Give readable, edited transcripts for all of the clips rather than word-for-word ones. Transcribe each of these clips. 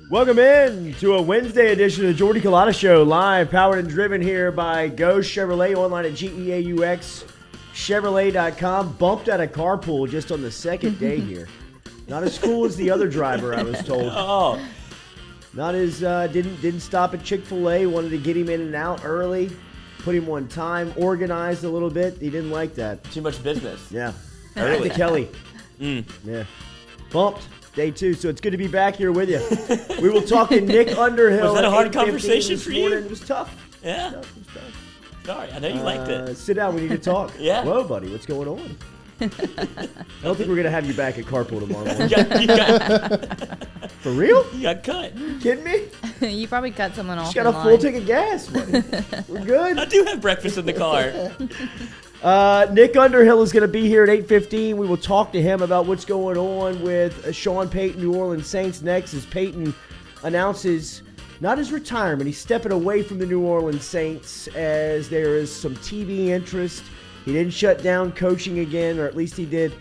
Welcome in to a Wednesday edition of the Jordy Culotta Show, live, powered and driven here by Go Chevrolet, online at GEAUXChevrolet.com. Bumped out of carpool just on the second day here. Not as cool as the other driver, I was told. Oh. Not as, didn't stop at Chick-fil-A, wanted to get him in and out early, put him on time, organized a little bit. He didn't like that. Too much business. Yeah. Early. To Kelly. Yeah. Bumped. Day 2, so it's good to be back here with you. We will talk to Nick Underhill. Was that a hard 8:15 conversation for you? It was tough. Yeah. It was tough. Sorry, I know you liked it. Sit down. We need to talk. Yeah. Whoa, buddy, what's going on? I don't think we're gonna have you back at carpool tomorrow morning. You got For real? you got cut. You kidding me? You probably cut someone off. Just got a full tank of gas, buddy. We're good. I do have breakfast in the car. Nick Underhill is going to be here at 8:15. We will talk to him about what's going on with Sean Payton, New Orleans Saints next, as Payton announces not his retirement. He's stepping away from the New Orleans Saints as there is some TV interest. He didn't shut down coaching again, or at least he did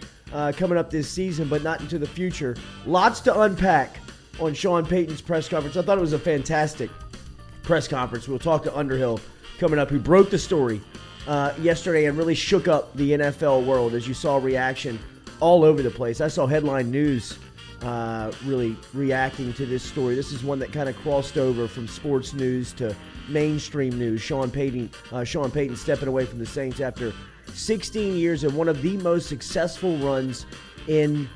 coming up this season, but not into the future. Lots to unpack on Sean Payton's press conference. I thought it was a fantastic press conference. We'll talk to Underhill coming up, who broke the story yesterday and really shook up the NFL world, as you saw reaction all over the place. I saw Headline News really reacting to this story. This is one that kind of crossed over from sports news to mainstream news. Sean Payton stepping away from the Saints after 16 years and one of the most successful runs in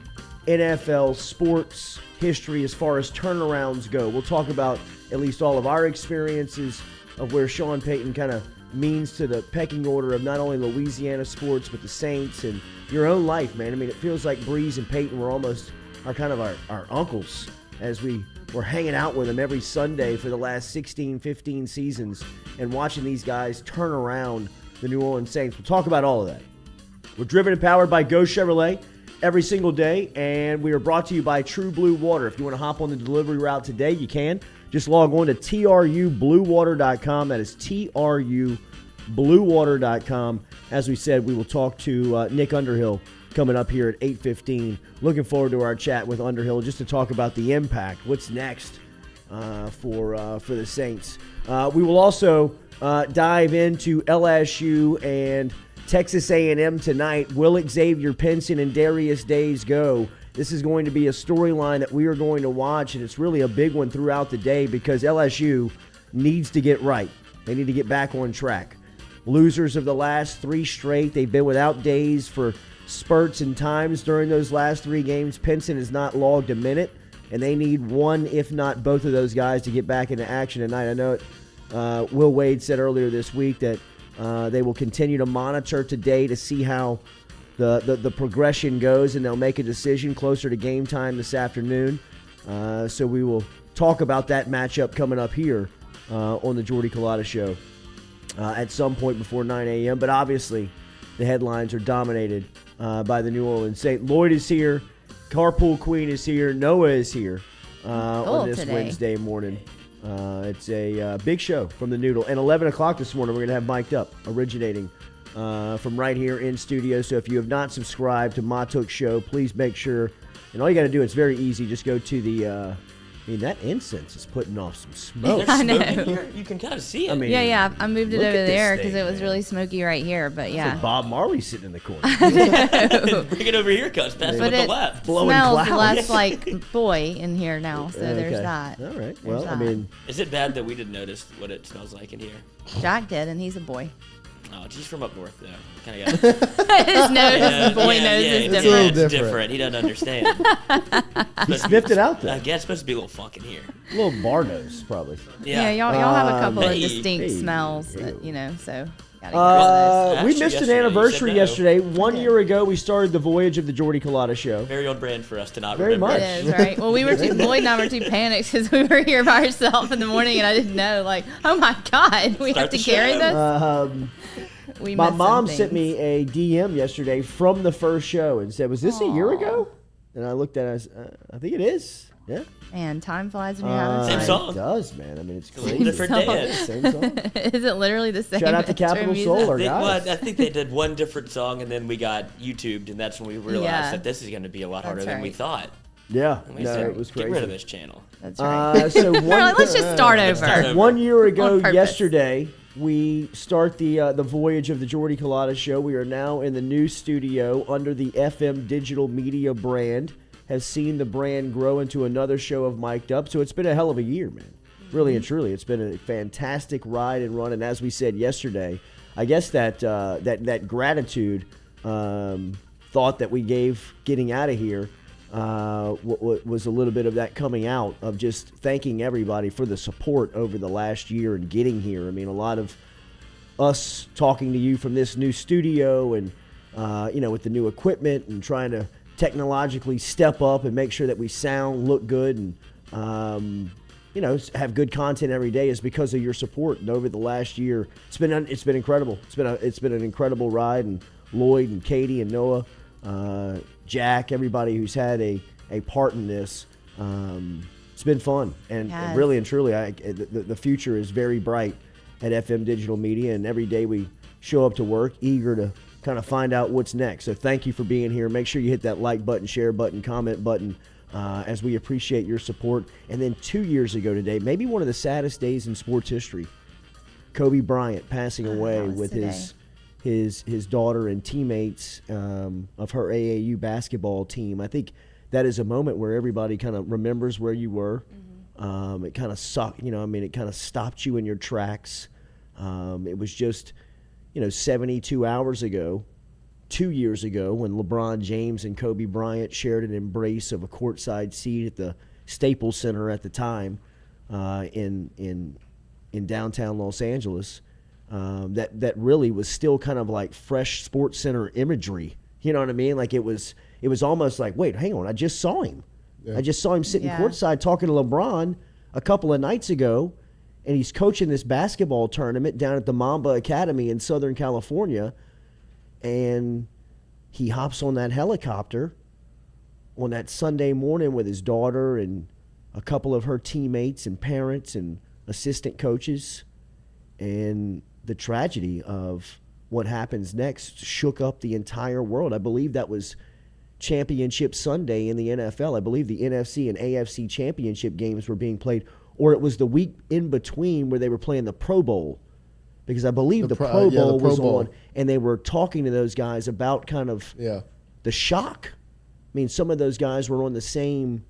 NFL sports history as far as turnarounds go. We'll talk about at least all of our experiences of where Sean Payton kind of means to the pecking order of not only Louisiana sports, but the Saints and your own life, man. I mean, it feels like Breeze and Payton were almost our uncles, as we were hanging out with them every Sunday for the last 16, 15 seasons and watching these guys turn around the New Orleans Saints. We'll talk about all of that. We're driven and powered by Go Chevrolet every single day, and we are brought to you by True Blue Water. If you want to hop on the delivery route today, you can. Just log on to trubluewater.com. That is trubluewater.com. As we said, we will talk to Nick Underhill coming up here at 8:15. Looking forward to our chat with Underhill just to talk about the impact. What's next for the Saints? We will also dive into LSU and Texas A&M tonight. Will Xavier Pinson and Darius Days go? This is going to be a storyline that we are going to watch, and it's really a big one throughout the day because LSU needs to get right. They need to get back on track. Losers of the last 3 straight. They've been without Days for spurts and times during those last 3 games. Pinson has not logged a minute, and they need one, if not both of those guys to get back into action tonight. I know Will Wade said earlier this week that they will continue to monitor today to see how the progression goes, and they'll make a decision closer to game time this afternoon. So we will talk about that matchup coming up here on the Jordy Culotta Show at some point before 9 a.m. But obviously, the headlines are dominated by the New Orleans Saints. Lloyd is here. Carpool Queen is here. Noah is here on this today. Wednesday morning. It's a big show from the Noodle. And 11 o'clock this morning, we're going to have Mic'd Up, originating from right here in studio. So if you have not subscribed to Matuk Show, please make sure. And all you got to do, it's very easy. Just go to the that incense is putting off some smoke. I know. You can kind of see it. I mean, Yeah. I moved it look over at this there thing, because it was man. really smoky right here. But It's yeah, like Bob Marley sitting in the corner. Bring it over here, cuz. Pass it But with the it left. Blowing smells clouds. less like boy in here now. So there's Okay. that. All right. There's Well, I that. mean, Is it bad that we didn't notice what it smells like in here? Jack did, and he's a boy. Oh, he's from up north, though. Kind of His nose, boy nose is it's different. little different. He doesn't understand. he sniffed it out, though. I guess it's supposed to be a little funk in here. A little bar nose, probably. Yeah, y'all have a couple of Hey, distinct hey, smells, hey. that, so gotta get rid of those. We Actually, missed an yesterday, you anniversary said no. yesterday. 1 year ago, we started the voyage of the Jordy Culotta Show. Very on brand for us to not Very remember. much. It is, right? Well, Lloyd and I were too panicked because we were here by ourselves in the morning, and I didn't know, oh my God, we Start have to the carry show. this? We My missed mom some sent things. me a DM yesterday from the first show and said, "Was this a year ago?" And I looked at it. I think it is. Yeah. Man, time flies when you're having Same fun. song. It does, man. I mean, it's A little crazy. different song. dance. Same song. Is it literally the same? Shout out to intro Capital music? Soul, our They, guys. I think they did one different song, and then we got YouTubed, and that's when we realized Yeah. that this is going to be a lot harder That's than we right. thought. Yeah, And we no, said, it was crazy. Get rid of this channel. That's right. So They're like, let's just start over. start over. 1 year ago On purpose. yesterday, we start the voyage of the Jordy Culotta Show. We are now in the new studio under the FM Digital Media brand. Has seen the brand grow into another show of Mic'd Up. So it's been a hell of a year, man. Really and truly, it's been a fantastic ride and run. And as we said yesterday, I guess that gratitude thought that we gave getting out of here was a little bit of that coming out of just thanking everybody for the support over the last year and getting here. I mean, a lot of us talking to you from this new studio and with the new equipment and trying to technologically step up and make sure that we sound, look good, and have good content every day is because of your support. And over the last year, it's been incredible. It's been an incredible ride. And Lloyd and Katie and Noah, Jack, everybody who's had a part in this, it's been fun. And Yes. really and truly, the future is very bright at FM Digital Media. And every day we show up to work eager to kind of find out what's next. So thank you for being here. Make sure you hit that like button, share button, comment button, as we appreciate your support. And then 2 years ago today, maybe one of the saddest days in sports history, Kobe Bryant passing away with his daughter and teammates of her AAU basketball team. I think that is a moment where everybody kind of remembers where you were. It kind of sucked, it kind of stopped you in your tracks. It was just 72 hours ago, 2 years ago, when LeBron James and Kobe Bryant shared an embrace of a courtside seat at the Staples Center at the time in downtown Los Angeles. That really was still kind of like fresh Sports Center imagery. You know what I mean? Like it was almost like, wait, hang on, I just saw him. Yeah. I just saw him sitting courtside talking to LeBron a couple of nights ago. And he's coaching this basketball tournament down at the Mamba Academy in Southern California. And he hops on that helicopter on that Sunday morning with his daughter and a couple of her teammates and parents and assistant coaches. And the tragedy of what happens next shook up the entire world. I believe that was Championship Sunday in the NFL. I believe the NFC and AFC championship games were being played, or it was the week in between where they were playing the Pro Bowl, because I believe the Pro Bowl was on, and they were talking to those guys about kind of the shock. I mean, some of those guys were on the same,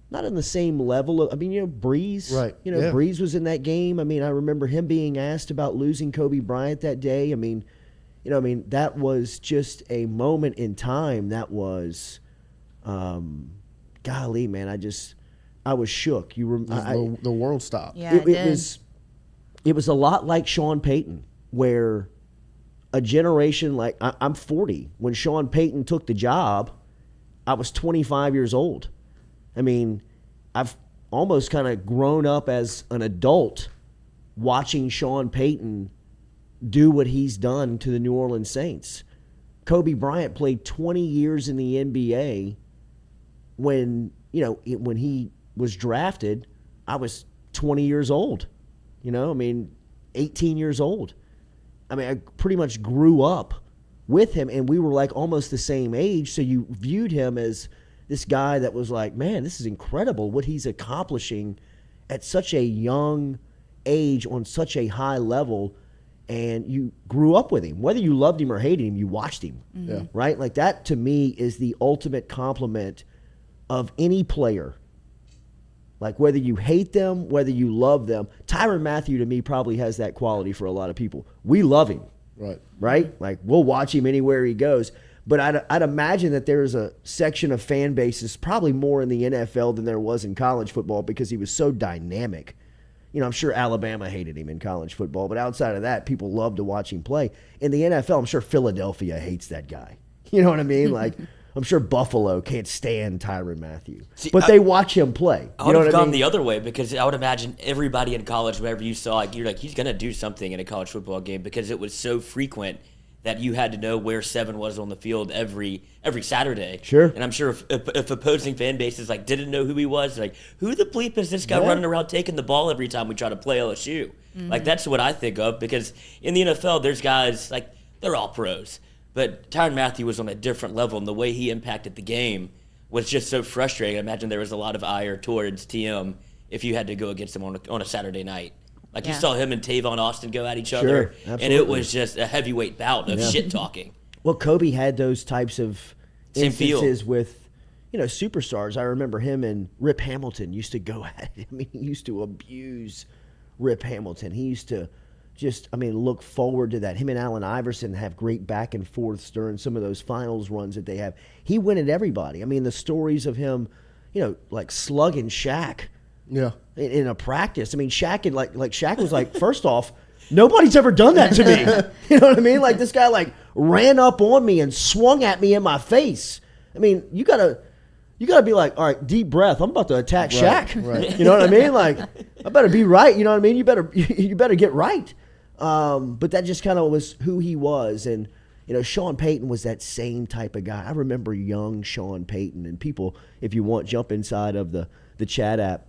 not on the same level of, Breeze. Right. Breeze was in that game. I mean, I remember him being asked about losing Kobe Bryant that day. That was just a moment in time that was, golly, man, I was shook. The world stopped. Yeah, it was a lot like Sean Payton, where a generation like I'm 40. When Sean Payton took the job, I was 25 years old. I mean, I've almost kind of grown up as an adult watching Sean Payton do what he's done to the New Orleans Saints. Kobe Bryant played 20 years in the NBA. When he was drafted, I was 20 years old. 18 years old. I pretty much grew up with him, and we were like almost the same age, so you viewed him as this guy that was like, man, this is incredible what he's accomplishing at such a young age on such a high level, and you grew up with him. Whether you loved him or hated him, you watched him, right? Like that to me is the ultimate compliment of any player. Like whether you hate them, whether you love them. Tyrann Mathieu to me probably has that quality for a lot of people. We love him, right? Like we'll watch him anywhere he goes. But I'd imagine that there's a section of fan bases, probably more in the NFL than there was in college football, because he was so dynamic. I'm sure Alabama hated him in college football, but outside of that, people love to watch him play. In the NFL, I'm sure Philadelphia hates that guy. You know what I mean? Like, I'm sure Buffalo can't stand Tyrann Mathieu. But they watch him play. I would have gone the other way, because I would imagine everybody in college, whenever you saw, you're like, he's going to do something in a college football game, because it was so frequent that you had to know where 7 was on the field every Saturday. Sure. And I'm sure if opposing fan bases didn't know who he was, like, who the bleep is this guy running around taking the ball every time we try to play LSU? Mm-hmm. Like, that's what I think of, because in the NFL, there's guys, they're all pros. But Tyrann Mathieu was on a different level, and the way he impacted the game was just so frustrating. I imagine there was a lot of ire towards TM if you had to go against him on a Saturday night. Like, you saw him and Tavon Austin go at each other, and it was just a heavyweight bout of shit-talking. Well, Kobe had those types of Same instances feel. with, superstars. I remember him and Rip Hamilton used to go at it. I mean, he used to abuse Rip Hamilton. He used to just, look forward to that. Him and Allen Iverson have great back and forths during some of those finals runs that they have. He went at everybody. I mean, the stories of him, like slugging Shaq. Yeah. In a practice. I mean, Shaq Shaq was like, first off, nobody's ever done that to me. You know what I mean? Like, this guy ran up on me and swung at me in my face. I mean, you gotta be like, all right, deep breath. I'm about to attack Shaq. Right. You know what I mean? Like, I better be right. You know what I mean? You better get right. But that just kind of was who he was. And, Sean Payton was that same type of guy. I remember young Sean Payton. And people, if you want, jump inside of the chat app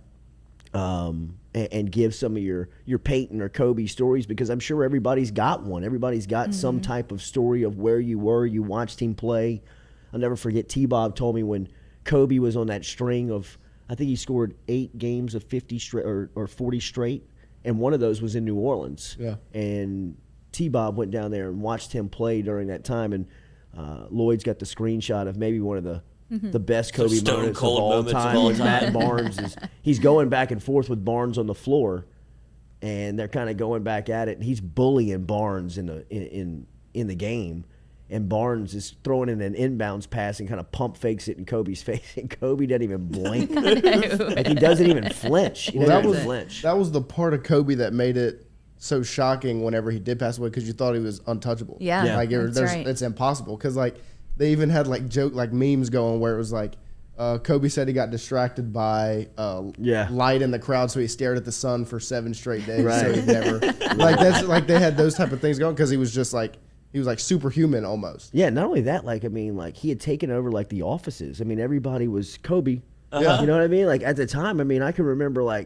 and give some of your Peyton or Kobe stories, because I'm sure everybody's got one. Everybody's got some type of story of where you were. You watched him play. I'll never forget, T-Bob told me when Kobe was on that string of, I think he scored 8 games of 50 straight or 40 straight, and one of those was in New Orleans. Yeah. And T-Bob went down there and watched him play during that time, and Lloyd's got the screenshot of maybe one of the best Kobe Stone moments of cold all moments of time. all And Matt Barnes he's going back and forth with Barnes on the floor, and they're kind of going back at it. And he's bullying Barnes in the game, and Barnes is throwing in an inbounds pass and kind of pump fakes it in Kobe's face, and Kobe doesn't even blink. Like, he doesn't even flinch. That was the part of Kobe that made it so shocking whenever he did pass away, because you thought he was untouchable. Yeah. Like, that's right. it's impossible, because they even had memes going where it was like, Kobe said he got distracted by light in the crowd, so he stared at the sun for 7 straight days. Right. So he'd never they had those type of things going, because he was just he was superhuman almost. Yeah, not only that, he had taken over the offices. I mean, everybody was Kobe. Uh-huh. You know what I mean? Like, at the time, I can remember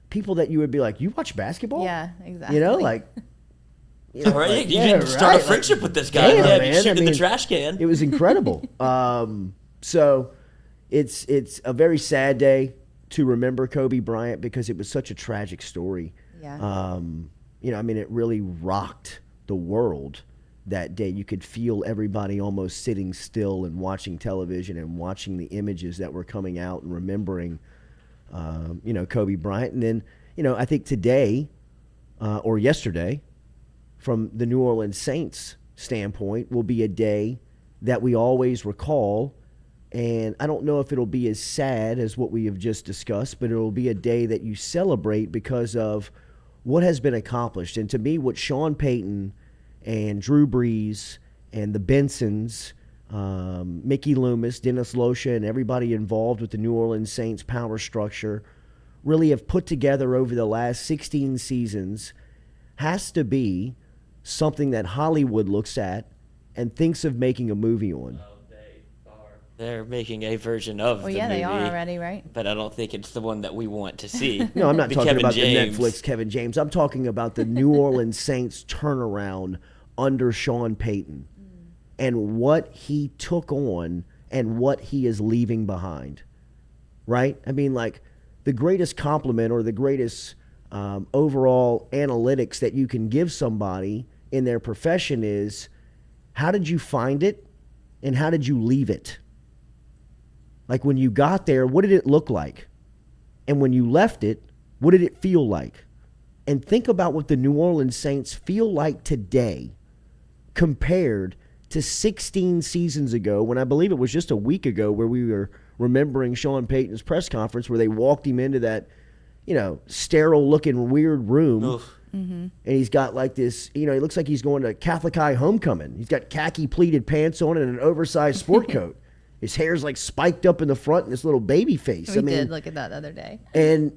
people that you would be like, you watch basketball? Yeah, exactly. You Right? You didn't start a friendship with this guy. Damn, Yeah, man. you shoot in the trash can. It was incredible. So it's a very sad day to remember Kobe Bryant, because it was such a tragic story. Yeah. It really rocked the world that day. You could feel everybody almost sitting still and watching television and watching the images that were coming out and remembering, Kobe Bryant. And then, I think today or yesterday, from the New Orleans Saints standpoint, will be a day that we always recall. And I don't know if it'll be as sad as what we have just discussed, but it'll be a day that you celebrate because of what has been accomplished. And to me, what Sean Payton and Drew Brees and the Bensons, Mickey Loomis, Dennis Losha, and everybody involved with the New Orleans Saints power structure really have put together over the last 16 seasons has to be something that Hollywood looks at and thinks of making a movie on. They're making a version of the movie. Well, yeah, they are already, right? But I don't think it's the one that we want to see. No, I'm not talking Kevin about James. the Netflix Kevin James. I'm talking about the New Orleans Saints turnaround under Sean Payton and what he took on and what he is leaving behind, right? The greatest compliment or the greatest overall analytics that you can give somebody in their profession is, how did you find it and how did you leave it? Like, when you got there, what did it look like? And when you left it, what did it feel like? And think about what the New Orleans Saints feel like today compared to 16 seasons ago, when I believe it was just a week ago where we were remembering Sean Payton's press conference where they walked him into that, sterile-looking weird room. Oof. Mm-hmm. And he's got this, he looks like he's going to Catholic High homecoming. He's got khaki pleated pants on and an oversized sport coat. His hair's spiked up in the front and this little baby face. We did look at that the other day. And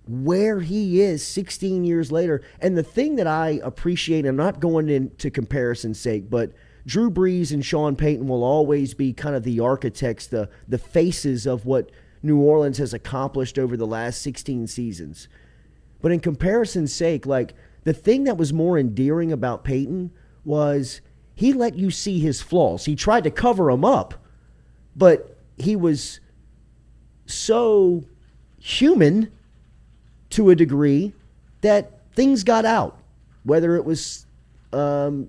where he is 16 years later. And the thing that I appreciate, I'm not going into comparison's sake, but Drew Brees and Sean Payton will always be kind of the architects, the faces of what New Orleans has accomplished over the last 16 seasons. But in comparison's sake, the thing that was more endearing about Payton was he let you see his flaws. He tried to cover them up, but he was so human to a degree that things got out, whether it was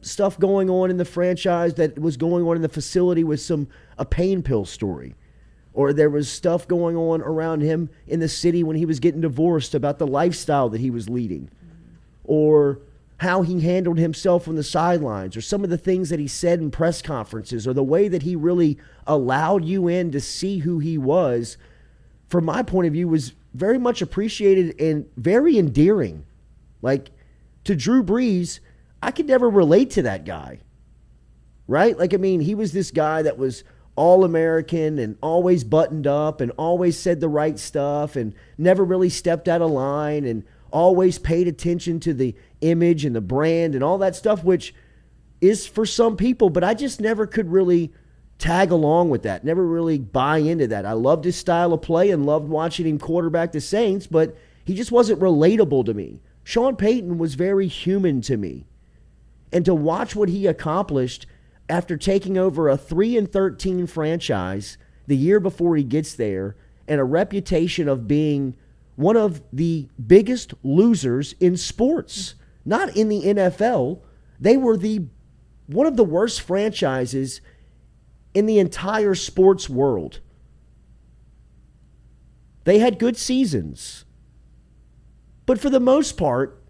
stuff going on in the franchise that was going on in the facility with a pain pill story, or there was stuff going on around him in the city when he was getting divorced about the lifestyle that he was leading, or how he handled himself on the sidelines, or some of the things that he said in press conferences, or the way that he really allowed you in to see who he was, from my point of view, was very much appreciated and very endearing. Like, to Drew Brees, I could never relate to that guy, right? Like, I mean, he was this guy that was all-American and always buttoned up and always said the right stuff and never really stepped out of line and always paid attention to the image and the brand and all that stuff, which is for some people, but I just never could really tag along with that, never really buy into that. I loved his style of play and loved watching him quarterback the Saints, but he just wasn't relatable to me. Sean Payton was very human to me. And to watch what he accomplished after taking over a 3-13 franchise the year before he gets there, and a reputation of being one of the biggest losers in sports, not in the NFL. They were one of the worst franchises in the entire sports world. They had good seasons, but for the most part,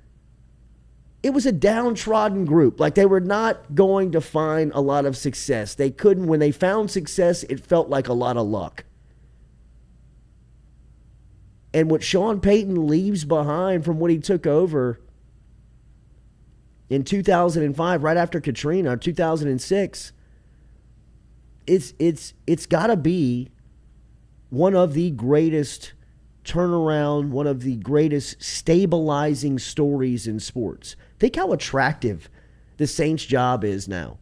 it was a downtrodden group. Like, they were not going to find a lot of success. They couldn't. When they found success, it felt like a lot of luck. And what Sean Payton leaves behind from what he took over in 2005, right after Katrina, or 2006, it's got to be one of the greatest turnaround, one of the greatest stabilizing stories in sports. Think how attractive the Saints' job is now.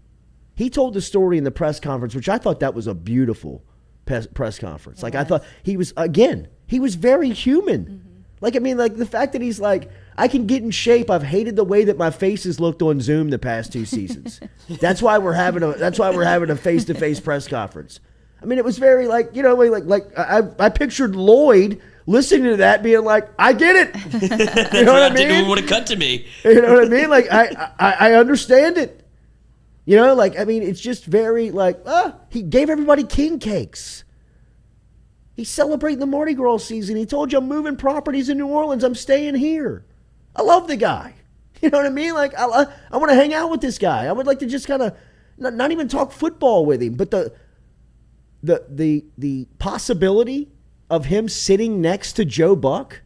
He told the story in the press conference, which I thought that was a beautiful press conference. Like, I thought he was very human. Mm-hmm. Like, I mean, like, the fact that he's like, I can get in shape. I've hated the way that my face has looked on Zoom the past 2 seasons. That's why we're having a face-to-face press conference. I mean, it was very like, you know, I pictured Lloyd listening to that being like, I get it. You know what I mean? Didn't want to cut to me. You know what I mean? Like, I understand it. You know, like, I mean, it's just very like, he gave everybody king cakes. He's celebrating the Mardi Gras season. He told you, I'm moving properties in New Orleans. I'm staying here. I love the guy. You know what I mean? Like, I want to hang out with this guy. I would like to just kind of not even talk football with him, but the possibility of him sitting next to Joe Buck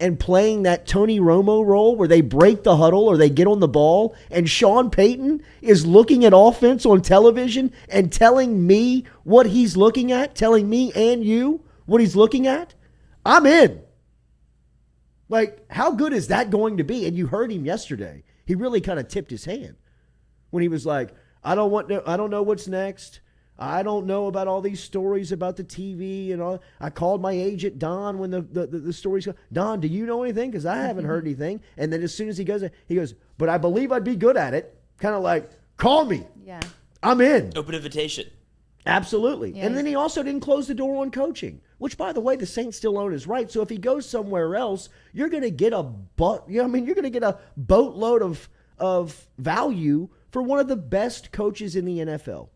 and playing that Tony Romo role where they break the huddle or they get on the ball and Sean Payton is looking at offense on television and telling me what he's looking at, telling me and you what he's looking at, I'm in. Like, how good is that going to be? And you heard him yesterday. He really kind of tipped his hand when he was like, I don't know what's next. I don't know about all these stories about the TV and all. I called my agent, Don, when the stories go. Don, do you know anything? Because I haven't heard anything. And then as soon as he goes, but I believe I'd be good at it. Kind of like, call me. Yeah. I'm in. Open invitation. Absolutely. Yeah, and then he also didn't close the door on coaching, which, by the way, the Saints still own his right. So if he goes somewhere else, you're going to get you're going to get a boatload of value for one of the best coaches in the NFL.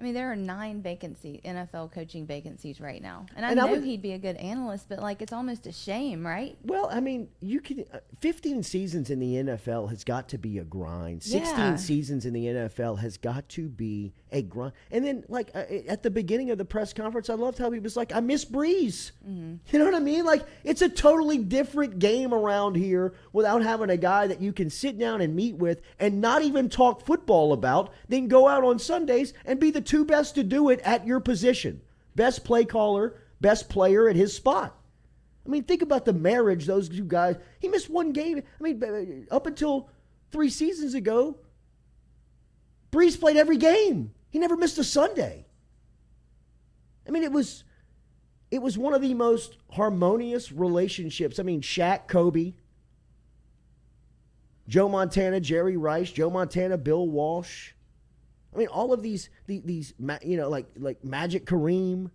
I mean, there are 9 NFL coaching vacancies right now. And I know he'd be a good analyst, but, like, it's almost a shame, right? Well, I mean, you can 15 seasons in the NFL has got to be a grind. 16 seasons in the NFL has got to be a grind. And then, like, at the beginning of the press conference, I loved how he was like, I miss Breeze. Mm-hmm. You know what I mean? Like, it's a totally different game around here without having a guy that you can sit down and meet with and not even talk football about, then go out on Sundays and be the 2 best to do it at your position. Best play caller, best player at his spot. I mean, think about the marriage those 2 guys. He missed 1 game. I mean, up until 3 seasons ago, Breeze played every game. He never missed a Sunday. I mean, it was one of the most harmonious relationships. I mean, Shaq, Kobe, Joe Montana, Jerry Rice, Joe Montana, Bill Walsh. I mean, all of these, you know, like Magic Kareem.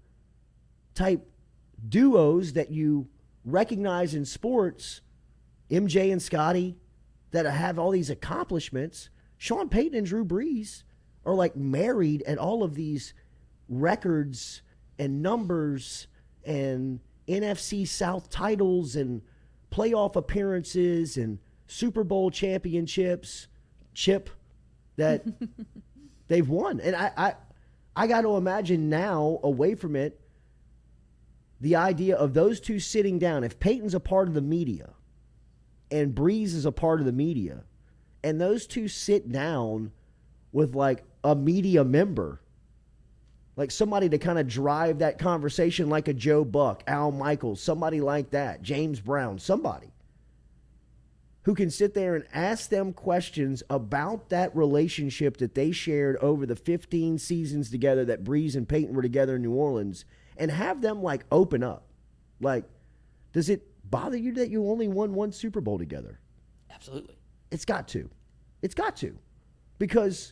type duos that you recognize in sports, MJ and Scotty, that have all these accomplishments. Sean Payton and Drew Brees are like married at all of these records and numbers and NFC South titles and playoff appearances and Super Bowl championships, that they've won. And I got to imagine now, away from it, the idea of those two sitting down, if Peyton's a part of the media and Brees is a part of the media, and those two sit down with like a media member, like somebody to kind of drive that conversation, like a Joe Buck, Al Michaels, somebody like that, James Brown, somebody who can sit there and ask them questions about that relationship that they shared over the 15 seasons together that Brees and Peyton were together in New Orleans, and have them like open up. Like, does it bother you that you only won one Super Bowl together? Absolutely. It's got to. It's got to. Because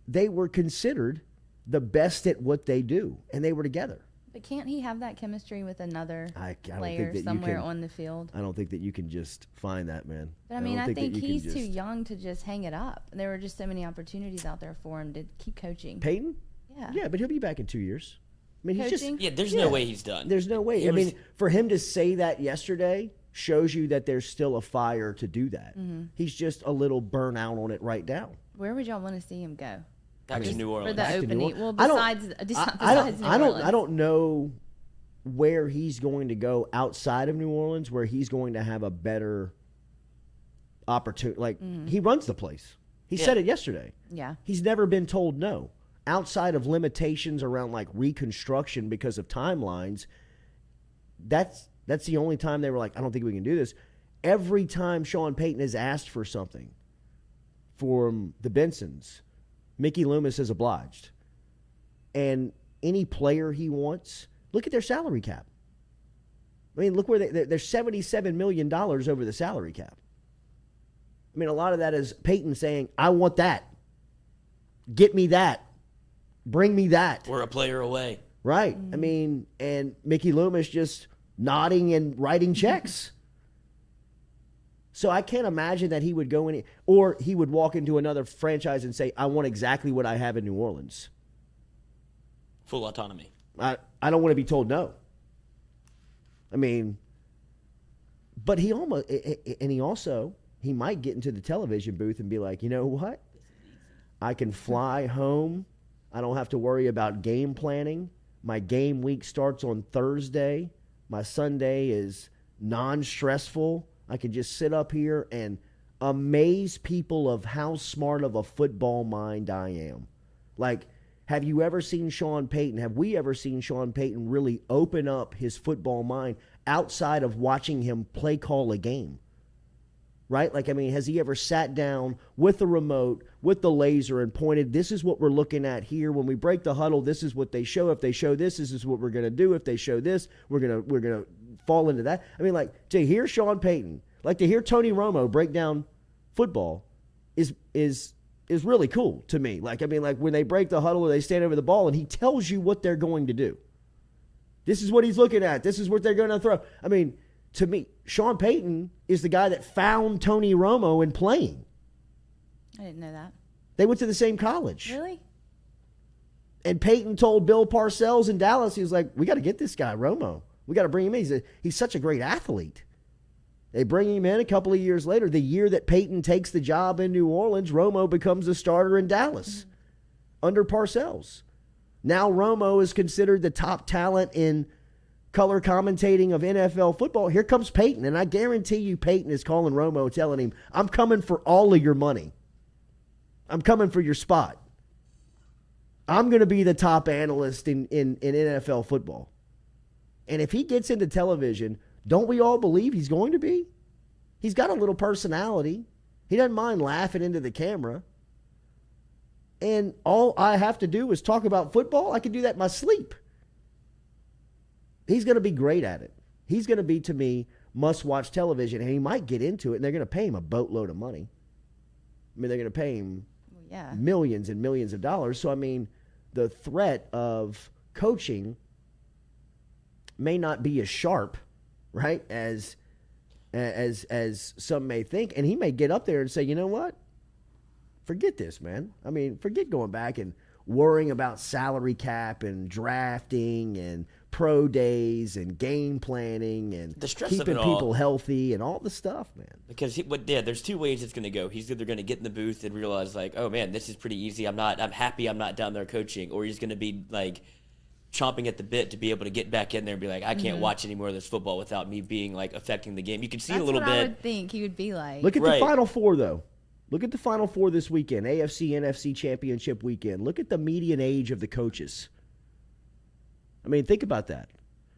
they were considered the best at what they do, and they were together. But can't he have that chemistry with another I don't player think that somewhere you can, on the field? I don't think that you can just find that, man. But I think he's too young to just hang it up. There were just so many opportunities out there for him to keep coaching. Peyton? Yeah. Yeah, but he'll be back in 2 years. I mean, Coaching? There's no way he's done. There's no way. I mean, for him to say that yesterday shows you that there's still a fire to do that. Mm-hmm. He's just a little burnt out on it right now. Where would y'all want to see him go? Back to New Orleans. For the Back to New opening. Orleans. Well, besides New Orleans. I don't know where he's going to go outside of New Orleans where he's going to have a better opportunity. Like, he runs the place. He said it yesterday. Yeah. He's never been told no. Outside of limitations around like reconstruction because of timelines, that's the only time they were like, I don't think we can do this. Every time Sean Payton has asked for something from the Bensons, Mickey Loomis has obliged. And any player he wants, look at their salary cap. I mean, look where they're $77 million over the salary cap. I mean, a lot of that is Payton saying, I want that. Get me that. Bring me that. We're a player away. Right. I mean, and Mickey Loomis just nodding and writing checks. So I can't imagine that he would go in, or he would walk into another franchise and say, I want exactly what I have in New Orleans. Full autonomy. I don't want to be told no. I mean, but he might get into the television booth and be like, you know what? I can fly home. I don't have to worry about game planning. My game week starts on Thursday. My Sunday is non-stressful. I can just sit up here and amaze people of how smart of a football mind I am. Like, have you ever seen Sean Payton? Have we ever seen Sean Payton really open up his football mind outside of watching him play call a game? Right? Like, I mean, has he ever sat down with the remote, with the laser, and pointed, this is what we're looking at here. When we break the huddle, this is what they show. If they show this is what we're going to do. If they show this, we're going to fall into that. I mean, like, to hear Sean Payton, like to hear Tony Romo break down football is really cool to me. Like, I mean, like when they break the huddle or they stand over the ball and he tells you what they're going to do. This is what he's looking at. This is what they're going to throw. I mean, to me, Sean Payton is the guy that found Tony Romo in playing. I didn't know that. They went to the same college. Really? And Payton told Bill Parcells in Dallas, he was like, we got to get this guy, Romo. We got to bring him in. He's such a great athlete. They bring him in a couple of years later. The year that Payton takes the job in New Orleans, Romo becomes the starter in Dallas under Parcells. Now Romo is considered the top talent in color commentating of NFL football. Here comes Payton, and I guarantee you Payton is calling Romo telling him, I'm coming for all of your money. I'm coming for your spot. I'm going to be the top analyst in NFL football. And if he gets into television, don't we all believe he's going to be? He's got a little personality. He doesn't mind laughing into the camera. And all I have to do is talk about football. I can do that in my sleep. He's going to be great at it. He's going to be, to me, must-watch television, and he might get into it, and they're going to pay him a boatload of money. I mean, they're going to pay him millions and millions of dollars. So, I mean, the threat of coaching may not be as sharp, right, as some may think, and he may get up there and say, you know what? Forget this, man. I mean, forget going back and worrying about salary cap and drafting and pro days and game planning and the stress keeping of it all. people healthy and all the stuff, man. Because there's two ways it's going to go. He's either going to get in the booth and realize like, oh man, this is pretty easy. I'm happy I'm not down there coaching, or he's going to be like chomping at the bit to be able to get back in there and be like, I can't watch any more of this football without me being like affecting the game. You can see That's a little what bit. I would think he would be like. Look at Right. the Final Four, though. Look at the Final Four this weekend, AFC, NFC championship weekend. Look at the median age of the coaches. I mean, think about that.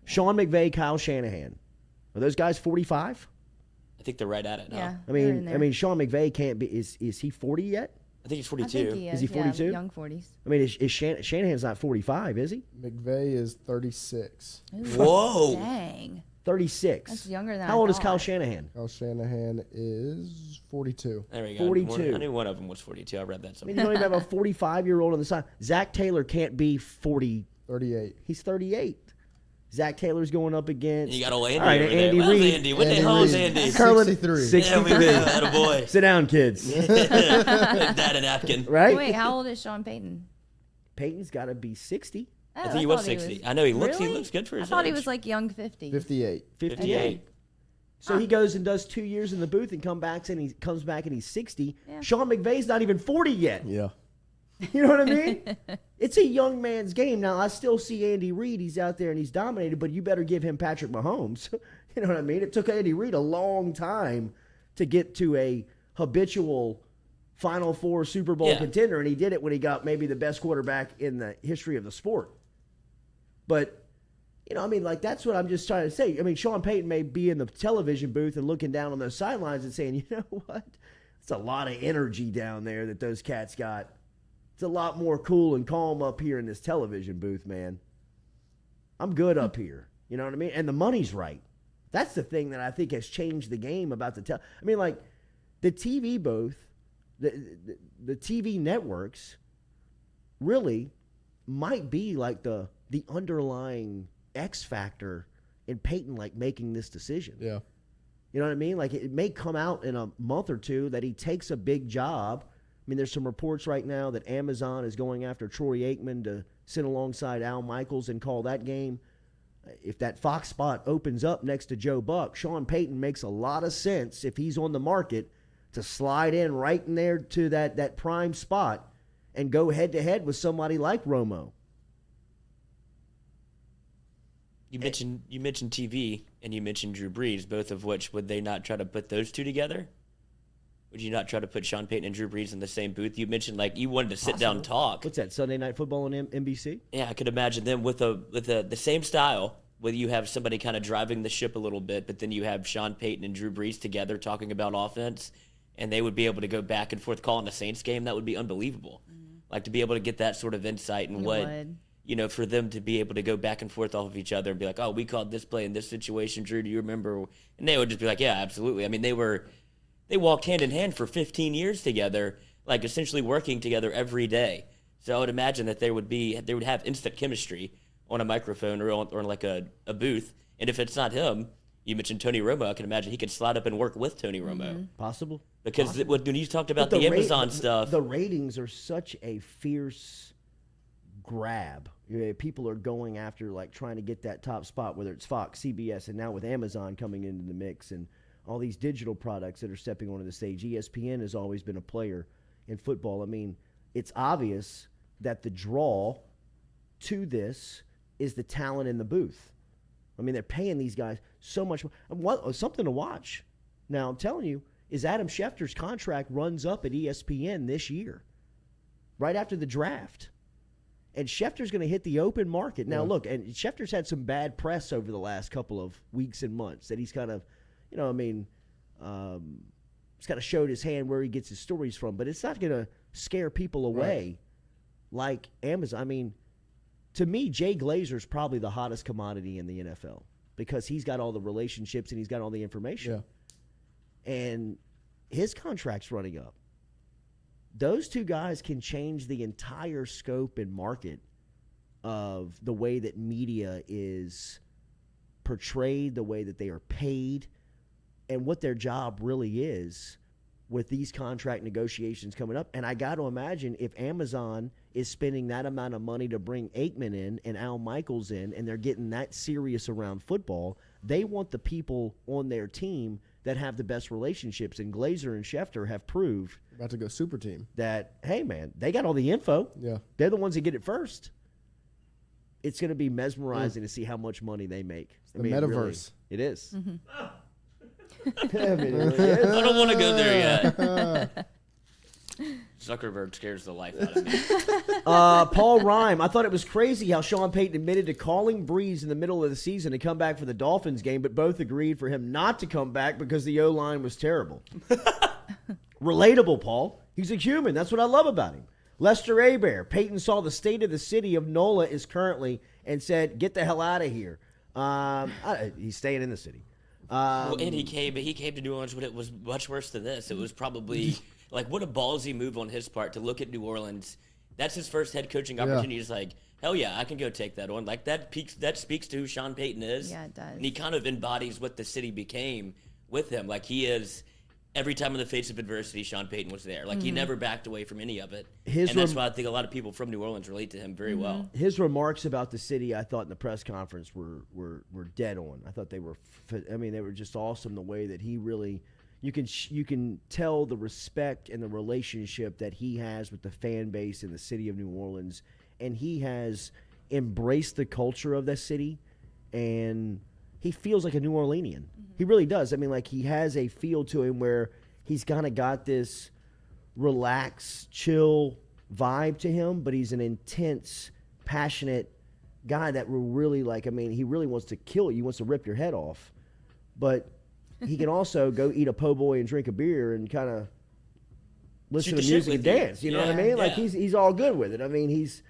Sean McVay, Kyle Shanahan. Are those guys 45? I think they're right at it now. Yeah. I they're in mean, there. Sean McVay can't be. Is he 40 yet? I think he's I 42. think he Is he 42? Yeah, young 40s. I mean, is Shanahan's not 45, is he? McVay is 36. Ooh, Whoa. Dang. 36. That's younger than How I old is Kyle thought. Shanahan? Kyle Shanahan is 42. There we go. 42. I knew one of them was 42. I read that I somewhere. mean, you don't even have a 45-year-old on the side. Zach Taylor can't be 40. 38. He's 38. Zach Taylor's going up against. You got old Andy. All right, over there. Andy Where's Reid. Andy? What the Andy hell is Reid. Andy? Curling 63. 63. Yeah, we go. Attaboy. Sit down, kids. Dad a napkin. Right? Wait, how old is Sean Payton? Payton's got to be 60. Oh, I think he was thought 60. I know he looks Really? good for his I thought he age. was like young 50. 58. 58. So he goes and does 2 years in the booth and comes back and he's 60. Yeah. Sean McVay's not even 40 yet. Yeah. You know what I mean? It's a young man's game. Now, I still see Andy Reid. He's out there and he's dominated, but you better give him Patrick Mahomes. You know what I mean? It took Andy Reid a long time to get to a habitual Final Four Super Bowl contender, and he did it when he got maybe the best quarterback in the history of the sport. But, you know, I mean, like, that's what I'm just trying to say. I mean, Sean Payton may be in the television booth and looking down on those sidelines and saying, you know what? It's a lot of energy down there that those cats got. It's a lot more cool and calm up here in this television booth, man. I'm good up here. You know what I mean? And the money's right. That's the thing that I think has changed the game about the I mean, like, the TV booth, the TV networks really might be like the underlying X factor in Peyton, like, making this decision. Yeah. You know what I mean? Like, it may come out in a month or two that he takes a big job. I mean, there's some reports right now that Amazon is going after Troy Aikman to sit alongside Al Michaels and call that game. If that Fox spot opens up next to Joe Buck, Sean Payton makes a lot of sense if he's on the market to slide in right in there to that prime spot and go head-to-head with somebody like Romo. You mentioned TV and you mentioned Drew Brees, both of which would they not try to put those two together? Would you not try to put Sean Payton and Drew Brees in the same booth? You mentioned like you wanted to sit down and talk. What's that, Sunday Night Football on NBC? Yeah, I could imagine them with the same style, where you have somebody kind of driving the ship a little bit, but then you have Sean Payton and Drew Brees together talking about offense, and they would be able to go back and forth calling a Saints game. That would be unbelievable. Like to be able to get that sort of insight and for them to be able to go back and forth off of each other and be like, oh, we called this play in this situation, Drew, do you remember? And they would just be like, yeah, absolutely. I mean, they walked hand in hand for 15 years together, like essentially working together every day. So I would imagine that they would have instant chemistry on a microphone or like a booth. And if it's not him, you mentioned Tony Romo, I can imagine he could slide up and work with Tony Romo. Possible. Because when you talked about the Amazon stuff. The ratings are such a fierce grab. People are going after, like, trying to get that top spot, whether it's Fox, CBS, and now with Amazon coming into the mix and all these digital products that are stepping onto the stage. ESPN has always been a player in football. I mean, it's obvious that the draw to this is the talent in the booth. I mean, they're paying these guys so much. Something to watch. Now, I'm telling you, is Adam Schefter's contract runs up at ESPN this year, right after the draft. And Schefter's going to hit the open market. Now, look, and Schefter's had some bad press over the last couple of weeks and months that he's kind of, he's kind of showed his hand where he gets his stories from. But it's not going to scare people away like Amazon. I mean, to me, Jay Glazer's probably the hottest commodity in the NFL because he's got all the relationships and he's got all the information. Yeah. And his contract's running up. Those two guys can change the entire scope and market of the way that media is portrayed, the way that they are paid, and what their job really is with these contract negotiations coming up. And I got to imagine if Amazon is spending that amount of money to bring Aikman in and Al Michaels in, and they're getting that serious around football, they want the people on their team that have the best relationships. And Glazer and Schefter have proved about to go super team that, hey, man, they got all the info. Yeah. They're the ones that get it first. It's going to be mesmerizing to see how much money they make. The metaverse. It is. Mm-hmm. I mean, it really is. I don't want to go there yet. Zuckerberg scares the life out of me. Paul Rhyme, I thought it was crazy how Sean Payton admitted to calling Breeze in the middle of the season to come back for the Dolphins game, but both agreed for him not to come back because the O-line was terrible. Relatable, Paul. He's a human. That's what I love about him. Lester Abear, Payton saw the state of the city of NOLA is currently and said, get the hell out of here. He's staying in the city. And he came to New Orleans when it was much worse than this. It was probably like, what a ballsy move on his part to look at New Orleans. That's his first head coaching opportunity. He's like, hell yeah, I can go take that on. Like that speaks to who Sean Payton is. Yeah, it does. And he kind of embodies what the city became with him. Like he is. Every time in the face of adversity, Sean Payton was there. Like he never backed away from any of it. And that's why I think a lot of people from New Orleans relate to him very well. His remarks about the city, I thought in the press conference were dead on. I thought they were just awesome. The way that he really, you can tell the respect and the relationship that he has with the fan base in the city of New Orleans, and he has embraced the culture of that city, and he feels like a New Orleanian. He really does. I mean, like, he has a feel to him where he's kind of got this relaxed, chill vibe to him, but he's an intense, passionate guy that will really, like, I mean, he really wants to kill you. He wants to rip your head off. But he can also go eat a po' boy and drink a beer and kind of listen to music and dance. You know what I mean? Like, he's all good with it. I mean, he's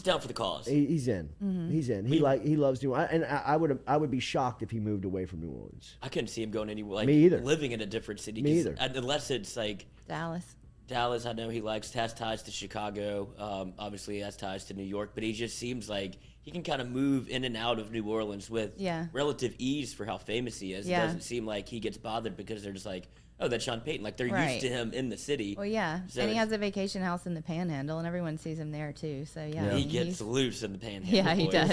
down for the cause. He's in. Mm-hmm. He's in. He loves New Orleans. And I would be shocked if he moved away from New Orleans. I couldn't see him going anywhere. Like, me either. Living in a different city. Me either. Unless it's like Dallas, I know he has ties to Chicago. Obviously, he has ties to New York. But he just seems like he can kind of move in and out of New Orleans with relative ease for how famous he is. Yeah. It doesn't seem like he gets bothered because they're just like, oh, that's Sean Payton. Like, they're used to him in the city. Well, yeah. So and he has a vacation house in the Panhandle, and everyone sees him there, too. So, yeah. He gets loose in the Panhandle. Yeah, he does.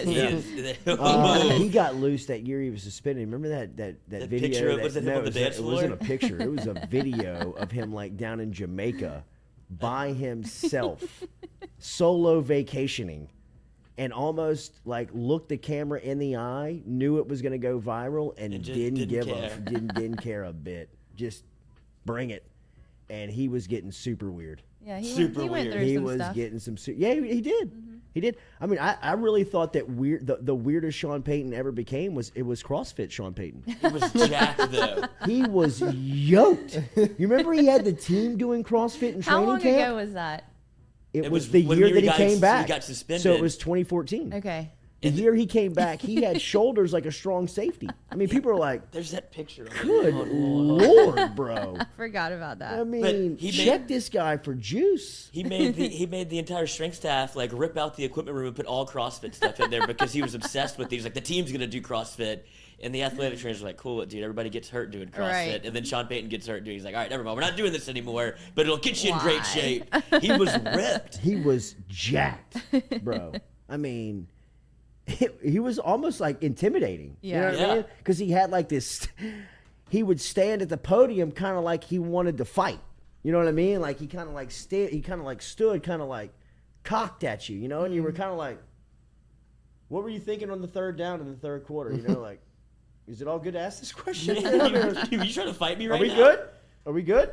He got loose that year he was suspended. Remember that video? Picture, was it him on the dance floor? It wasn't a picture. It was a video of him, like, down in Jamaica by himself, solo vacationing, and almost, like, looked the camera in the eye, knew it was going to go viral, and didn't care a bit. Just bring it. And he was getting super weird. Yeah, he went through he some was stuff. getting some he did. Mm-hmm. He did. I mean, I really thought that the weirdest Sean Payton ever became was CrossFit Sean Payton. He was jacked, though. He was yoked. You remember he had the team doing CrossFit in training camp? How long ago was that? It was the year that he came back. He got suspended. So it was 2014. Okay. The year he came back, he had shoulders like a strong safety. I mean, people are like, there's that picture. Good Lord, bro. I forgot about that. I mean, check this guy for juice. He made the entire strength staff like rip out the equipment room and put all CrossFit stuff in there because he was obsessed with these. Like, the team's gonna do CrossFit, and the athletic trainers were like, "Cool, dude. Everybody gets hurt doing CrossFit." Right. And then Sean Payton gets hurt doing. He's like, "All right, never mind. We're not doing this anymore, but it'll get you in great shape." He was ripped. He was jacked, bro. I mean, he was almost like intimidating. Yeah. You know what I mean? Because he had like this. He would stand at the podium, kind of like he wanted to fight. You know what I mean? Like he kind of like stood, kind of like cocked at you. You know, and you were kind of like, what were you thinking on the third down in the third quarter? You know, like, is it all good to ask this question? Are you trying to fight me right now? Are we good?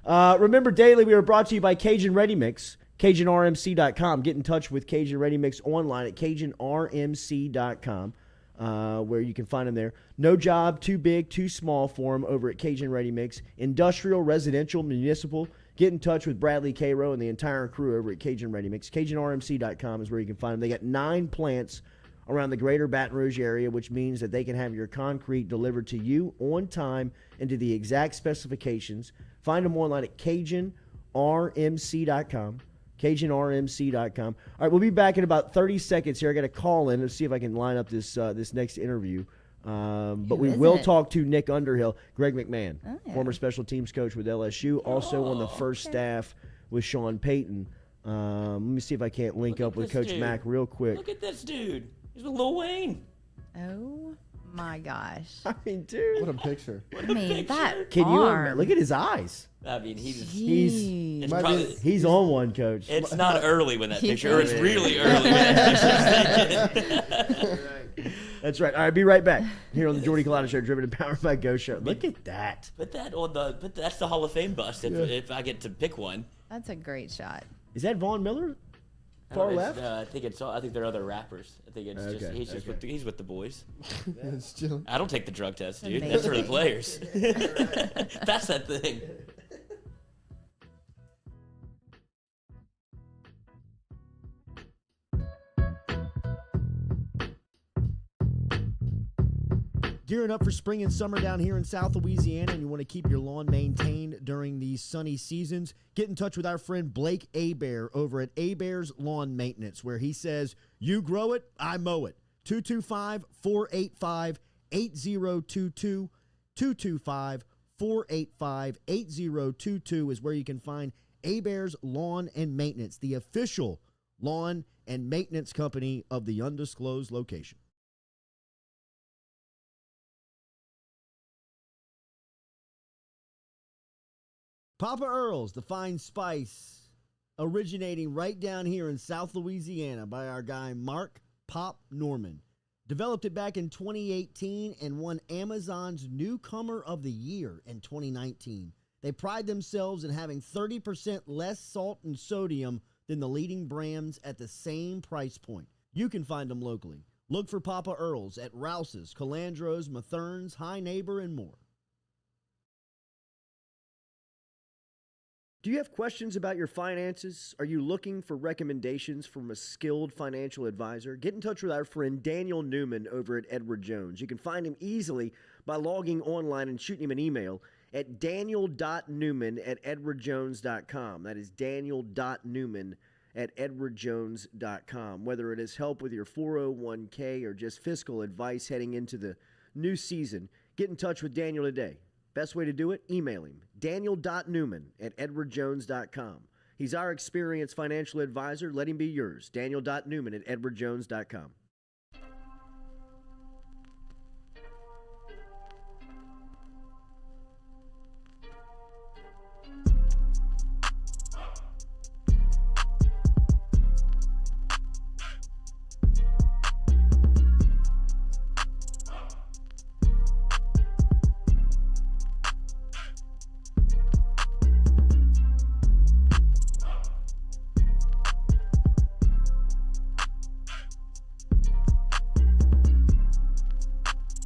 Remember, daily, we are brought to you by Cajun Ready Mix. CajunRMC.com. Get in touch with Cajun Ready Mix online at CajunRMC.com, where you can find them there. No job too big, too small for them over at Cajun Ready Mix. Industrial, residential, municipal. Get in touch with Bradley Cairo and the entire crew over at Cajun Ready Mix. CajunRMC.com is where you can find them. They got 9 plants around the greater Baton Rouge area, which means that they can have your concrete delivered to you on time and to the exact specifications. Find them online at CajunRMC.com. CajunRMC.com. All right, we'll be back in about 30 seconds here. I got to call in. Let's see if I can line up this next interview. But we will talk to Nick Underhill, Greg McMahon, former special teams coach with LSU, also on the first staff with Sean Payton. Let me see if I can't link up with Coach Mack real quick. Look at this dude. He's with Lil Wayne. Oh my gosh! I mean, dude, What a picture. That can arm. you look at his eyes? I mean, he's He's on one, Coach. It's not early when that picture, or it's really early when that picture's taken. That's right. All right, be right back here on the Jordy Culotta Show, driven and powered by Go Show. Look at that. Put that's the Hall of Fame bust if I get to pick one. That's a great shot. Is that Von Miller? Far left? I think they're other rappers. I think it's he's with the boys. I don't take the drug test, dude. Amazing. That's for the players. That's that thing. Gearing up for spring and summer down here in South Louisiana, and you want to keep your lawn maintained during these sunny seasons, get in touch with our friend Blake Abear over at Abear's Lawn Maintenance, where he says, you grow it, I mow it. 225-485-8022. 225-485-8022 is where you can find Abear's Lawn and Maintenance, the official lawn and maintenance company of the undisclosed location. Papa Earl's, the fine spice, originating right down here in South Louisiana by our guy Mark Pop Norman. Developed it back in 2018 and won Amazon's Newcomer of the Year in 2019. They pride themselves in having 30% less salt and sodium than the leading brands at the same price point. You can find them locally. Look for Papa Earl's at Rouse's, Calandro's, Mathern's, High Neighbor, and more. Do you have questions about your finances? Are you looking for recommendations from a skilled financial advisor? Get in touch with our friend Daniel Newman over at Edward Jones. You can find him easily by logging online and shooting him an email at daniel.newman@edwardjones.com. That is daniel.newman@edwardjones.com. Whether it is help with your 401k or just fiscal advice heading into the new season, get in touch with Daniel today. Best way to do it? Email him, daniel.newman@edwardjones.com. He's our experienced financial advisor. Let him be yours, daniel.newman@edwardjones.com.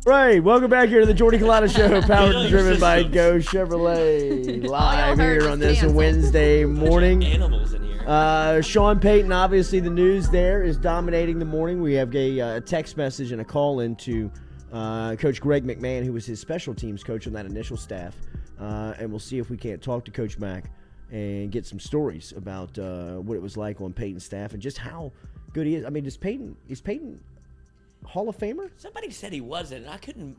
Right, welcome back here to the Jordy Culotta Show, powered and driven by Go Chevrolet, live here on this Wednesday morning. Animals in here. Sean Payton, obviously the news there is dominating the morning. We have a text message and a call in to Coach Greg McMahon, who was his special teams coach on that initial staff, and we'll see if we can't talk to Coach Mack and get some stories about what it was like on Payton's staff and just how good he is. I mean, is Payton Hall of Famer? Somebody said he wasn't, and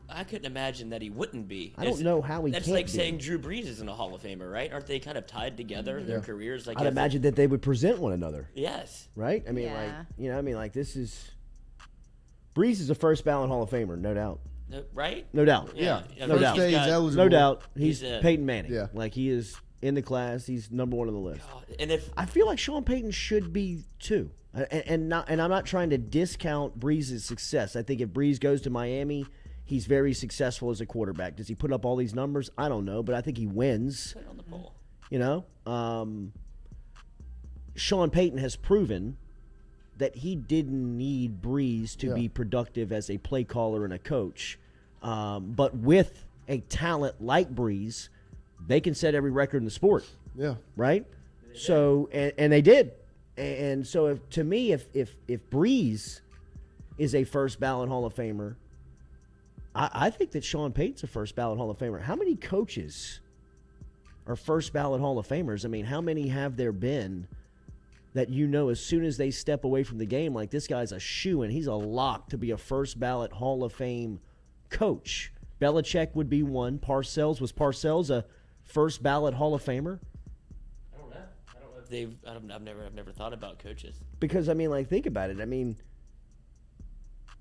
I couldn't imagine that he wouldn't be. I don't know how he That's can't like be. saying Drew Brees isn't a Hall of Famer, right? Aren't they kind of tied together, their careers? Like I'd imagine that they would present one another. Yes. Right? I mean, this is... Brees is a first ballot Hall of Famer, no doubt. Right? No doubt. Yeah. No doubt. Eligible. No doubt. He's Peyton Manning. Yeah. Like, he is in the class. He's number one on the list. And if I feel like Sean Payton should be, too. And I'm not trying to discount Brees' success. I think if Brees goes to Miami, he's very successful as a quarterback. Does he put up all these numbers? I don't know, but I think he wins. put it on the poll. You know? Sean Payton has proven that he didn't need Brees to be productive as a play caller and a coach. But with a talent like Brees, they can set every record in the sport. Yeah. Right? So, and they did. And so, if Brees is a first ballot Hall of Famer, I think that Sean Payton's a first ballot Hall of Famer. How many coaches are first ballot Hall of Famers? I mean, how many have there been that as soon as they step away from the game, like this guy's a shoo-in. He's a lock to be a first ballot Hall of Fame coach. Belichick would be one. Was Parcells a first ballot Hall of Famer? I don't know if I've never thought about coaches. Because I mean, like, think about it. I mean,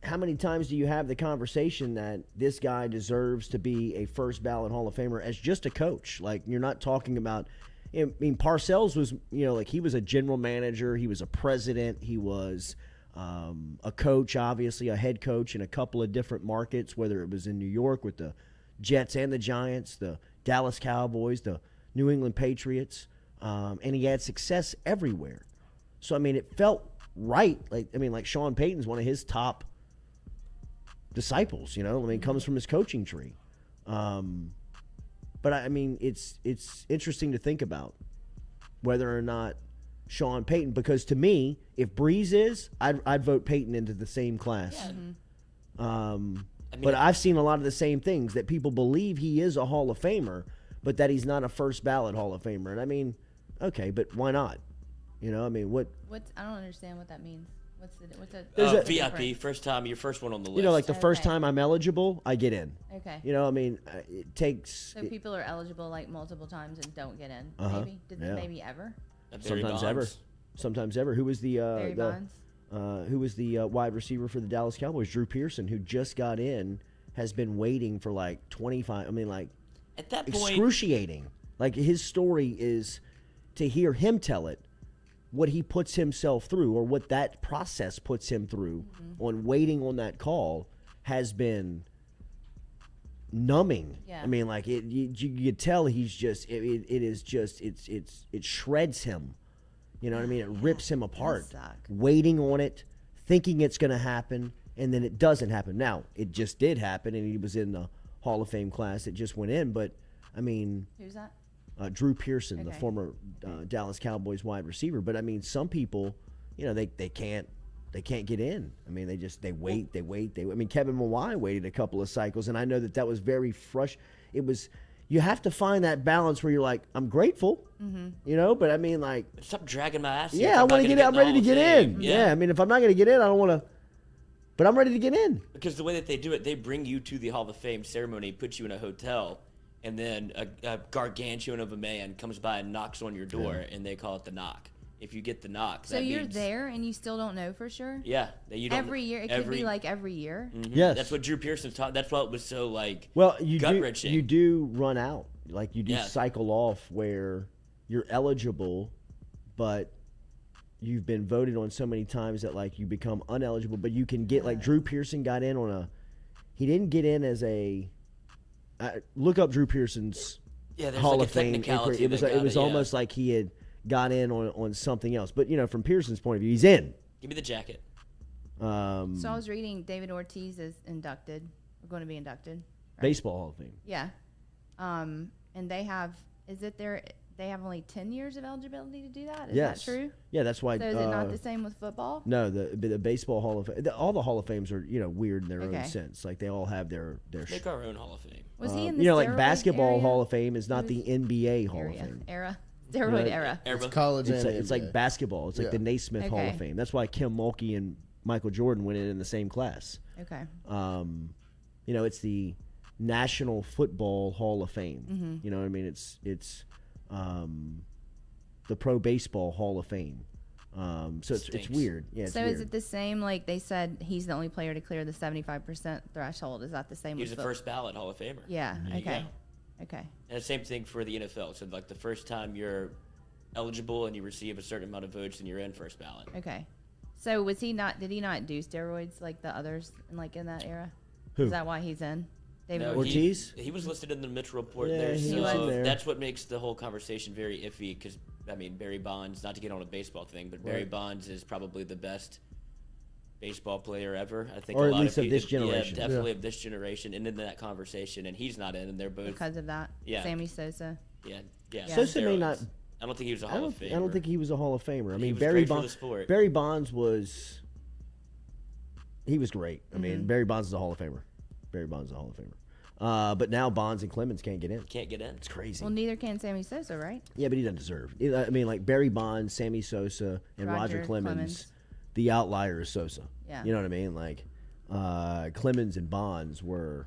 how many times do you have the conversation that this guy deserves to be a first ballot Hall of Famer as just a coach? Like, you're not talking about. I mean, Parcells was, like, he was a general manager, he was a president, he was a coach, obviously a head coach in a couple of different markets, whether it was in New York with the Jets and the Giants, the Dallas Cowboys, the New England Patriots, and he had success everywhere. So I mean, it felt right. Like Sean Payton's one of his top disciples. Comes from his coaching tree. But I mean, it's interesting to think about whether or not Sean Payton, because to me, if Breeze is, I'd vote Payton into the same class. Yeah. But I've seen a lot of the same things, that people believe he is a Hall of Famer, but that he's not a first ballot Hall of Famer. And I mean, okay, but why not? I mean, what? I don't understand what that means. What's a VIP, first time, your first one on the list. Like the first time I'm eligible, I get in. Okay. I mean, it takes. So people are eligible like multiple times and don't get in. Maybe maybe ever. Sometimes ever. Who was the Barry Bonds? Who was the wide receiver for the Dallas Cowboys? Drew Pearson, who just got in, has been waiting for like 25. I mean, like, at that point, excruciating. Like, his story is to hear him tell it. What he puts himself through, or what that process puts him through on waiting on that call, has been numbing. Yeah. I mean, like, you could tell he's just it shreds him. You know what I mean? It rips him apart. Waiting on it, thinking it's going to happen, and then it doesn't happen. Now, it just did happen, and he was in the Hall of Fame class. It just went in, but I mean, who's that? Drew Pearson, the former Dallas Cowboys wide receiver. But I mean, some people, they can't get in. I mean, they wait. I mean, Kevin Mawai waited a couple of cycles, and I know that was very frustrating. It was. You have to find that balance where you're like, I'm grateful, but I mean, like, stop dragging my ass. Yeah, I want to get in. I'm ready to get in. Yeah, I mean, if I'm not going to get in, I don't want to. But I'm ready to get in. Because the way that they do it, they bring you to the Hall of Fame ceremony, put you in a hotel. And then a gargantuan of a man comes by and knocks on your door, and they call it the knock. If you get the knock, so you're there and you still don't know for sure. Yeah, you don't. Every year, it could be like every year. Mm-hmm. Yes, that's what Drew Pearson taught. That's what was so like. Well, gut-wrenching. You do run out, like you do cycle off where you're eligible, but you've been voted on so many times that like you become uneligible. But you can get like Drew Pearson got in on he didn't get in as a. Look up Drew Pearson's Hall of Fame. It was almost like he had got in on something else. But from Pearson's point of view, he's in. Give me the jacket. So I was reading David Ortiz is inducted. We're going to be inducted. Right? Baseball Hall of Fame. Yeah. And they have. They have only 10 years of eligibility to do that? Is that true? Yeah, that's why. So is it not the same with football? No, the Baseball Hall of Fame. All the Hall of Fames are weird in their own sense. Like they all have their. Make our own Hall of Fame. Was he in the like Basketball Hall of Fame is not the NBA Hall of Fame. Steroid era. It's college. It's like basketball. It's like the Naismith Hall of Fame. That's why Kim Mulkey and Michael Jordan went in the same class. Okay. It's the National Football Hall of Fame. Mm-hmm. You know what I mean? It's the Pro Baseball Hall of Fame. So it's weird. Yeah. It's so weird. Is it the same? Like they said, he's the only player to clear the 75% threshold. Is that the same? He's the first ballot Hall of Famer. Yeah. Okay. Okay. And the same thing for the NFL. So like the first time you're eligible and you receive a certain amount of votes, and you're in first ballot. Okay. So was he not? Did he not do steroids like the others in that era? Who? Is that why he's in? David Ortiz? He was listed in the Mitchell report. Yeah, he was in there. That's what makes the whole conversation very iffy. Because I mean, Barry Bonds. Not to get on a baseball thing, but Barry Bonds is probably the best baseball player ever. I think, or a at lot least of this generation. Yeah, definitely of this generation. And in that conversation, and he's not in, and they're both because of that. Yeah. Sammy Sosa. Yeah. Sosa may not. I don't think he was a Hall of Famer. I don't think he was a Hall of Famer. I mean, Barry Bonds was. He was great. I mean, Barry Bonds is a Hall of Famer. But now Bonds and Clemens can't get in. Can't get in. It's crazy. Well, neither can Sammy Sosa, right? Yeah, but he doesn't deserve. I mean, like Barry Bonds, Sammy Sosa, and Roger Clemens. The outlier is Sosa. Yeah. You know what I mean? Like Clemens and Bonds were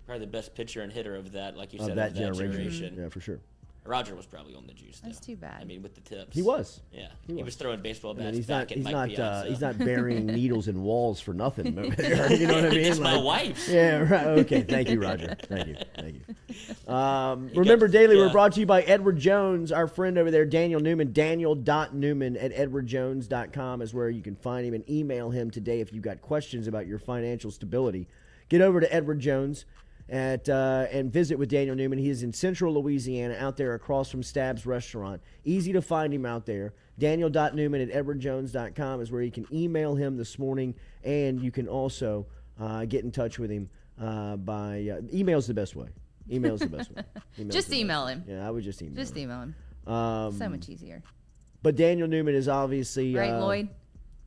Probably the best pitcher and hitter of that, like you said, of that generation. generation. Yeah, for sure. Roger was probably on the juice. That's too bad. I mean, with the tips. He was. Yeah, He was throwing baseball bats he's back not. at He's Mike not. Piazza. He's not burying needles in walls for nothing. You know what I mean? It's my wife's. Yeah. Right. Okay. Thank you, Roger. Thank you. Thank you. Remember, Daily, we're brought to you by Edward Jones, our friend over there, Daniel Newman. Daniel.Newman@edwardjones.com is where you can find him and email him today if you've got questions about your financial stability. Get over to Edward Jones and visit with Daniel Newman. He is in Central Louisiana, out there across from Stab's Restaurant. Easy to find him out there. Daniel.Newman@edwardjones.com is where you can email him this morning, and you can also get in touch with him by email's the best way. Email's the best way. Just email him. Yeah, I would just email him. Just email him. So much easier. But Daniel Newman is obviously... Right, Lloyd?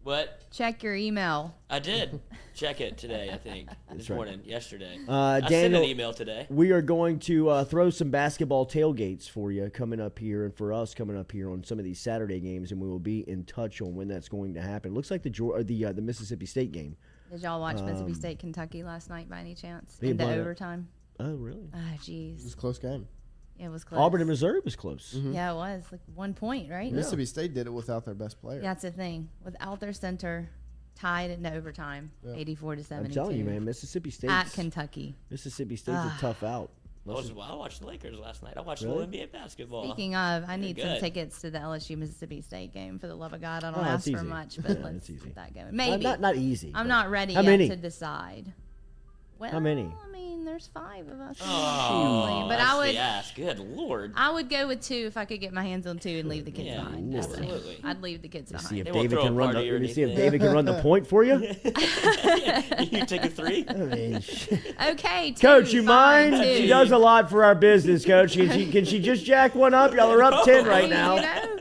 What? Check your email. I did check it today, I think. This morning, yesterday. Daniel, I sent an email today. We are going to throw some basketball tailgates for you coming up here, and for us coming up here on some of these Saturday games, and we will be in touch on when that's going to happen. It looks like the Mississippi State game. Did y'all watch Mississippi State, Kentucky last night by any chance? They Into won it. overtime? Oh, really? Oh, jeez. It was a close game. It was close. Auburn and Missouri was close. Yeah, it was. Like 1 point, right? Mississippi State did it without their best player. That's the thing. Without their center, tied into overtime, 84-72. I'm telling you, man, Mississippi State At Kentucky. Mississippi State's a tough out. I watched the Lakers last night. I watched a little NBA basketball. Speaking of, I need some good. tickets to the LSU Mississippi State game. For the love of God, I don't Oh, ask that's for easy. much, but Yeah, let's it's easy. get that going. Maybe. Not easy. I'm but- not ready How yet many? to decide. Well, How many? I mean, there's 5 of us. Oh, But that's I would- the ass. Good Lord. I would go with 2 if I could get my hands on 2 and leave the kids Yeah, behind. Just saying. absolutely. I'd leave the kids See if behind. They won't David throw can a run party or the. See if anything. David can run the point for you. You take a 3? I mean, Okay, 2, Coach, you fine, mind? 2. She does a lot for our business, Coach. Can she just jack one up? Y'all are up 10 right now. No.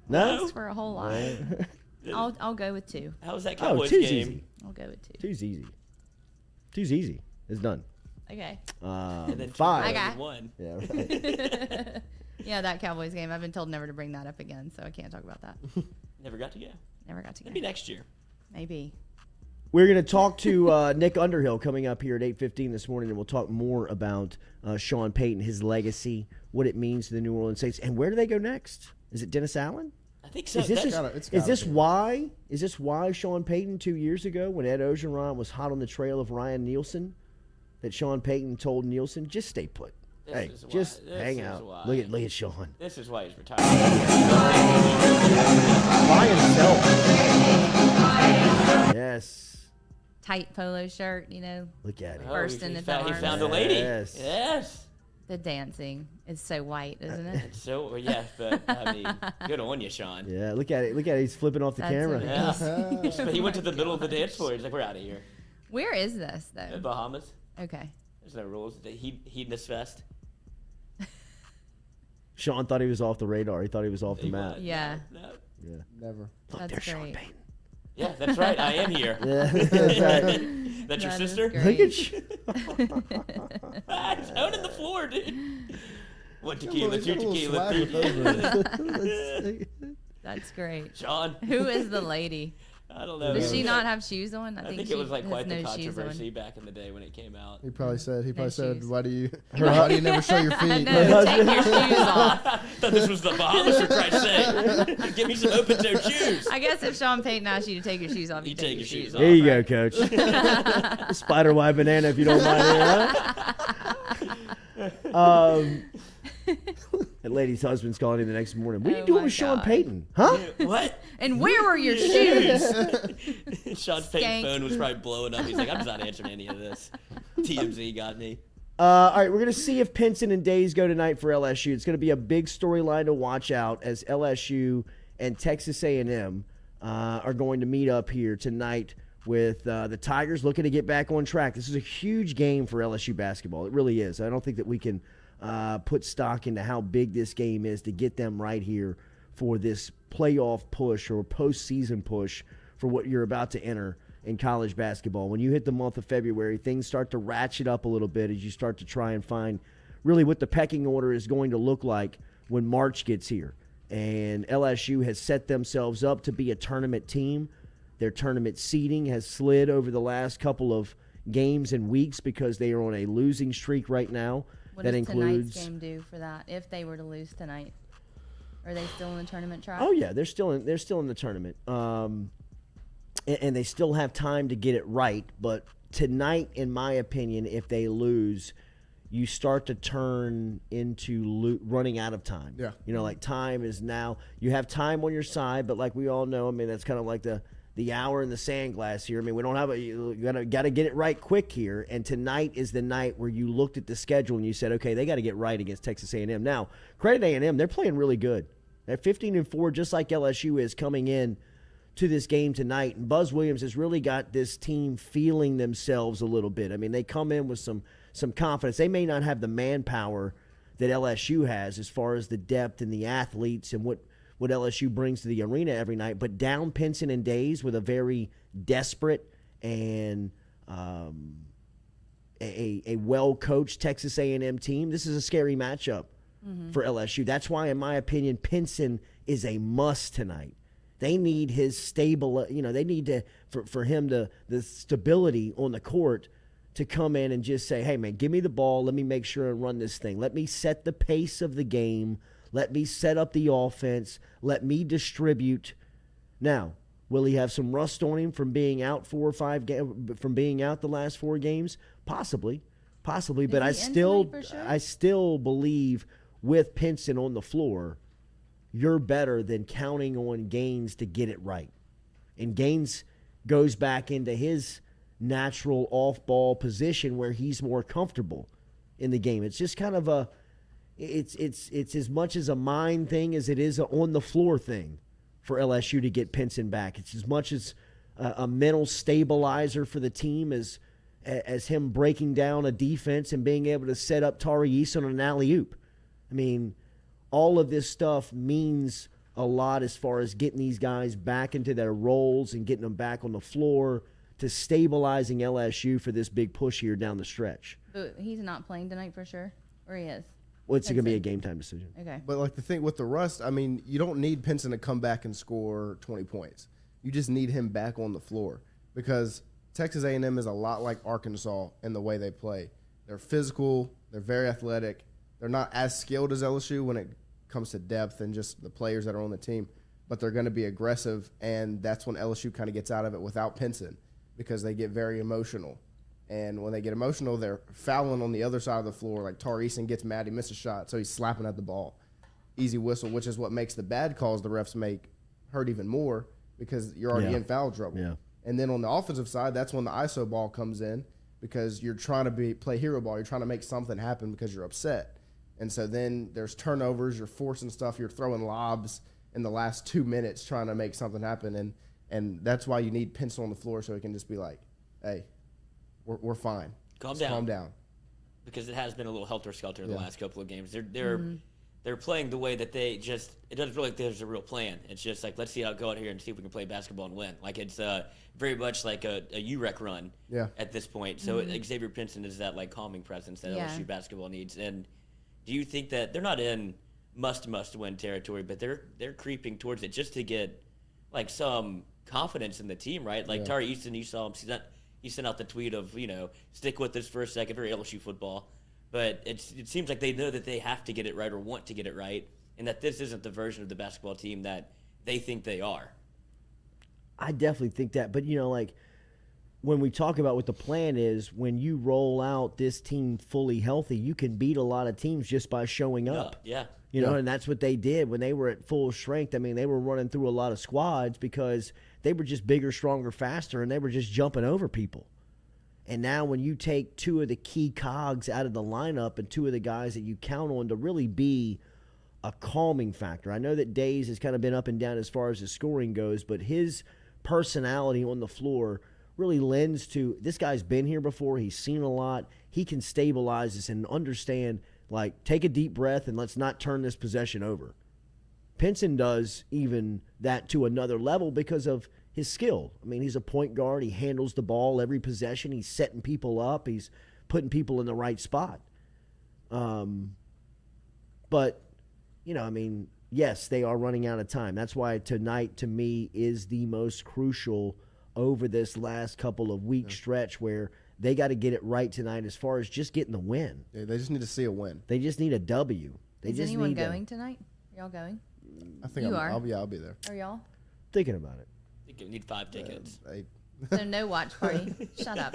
No? That's for a whole lot. I'll go with 2. How was that Oh, Cowboys two's game? easy. I'll go with 2. Two's easy. Two's easy. It's done. Okay. And then 5. I got- 1. Yeah, right. Yeah, that Cowboys game. I've been told never to bring that up again, so I can't talk about that. Never got to go. Never got to go. Maybe next year. Maybe. We're going to talk to Nick Underhill coming up here at 8:15 this morning, and we'll talk more about Sean Payton, his legacy, what it means to the New Orleans Saints, and where do they go next? Is it Dennis Allen? I think so. Is this, That's- is this why Sean Payton 2 years ago, when Ed Ogeron was hot on the trail of Ryan Nielsen, that Sean Payton told Nielsen, just stay put. Hey, is why. just This hang is out. why. Look at Sean. This is why he's retired. By himself. Yes. Tight polo shirt, you know. Look at him. Burst he into found, he arms. found a lady. Yes. Yes. The dancing is so white, isn't it? So, yeah, but, I mean, good on you, Sean. Yeah, look at it. Look at it. He's flipping off the That's camera. amazing. Yeah. He went to the middle of the dance floor. He's like, we're out of here. Where is this, In though? Bahamas. Okay. There's no rules. The hedonist fest. Sean thought he was off the radar. He thought he was off the He map. was. Yeah. No. Yeah. Never. Look, That's there's Sean great. Payton. Yeah, that's right. I am here. Yeah, that's right. That's your That is sister? great. Look at you. It's out on the floor, dude. One tequila, He's two got a little tequila, swag three. with those, That's great. Sean. Who is the lady? I don't know. Does she not have shoes on? I think she it was like has quite the no shoes on. controversy back in the day when it came out. He probably said, shoes. why do you never show your feet? No, take your shoes off. Thought this was the Bahamas, for Christ's sake. Give me some open-toed shoes. I guess if Sean Payton asked you to take your shoes off, You take your shoes off. There you go, Coach. Spider wide banana, if you don't mind. That lady's husband's calling him the next morning. What are you Oh doing my with Sean God. Payton? Huh? What? And where were your shoes? Sean Payton's Skank. phone was probably blowing up. He's like, I'm just not answering any of this. TMZ got me. All right, we're going to see if Pinson and Days go tonight for LSU. It's going to be a big storyline to watch out as LSU and Texas A&M are going to meet up here tonight with the Tigers looking to get back on track. This is a huge game for LSU basketball. It really is. I don't think that we can put stock into how big this game is to get them right here for this playoff push or postseason push for what you're about to enter in college basketball. When you hit the month of February, things start to ratchet up a little bit as you start to try and find really what the pecking order is going to look like when March gets here. And LSU has set themselves up to be a tournament team. Their tournament seeding has slid over the last couple of games and weeks because they are on a losing streak right now. What that does includes tonight's game do for that if they were to lose tonight? Are they still in the tournament track? Oh yeah, they're still in the tournament. And they still have time to get it right. But tonight, in my opinion, if they lose, you start to turn into running out of time. Yeah. You know, like time is now. You have time on your side, but like we all know, I mean, that's kind of like the hour in the sand glass here. I mean, we don't have you got to get it right quick here. And tonight is the night where you looked at the schedule and you said, okay, they got to get right against Texas A&M. Now, credit A&M, they're playing really good. They're 15-4, just like LSU is coming in to this game tonight. And Buzz Williams has really got this team feeling themselves a little bit. I mean, they come in with some confidence. They may not have the manpower that LSU has as far as the depth and the athletes and what LSU brings to the arena every night, but down Pinson and Days with a very desperate and a well-coached Texas A&M team, this is a scary matchup for LSU. That's why, in my opinion, Pinson is a must tonight. They need his stable, they need to for him the stability on the court to come in and just say, hey, man, give me the ball. Let me make sure and run this thing. Let me set the pace of the game. Let me set up the offense. Let me distribute. Now, will he have some rust on him from being out from being out the last 4 games? Possibly. But I still believe with Pinson on the floor, you're better than counting on Gaines to get it right. And Gaines goes back into his natural off-ball position where he's more comfortable in the game. It's just kind of it's as much as a mind thing as it is an on-the-floor thing for LSU to get Pinson back. It's as much as a mental stabilizer for the team as him breaking down a defense and being able to set up Tari Eason on an alley-oop. I mean, all of this stuff means a lot as far as getting these guys back into their roles and getting them back on the floor to stabilizing LSU for this big push here down the stretch. But he's not playing tonight for sure, or he is? Well, it's going to be a game-time decision. Okay. But like the thing with the rust, I mean, you don't need Pinson to come back and score 20 points. You just need him back on the floor because Texas A&M is a lot like Arkansas in the way they play. They're physical. They're very athletic. They're not as skilled as LSU when it comes to depth and just the players that are on the team, but they're going to be aggressive, and that's when LSU kind of gets out of it without Pinson because they get very emotional. And when they get emotional, they're fouling on the other side of the floor. Like Tari Eason gets mad, he missed a shot, so he's slapping at the ball. Easy whistle, which is what makes the bad calls the refs make hurt even more because you're already in foul trouble. Yeah. And then on the offensive side, that's when the ISO ball comes in because you're trying to play hero ball. You're trying to make something happen because you're upset. And so then there's turnovers, you're forcing stuff, you're throwing lobs in the last 2 minutes trying to make something happen. And that's why you need Pinson on the floor so he can just be like, hey, we're fine. Calm down. Because it has been a little helter-skelter in the last couple of games. They're playing the way that it doesn't feel like there's a real plan. It's just like, let's see how go out here and see if we can play basketball and win. Like it's very much like a UREC run at this point. So Xavier Pinson is that like calming presence that LSU basketball needs. And do you think that they're not in must-win territory, but they're creeping towards it just to get like some confidence in the team, right? Like Tari Eason, you saw him. He sent out the tweet of, stick with this for a second, very LSU football. But it seems like they know that they have to get it right or want to get it right, and that this isn't the version of the basketball team that they think they are. I definitely think that. But, like when we talk about what the plan is, when you roll out this team fully healthy, you can beat a lot of teams just by showing up. And that's what they did when they were at full strength. I mean, they were running through a lot of squads because they were just bigger, stronger, faster, and they were just jumping over people. And now when you take 2 of the key cogs out of the lineup and 2 of the guys that you count on to really be a calming factor. I know that Days has kind of been up and down as far as his scoring goes, but his personality on the floor really lends to this guy's been here before. He's seen a lot. He can stabilize this and understand, like, take a deep breath and let's not turn this possession over. Pinson does even that to another level because of his skill. I mean, he's a point guard. He handles the ball every possession. He's setting people up. He's putting people in the right spot. But, you know, I mean, yes, they are running out of time. That's why tonight, to me, is the most crucial over this last couple of week stretch where they got to get it right tonight as far as just getting the win. Yeah, they just need to see a win. They just need a W. Is anyone going tonight? Are y'all going? I think I'll be there. Are y'all? Thinking about it. I think you need 5 tickets. So no watch party. Shut up.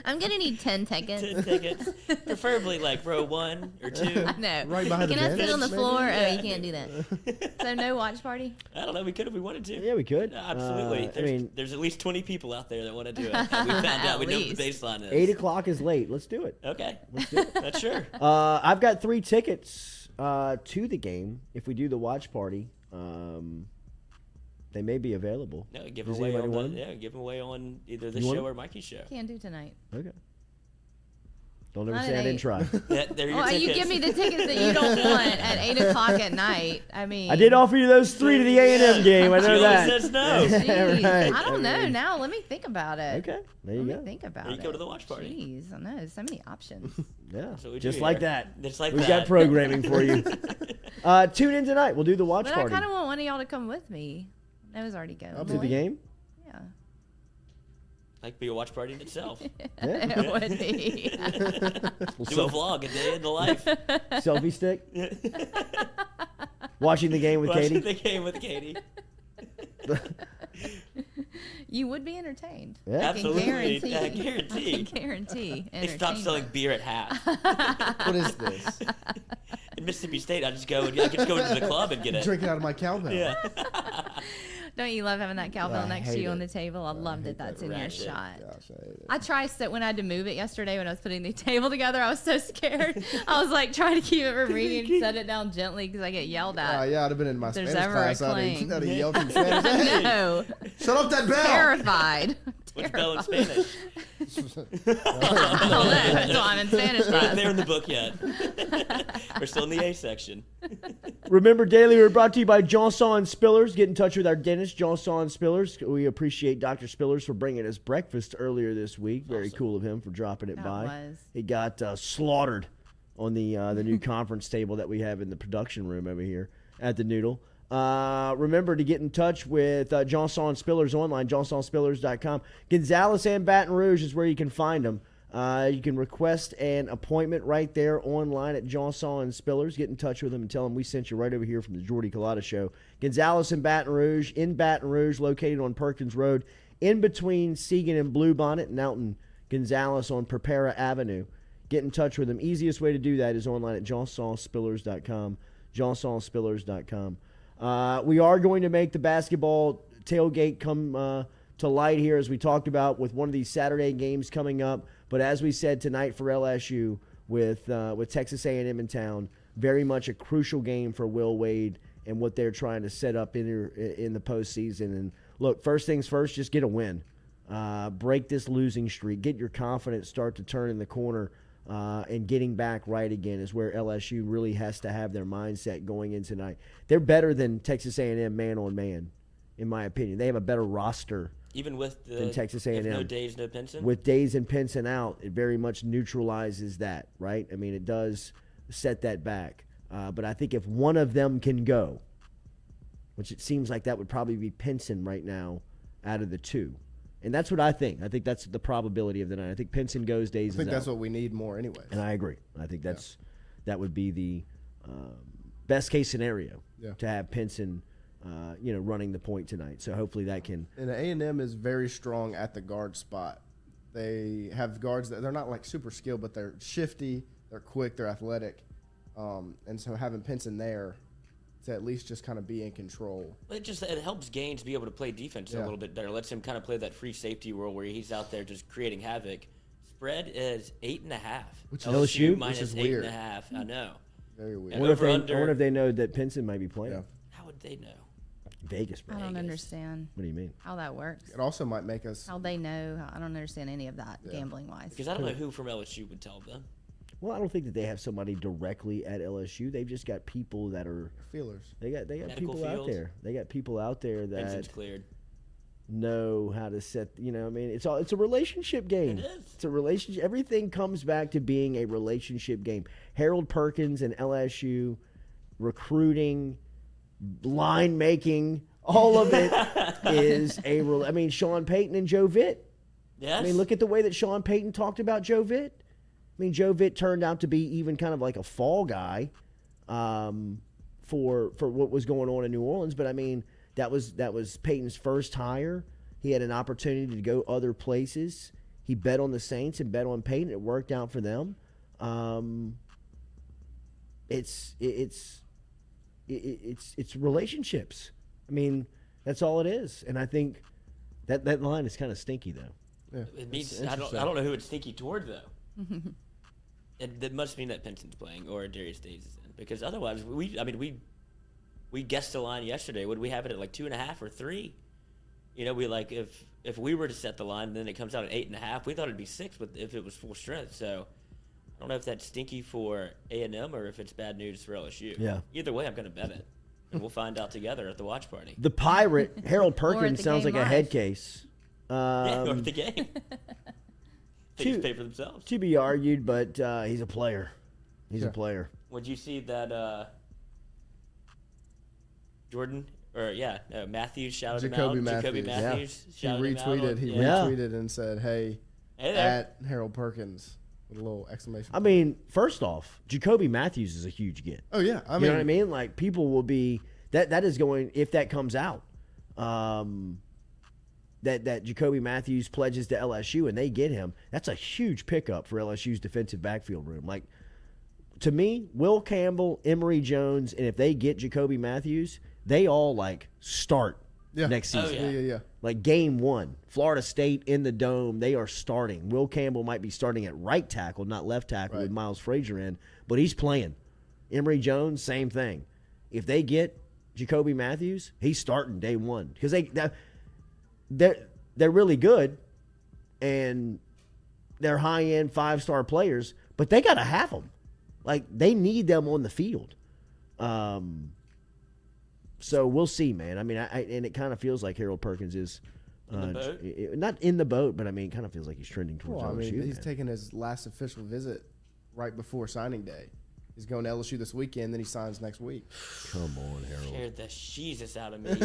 I'm gonna need 10 tickets. 10 tickets, preferably like row 1 or 2. No. Right behind Can the I bench, sit on the maybe? floor? Yeah. Oh, you can't do that. So no watch party. I don't know. We could if we wanted to. Yeah, we could. Absolutely. There's at least 20 people out there that want to do it. And we found out. We know what the baseline is. 8 o'clock is late. Let's do it. Okay. Let's do it. That's sure. I've got 3 tickets to the game if we do the watch party. They may be available. No, give Does them away anybody on want them? give them away on either the You want show them? or Mikey's show. Can't do tonight. Okay. Don't ever Not say I at didn't 8. try. They're your Well, you tickets. give me the tickets that you don't want at 8 o'clock at night. I mean, I did offer you those 3 to the A&M game. I know She that. always says no. Jeez. Right. I don't know now. Let me think about it. Okay, there you Let go. me think about Or you it. go to the watch party. Jeez, I know. There's so many options. Yeah, That's what we just do like here. that. Just like We've that. got programming for you. Tune in tonight. We'll do the watch But party. I kind of want one of y'all to come with me. Noah's already going. I'll be to the game. Yeah. Like be a watch party in itself. Yeah. It would be. Do a vlog, a day in the life. Selfie stick. Watching the game with Watching Katie. the game with Katie. You would be entertained. Yeah. I can Absolutely. guarantee. I guarantee. I can guarantee. They stopped selling entertainment. beer at half. What is this? In Mississippi State, I could just go into the club and get it. Drinking out of my cowbell. Yeah. Don't you love having that cowbell I next to hate you on it. the table? I loved hate it. That's that in your ratchet. shot. Gosh, I hate it. I tried to, when I had to move it yesterday when I was putting the table together, I was so scared. I was like trying to keep it from ringing and set it down gently because I get yelled at. Yeah, I'd have been in my There's Spanish ever a class. I'd claim. have yelled in Spanish. Hey, No. shut up that bell. Terrified. What's bell in Spanish? I don't know. That's why I'm in Spanish Not class. there in the book yet. We're still in the A section. Remember, Daily, we're brought to you by Johnson Spillers. Get in touch with our dentist, Johnson Spillers. We appreciate Dr. Spillers for bringing us breakfast earlier this week. Very cool of him for dropping it That by. was. He got slaughtered on the new conference table that we have in the production room over here at the Noodle. Remember to get in touch with Johnson Spillers online, johnsonspillers.com. Gonzales and Baton Rouge is where you can find them. You can request an appointment right there online at Johnson Spillers. Get in touch with them and tell them we sent you right over here from the Jordy Culotta Show. Gonzales and Baton Rouge, located on Perkins Road, in between Segan and Bluebonnet, and out in Gonzales on Prepara Avenue. Get in touch with them. Easiest way to do that is online at johnsonspillers.com, johnsonspillers.com. We are going to make the basketball tailgate come to light here, as we talked about, with one of these Saturday games coming up. But as we said tonight for LSU with Texas A&M in town, very much a crucial game for Will Wade and what they're trying to set up in the postseason. And look, first things first, just get a win. Break this losing streak. Get your confidence start to turn in the corner. And getting back right again is where LSU really has to have their mindset going in tonight. They're better than Texas A&M man on man, in my opinion. They have a better roster Even with the than Texas A&M. if no Days, no Pinson. With Days and Pinson out, it very much neutralizes that, right? I mean, it does set that back. But I think if one of them can go, which it seems like that would probably be Pinson right now out of the two. And that's what I think. I think that's the probability of the night. I think Pinson goes, Days I think is that's out. what we need more anyways. And I agree. I think that would be the best case scenario to have Pinson, running the point tonight. So hopefully that can. And A&M is very strong at the guard spot. They have guards that they're not like super skilled, but they're shifty, they're quick, they're athletic, and so having Pinson there to at least just kind of be in control. It helps Gaines be able to play defense a little bit better. Lets him kind of play that free safety role where he's out there just creating havoc. Spread is 8.5. Which is LSU? minus Which is 8.5. I know. Very weird. And I wonder over-under- if they know that Pinson might be playing. Yeah. How would they know? Vegas, I bro. don't Vegas. understand What do you mean? how that works. It also might make us. How they know. I don't understand any of that gambling wise. Because I don't know who from LSU would tell them. Well, I don't think that they have somebody directly at LSU. They've just got people that are Feelers. they got Medical people out field. there. They got people out there Pinson's that cleared. know how to set. It's a relationship game. It is. It's a relationship. Everything comes back to being a relationship game. Harold Perkins and LSU, recruiting, line making, all of it is Sean Payton and Joe Vitt. Yes. Look at the way that Sean Payton talked about Joe Vitt. Joe Vitt turned out to be even kind of like a fall guy for what was going on in New Orleans. But, that was Payton's first hire. He had an opportunity to go other places. He bet on the Saints and bet on Payton. It worked out for them. It's relationships. That's all it is. And I think that line is kind of stinky, though. Yeah, it means I don't know who it's stinky toward though. That must mean that Penson's playing or Darius Days is in, because otherwise we guessed the line yesterday. Would we have it at like 2.5 or 3? If we were to set the line, then it comes out at 8.5. We thought it'd be 6, but if it was full strength, so I don't know if that's stinky for A&M or if it's bad news for LSU. Yeah. Either way, I'm gonna bet it, and we'll find out together at the watch party. The Pirate Harold Perkins sounds like game a live. head case. Or the game. Things pay for themselves. To be argued, but he's a player. He's a player. Would you see that Matthews shouted Jacoby him out? Matthews. Jacoby Matthews He shouted him out. retweeted. He Yeah. retweeted and said, "Hey, Hey there." at Harold Perkins," with a little exclamation point. First off, Jacoby Matthews is a huge get. Oh yeah, You know what I mean? Like, people will be that is going, if that comes out, that Jacoby Matthews pledges to LSU and they get him. That's a huge pickup for LSU's defensive backfield room. Like, to me, Will Campbell, Emory Jones, and if they get Jacoby Matthews, they all start next season. Oh, Yeah. Like game 1, Florida State in the Dome, they are starting. Will Campbell might be starting at right tackle, not left tackle, with Miles Frazier in, but he's playing. Emory Jones, same thing. If they get Jacoby Matthews, he's starting day 1 because they're really good and they're high-end 5-star players, but they got to have them. Like, they need them on the field. So we'll see, man. And it kind of feels like Harold Perkins is In the boat? not in the boat, but it kind of feels like he's trending towards Well, LSU. he's taking his last official visit right before signing day. He's going to LSU this weekend, then he signs next week. Come on, Harold. Scared the Jesus out of me.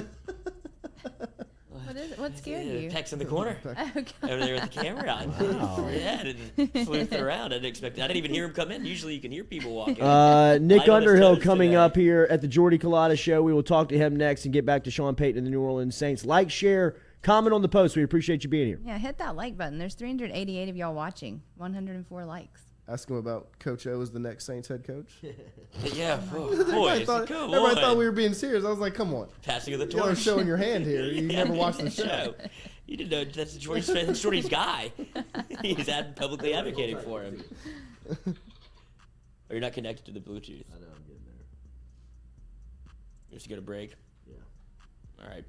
What is it? What scared you? Text in the corner. Okay. Over there with the camera on. Wow. Yeah, sleuthing around. I didn't even hear him come in. Usually you can hear people walking. Nick Light on his Underhill toes coming today. up here at the Jordy Culotta Show. We will talk to him next and get back to Sean Payton and the New Orleans Saints. Like, share, comment on the post. We appreciate you being here. Yeah, hit that like button. There's 388 of y'all watching. 104 likes. Ask him about Coach O as the next Saints head coach. Yeah, boy, Everybody thought we were being serious. I was like, come on. Passing of the Y'all are torch. showing your hand here. You Yeah, never watched the show. You didn't know that's Jordy's guy. He's publicly advocating for him. Or you're not connected to the Bluetooth. I know, I'm getting there. You just get a break. Yeah. All right.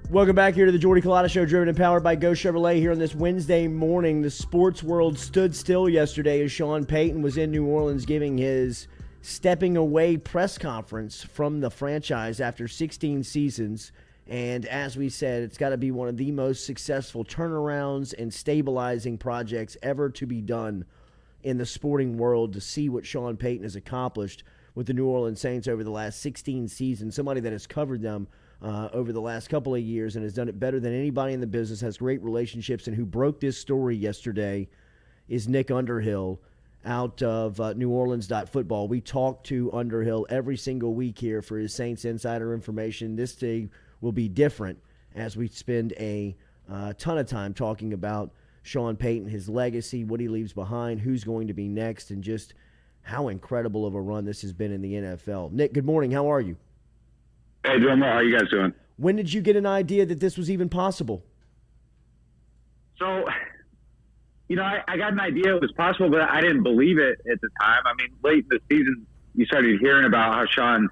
Welcome back here to the Jordy Culotta Show, driven and powered by Go Chevrolet. Here on this Wednesday morning, the sports world stood still yesterday as Sean Payton was in New Orleans giving his stepping away press conference from the franchise after 16 seasons. And as we said, it's got to be one of the most successful turnarounds and stabilizing projects ever to be done in the sporting world, to see what Sean Payton has accomplished with the New Orleans Saints over the last 16 seasons. Somebody that has covered them over the last couple of years and has done it better than anybody in the business, has great relationships, and who broke this story yesterday is Nick Underhill out of New Orleans.football. We talk to Underhill every single week here for his Saints insider information. This day will be different as we spend a ton of time talking about Sean Payton, his legacy, what he leaves behind, who's going to be next, and just how incredible of a run this has been in the NFL. Nick, good morning. How are you? Hey, doing well. How you guys doing? When did you get an idea that this was even possible? So, I got an idea it was possible, but I didn't believe it at the time. I mean, late in the season, you started hearing about how Sean,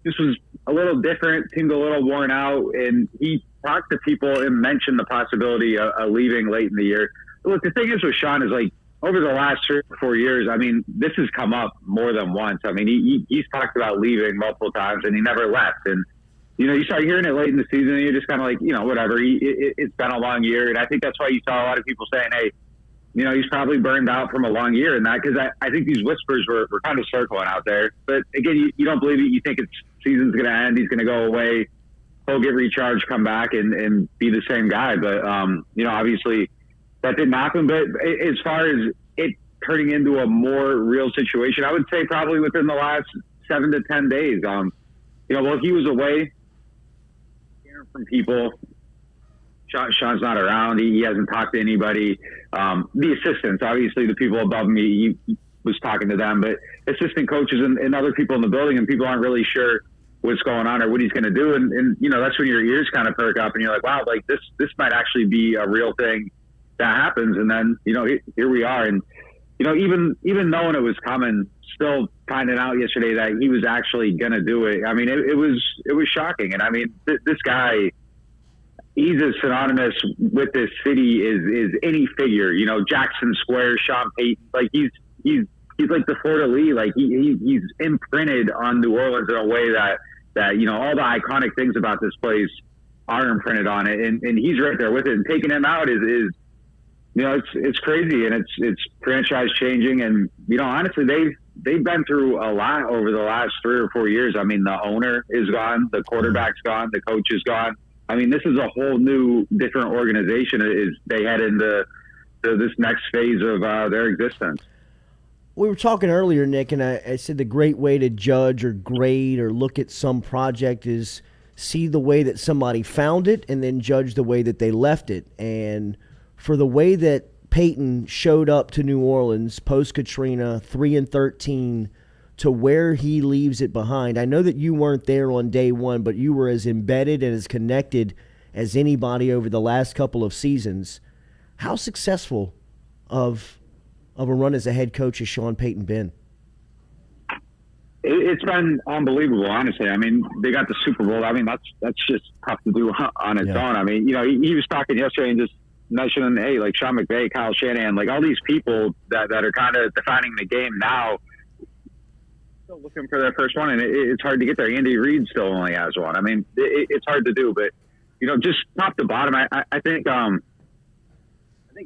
this was a little different, seemed a little worn out, and he talked to people and mentioned the possibility of leaving late in the year. Look, the thing is with Sean is like over the last 3 or 4 years, I mean, this has come up more than once. I mean, he's talked about leaving multiple times, and he never left. And, you start hearing it late in the season, and you're just kind of like, whatever. It's been a long year, and I think that's why you saw a lot of people saying, hey, he's probably burned out from a long year and that, because I think these whispers were kind of circling out there. But again, you don't believe it. You think season's going to end. He's going to go away. He'll get recharged, come back and be the same guy. But, obviously that didn't happen. But as far as it turning into a more real situation, I would say probably within the last 7 to 10 days. While he was away, hearing from people, Sean's not around. He hasn't talked to anybody. The assistants, obviously, the people above me, he was talking to them, but assistant coaches and other people in the building, and people aren't really sure what's going on or what he's going to do. And that's when your ears kind of perk up, and you're like, wow, like this might actually be a real thing that happens. And then, here we are. And, even knowing it was coming, still finding out yesterday that he was actually going to do it. I mean, it was shocking. And I mean, this guy, he's as synonymous with this city is any figure, Jackson Square, Sean Payton, like he's like the Fleur de Lis, like he's imprinted on New Orleans in a way that all the iconic things about this place are imprinted on it. And he's right there with it, and taking him out is it's crazy, and it's franchise changing. And, honestly, they've been through a lot over the last 3 or 4 years. I mean, the owner is gone, the quarterback's gone, the coach is gone. I mean, this is a whole new, different organization as they head into this next phase of their existence. We were talking earlier, Nick, and I said the great way to judge or grade or look at some project is see the way that somebody found it and then judge the way that they left it. And for the way that Payton showed up to New Orleans post-Katrina, 3-13, to where he leaves it behind. I know that you weren't there on day one, but you were as embedded and as connected as anybody over the last couple of seasons. How successful of a run as a head coach has Sean Payton been? It's been unbelievable, honestly. I mean, they got the Super Bowl. I mean, that's just tough to do on its own. I mean, he was talking yesterday and just mentioning, hey, like Sean McVay, Kyle Shanahan, like all these people that are kind of defining the game now, still looking for their first one, and it's hard to get there. Andy Reid still only has one. I mean, it's hard to do, but just top to bottom, I think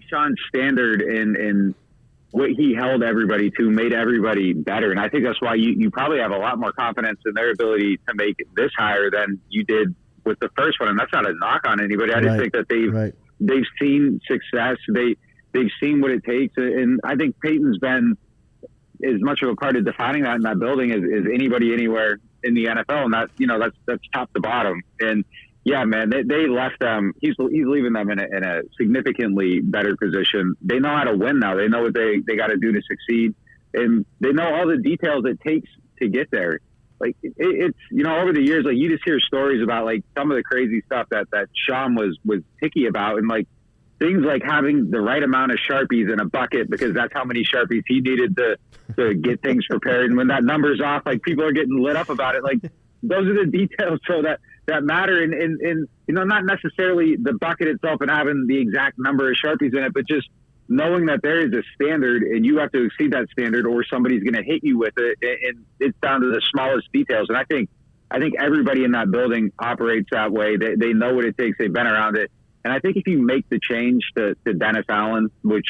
Sean's standard in what he held everybody to made everybody better, and I think that's why you probably have a lot more confidence in their ability to make this higher than you did with the first one. And that's not a knock on anybody. I just think that they've seen success, they've seen what it takes, and I think Peyton's been as much of a part of defining that in that building as anybody anywhere in the NFL. And that's top to bottom. And yeah, man, they left them. He's leaving them in a significantly better position. They know how to win now. They know what they got to do to succeed, and they know all the details it takes to get there. Like it's over the years, like you just hear stories about like some of the crazy stuff that Sean was picky about, and like things like having the right amount of Sharpies in a bucket because that's how many Sharpies he needed to get things prepared. And when that number's off, like people are getting lit up about it. Like those are the details so that matter. And not necessarily the bucket itself and having the exact number of Sharpies in it, but just knowing that there is a standard and you have to exceed that standard or somebody's going to hit you with it. And it's down to the smallest details. And I think everybody in that building operates that way. They know what it takes. They've been around it. And I think if you make the change to Dennis Allen, which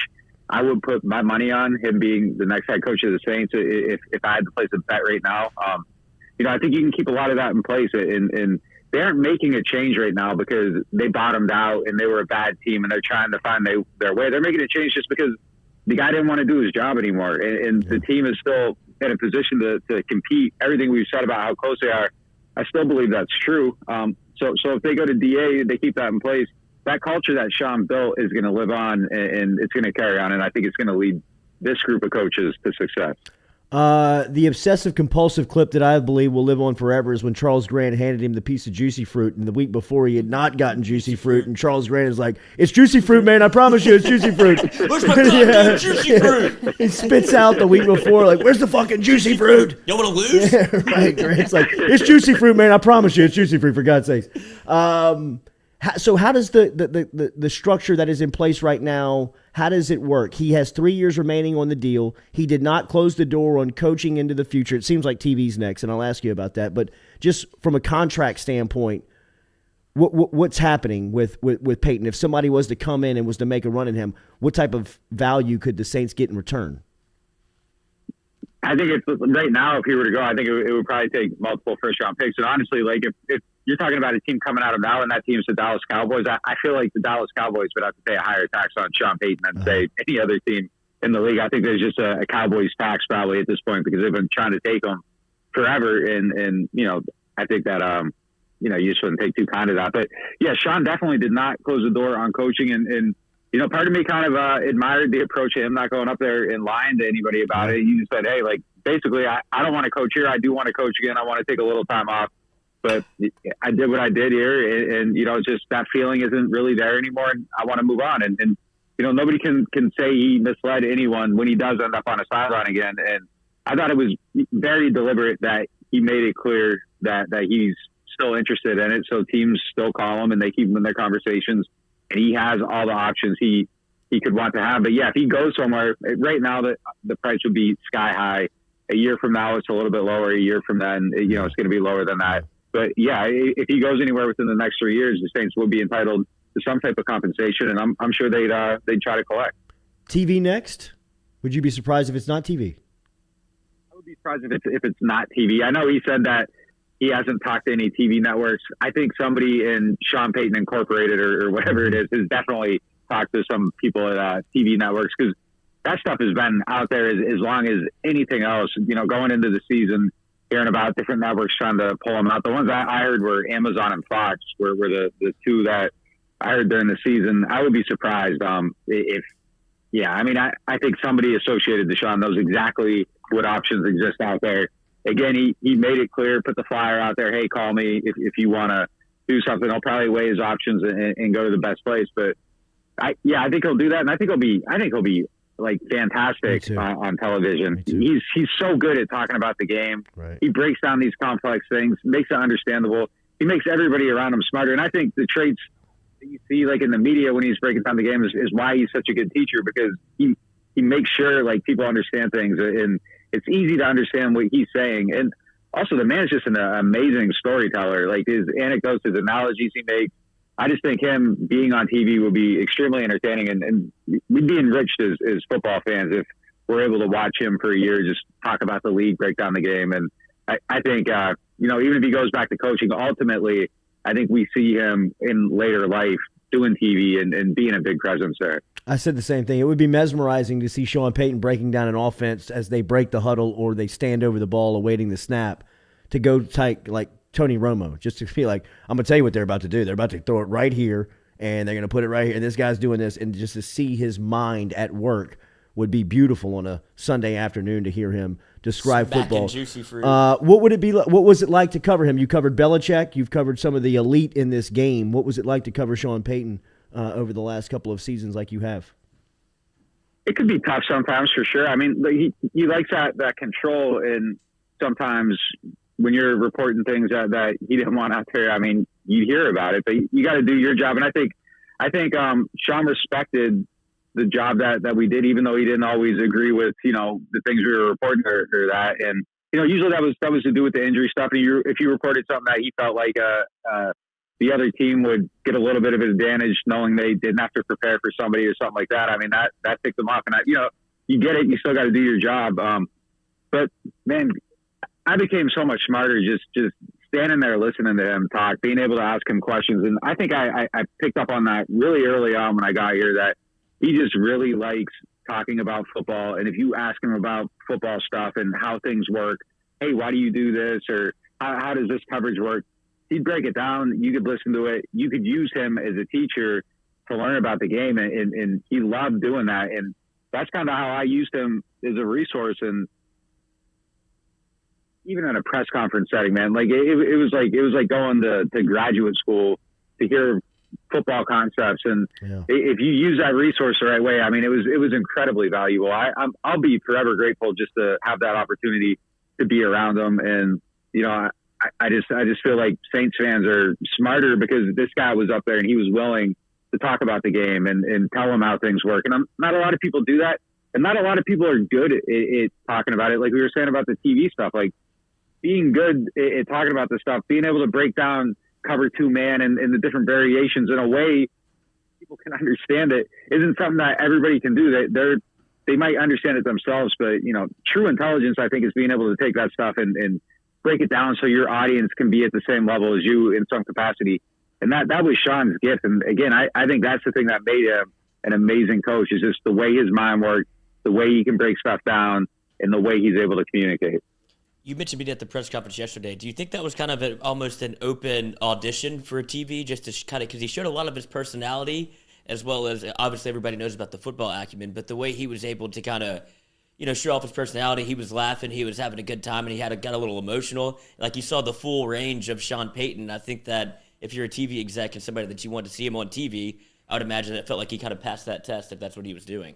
I would put my money on him being the next head coach of the Saints, if I had to place a bet right now, I think you can keep a lot of that in place. And they aren't making a change right now because they bottomed out and they were a bad team and they're trying to find their way. They're making a change just because the guy didn't want to do his job anymore. And the team is still in a position to compete. Everything we've said about how close they are, I still believe that's true. So if they go to DA, they keep that in place. That culture that Sean built is going to live on and it's going to carry on. And I think it's going to lead this group of coaches to success. The obsessive compulsive clip that I believe will live on forever is when Charles Grant handed him the piece of juicy fruit, and the week before he had not gotten juicy fruit, and Charles Grant is like, "It's juicy fruit, man. I promise you, it's juicy fruit." Where's my goddamn juicy fruit? He spits out the week before, like, "Where's the fucking juicy fruit?" You want to lose? Yeah, right. Grant's like, "It's juicy fruit, man. I promise you, it's juicy fruit. For God's sakes." So how does the structure that is in place right now, how does it work? He has 3 years remaining on the deal. He did not close the door on coaching into the future. It seems like TV's next, and I'll ask you about that. But just from a contract standpoint, what's happening with Payton? If somebody was to come in and was to make a run at him, what type of value could the Saints get in return? I think it's right now, if he were to go, I think it would probably take multiple first-round picks. And honestly, like if you're talking about a team coming out of now and that team's the Dallas Cowboys, I feel like the Dallas Cowboys would have to pay a higher tax on Sean Payton than, say, any other team in the league. I think there's just a Cowboys tax probably at this point because they've been trying to take him forever. And I think that, you shouldn't take too kind of that. But, yeah, Sean definitely did not close the door on coaching. And part of me kind of admired the approach of him not going up there and lying to anybody about it. He just said, hey, like, basically, I don't want to coach here. I do want to coach again. I want to take a little time off. But I did what I did here. And it's just that feeling isn't really there anymore. And I want to move on. And nobody can say he misled anyone when he does end up on a sideline again. And I thought it was very deliberate that he made it clear that he's still interested in it. So teams still call him and they keep him in their conversations. And he has all the options he could want to have. But, yeah, if he goes somewhere, right now the price would be sky high. A year from now, it's a little bit lower. A year from then, it's going to be lower than that. But, yeah, if he goes anywhere within the next 3 years, the Saints will be entitled to some type of compensation, and I'm sure they'd try to collect. TV next? Would you be surprised if it's not TV? I would be surprised if it's not TV. I know he said that he hasn't talked to any TV networks. I think somebody in Sean Payton Incorporated or whatever it is has definitely talked to some people at TV networks because that stuff has been out there as long as anything else. Going into the season, hearing about different networks trying to pull them out. The ones I heard were Amazon and Fox were the two that I heard during the season. I would be surprised if I think somebody associated to Sean knows exactly what options exist out there. Again, he made it clear, put the flyer out there. Hey, call me if you want to do something. I'll probably weigh his options and go to the best place. But I think he'll do that, and I think he'll be like fantastic on television. He's so good at talking about the game. Right. He breaks down these complex things, makes it understandable. He makes everybody around him smarter. And I think the traits that you see like in the media when he's breaking down the game is why he's such a good teacher because he makes sure like people understand things and it's easy to understand what he's saying. And also the man is just an amazing storyteller. Like his anecdotes, his analogies he makes. I just think him being on TV will be extremely entertaining and we'd be enriched as football fans if we're able to watch him for a year, just talk about the league, break down the game. And I think, even if he goes back to coaching, ultimately, I think we see him in later life doing TV and being a big presence there. I said the same thing. It would be mesmerizing to see Sean Payton breaking down an offense as they break the huddle or they stand over the ball awaiting the snap to go take like Tony Romo, just to be like, I'm going to tell you what they're about to do. They're about to throw it right here, and they're going to put it right here, and this guy's doing this. And just to see his mind at work would be beautiful on a Sunday afternoon to hear him describe football. Juicy fruit. What would it be? What was it like to cover him? You covered Belichick. You've covered some of the elite in this game. What was it like to cover Sean Payton over the last couple of seasons like you have? It could be tough sometimes for sure. I mean, he likes that control, and sometimes when you're reporting things that he didn't want out there, I mean, you hear about it, but you got to do your job. And I think Sean respected the job that we did, even though he didn't always agree with, the things we were reporting or that. And, usually that was to do with the injury stuff. And if you reported something that he felt like the other team would get a little bit of an advantage knowing they didn't have to prepare for somebody or something like that. I mean, that picked them off. And, you get it. You still got to do your job. But, man, I became so much smarter just standing there listening to him talk, being able to ask him questions. And I think I picked up on that really early on when I got here that he just really likes talking about football. And if you ask him about football stuff and how things work, hey, why do you do this? Or how does this coverage work? He'd break it down. You could listen to it. You could use him as a teacher to learn about the game. And he loved doing that. And that's kind of how I used him as a resource. And even in a press conference setting, man, like it was like going to graduate school to hear football concepts. And if you use that resource the right way, I mean, it was incredibly valuable. I'll be forever grateful just to have that opportunity to be around them. And, you know, I just feel like Saints fans are smarter because this guy was up there and he was willing to talk about the game and tell them how things work. And not a lot of people do that. And not a lot of people are good at talking about it. Like we were saying about the TV stuff, like being good at talking about this stuff, being able to break down cover 2 man and the different variations in a way people can understand it isn't something that everybody can do. They might understand it themselves, but you know, true intelligence, I think, is being able to take that stuff and break it down so your audience can be at the same level as you in some capacity. And that was Sean's gift. And again, I think that's the thing that made him an amazing coach, is just the way his mind worked, the way he can break stuff down, and the way he's able to communicate. You mentioned being at the press conference yesterday. Do you think that was kind of almost an open audition for TV, just to kind of, because he showed a lot of his personality, as well as obviously everybody knows about the football acumen, but the way he was able to kind of, you know, show off his personality, he was laughing, he was having a good time, and he got a little emotional. Like you saw the full range of Sean Payton. I think that if you're a TV exec and somebody that you want to see him on TV, I would imagine it felt like he kind of passed that test if that's what he was doing.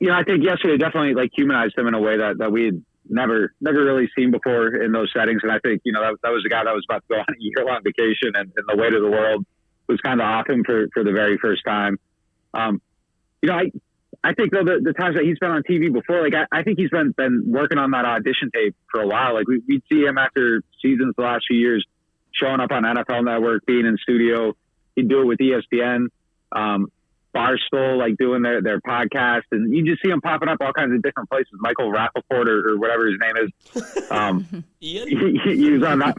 You know, I think yesterday definitely like humanized him in a way that we had never really seen before in those settings. And I think, you know, that was a guy that was about to go on a year-long vacation, and the weight of the world was kind of off him for the very first time. You know, I think though the times that he's been on TV before, like I think he's been working on that audition tape for a while. Like we'd see him after seasons the last few years showing up on NFL Network, being in studio. He'd do it with ESPN. Barstool, like doing their podcast, and you just see him popping up all kinds of different places. Michael Rappaport or whatever his name is. He was on that.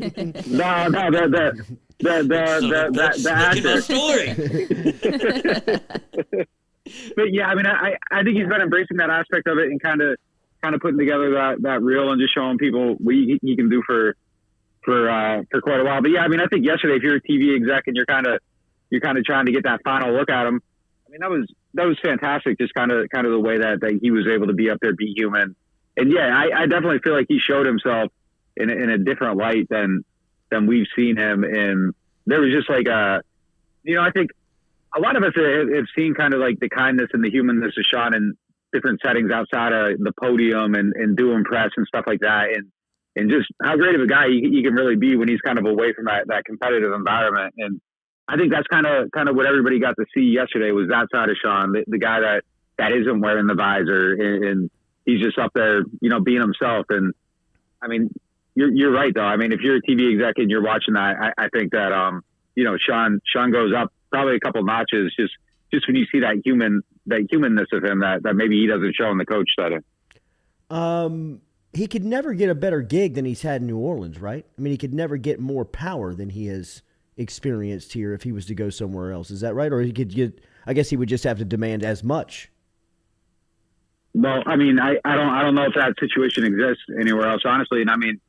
The actor. But yeah, I mean, I think he's been embracing that aspect of it and kind of putting together that reel and just showing people what he can do for quite a while. But yeah, I mean, I think yesterday, if you're a TV exec and you're kind of trying to get that final look at him, I mean, that was fantastic. Just kind of the way that he was able to be up there, be human. And yeah, I definitely feel like he showed himself in a different light than we've seen him. And there was just like you know, I think a lot of us have seen kind of like the kindness and the humanness of Sean in different settings outside of the podium and doing press and stuff like that. And just how great of a guy he can really be when he's kind of away from that competitive environment. And I think that's kind of what everybody got to see yesterday was that side of Sean, the guy that isn't wearing the visor and he's just up there, you know, being himself. And I mean, you're right though. I mean, if you're a TV exec and you're watching that, I think that, you know, Sean goes up probably a couple notches just when you see that humanness of him that maybe he doesn't show in the coach setting. He could never get a better gig than he's had in New Orleans, right? I mean, he could never get more power than he has experienced here if he was to go somewhere else. Is that right? Or he could get, I guess he would just have to demand as much. Well, I mean, I don't know if that situation exists anywhere else, honestly. And I mean,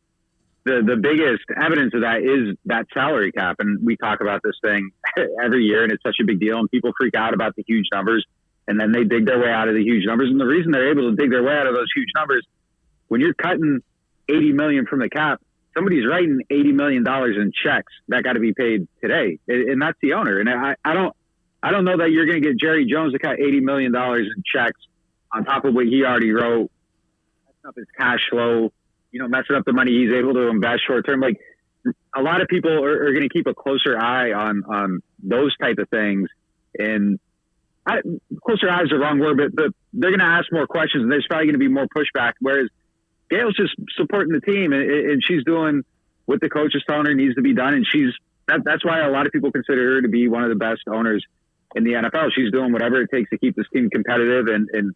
the biggest evidence of that is that salary cap. And we talk about this thing every year, and it's such a big deal, and people freak out about the huge numbers, and then they dig their way out of the huge numbers. And the reason they're able to dig their way out of those huge numbers, when you're cutting $80 million from the cap, somebody's writing $80 million in checks that got to be paid today, and that's the owner. And I don't know that you're going to get Jerry Jones to cut $80 million in checks on top of what he already wrote, messing up his cash flow, you know, messing up the money he's able to invest short term. Like a lot of people are going to keep a closer eye on those type of things, and closer eye is the wrong word, but they're going to ask more questions, and there's probably going to be more pushback. Whereas Gail's just supporting the team, and she's doing what the coach is telling her needs to be done. And that's why a lot of people consider her to be one of the best owners in the NFL. She's doing whatever it takes to keep this team competitive and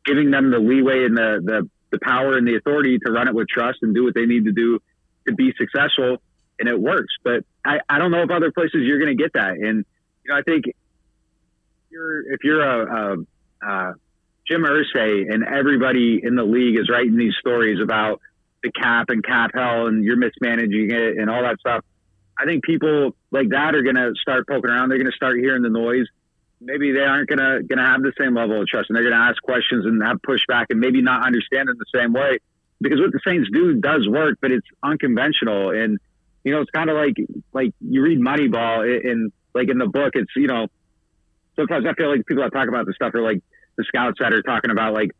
giving them the leeway and the power and the authority to run it with trust and do what they need to do to be successful. And it works. But I don't know if other places you're going to get that. And, you know, I think if you're a Jim Irsay and everybody in the league is writing these stories about the cap and cap hell and you're mismanaging it and all that stuff, I think people like that are going to start poking around. They're going to start hearing the noise. Maybe they aren't going to have the same level of trust, and they're going to ask questions and have pushback and maybe not understand it the same way. because what the Saints do does work, but it's unconventional. And, you know, it's kind of like you read Moneyball and like in the book, it's, you know, sometimes I feel like people that talk about this stuff are like the scouts that are talking about like,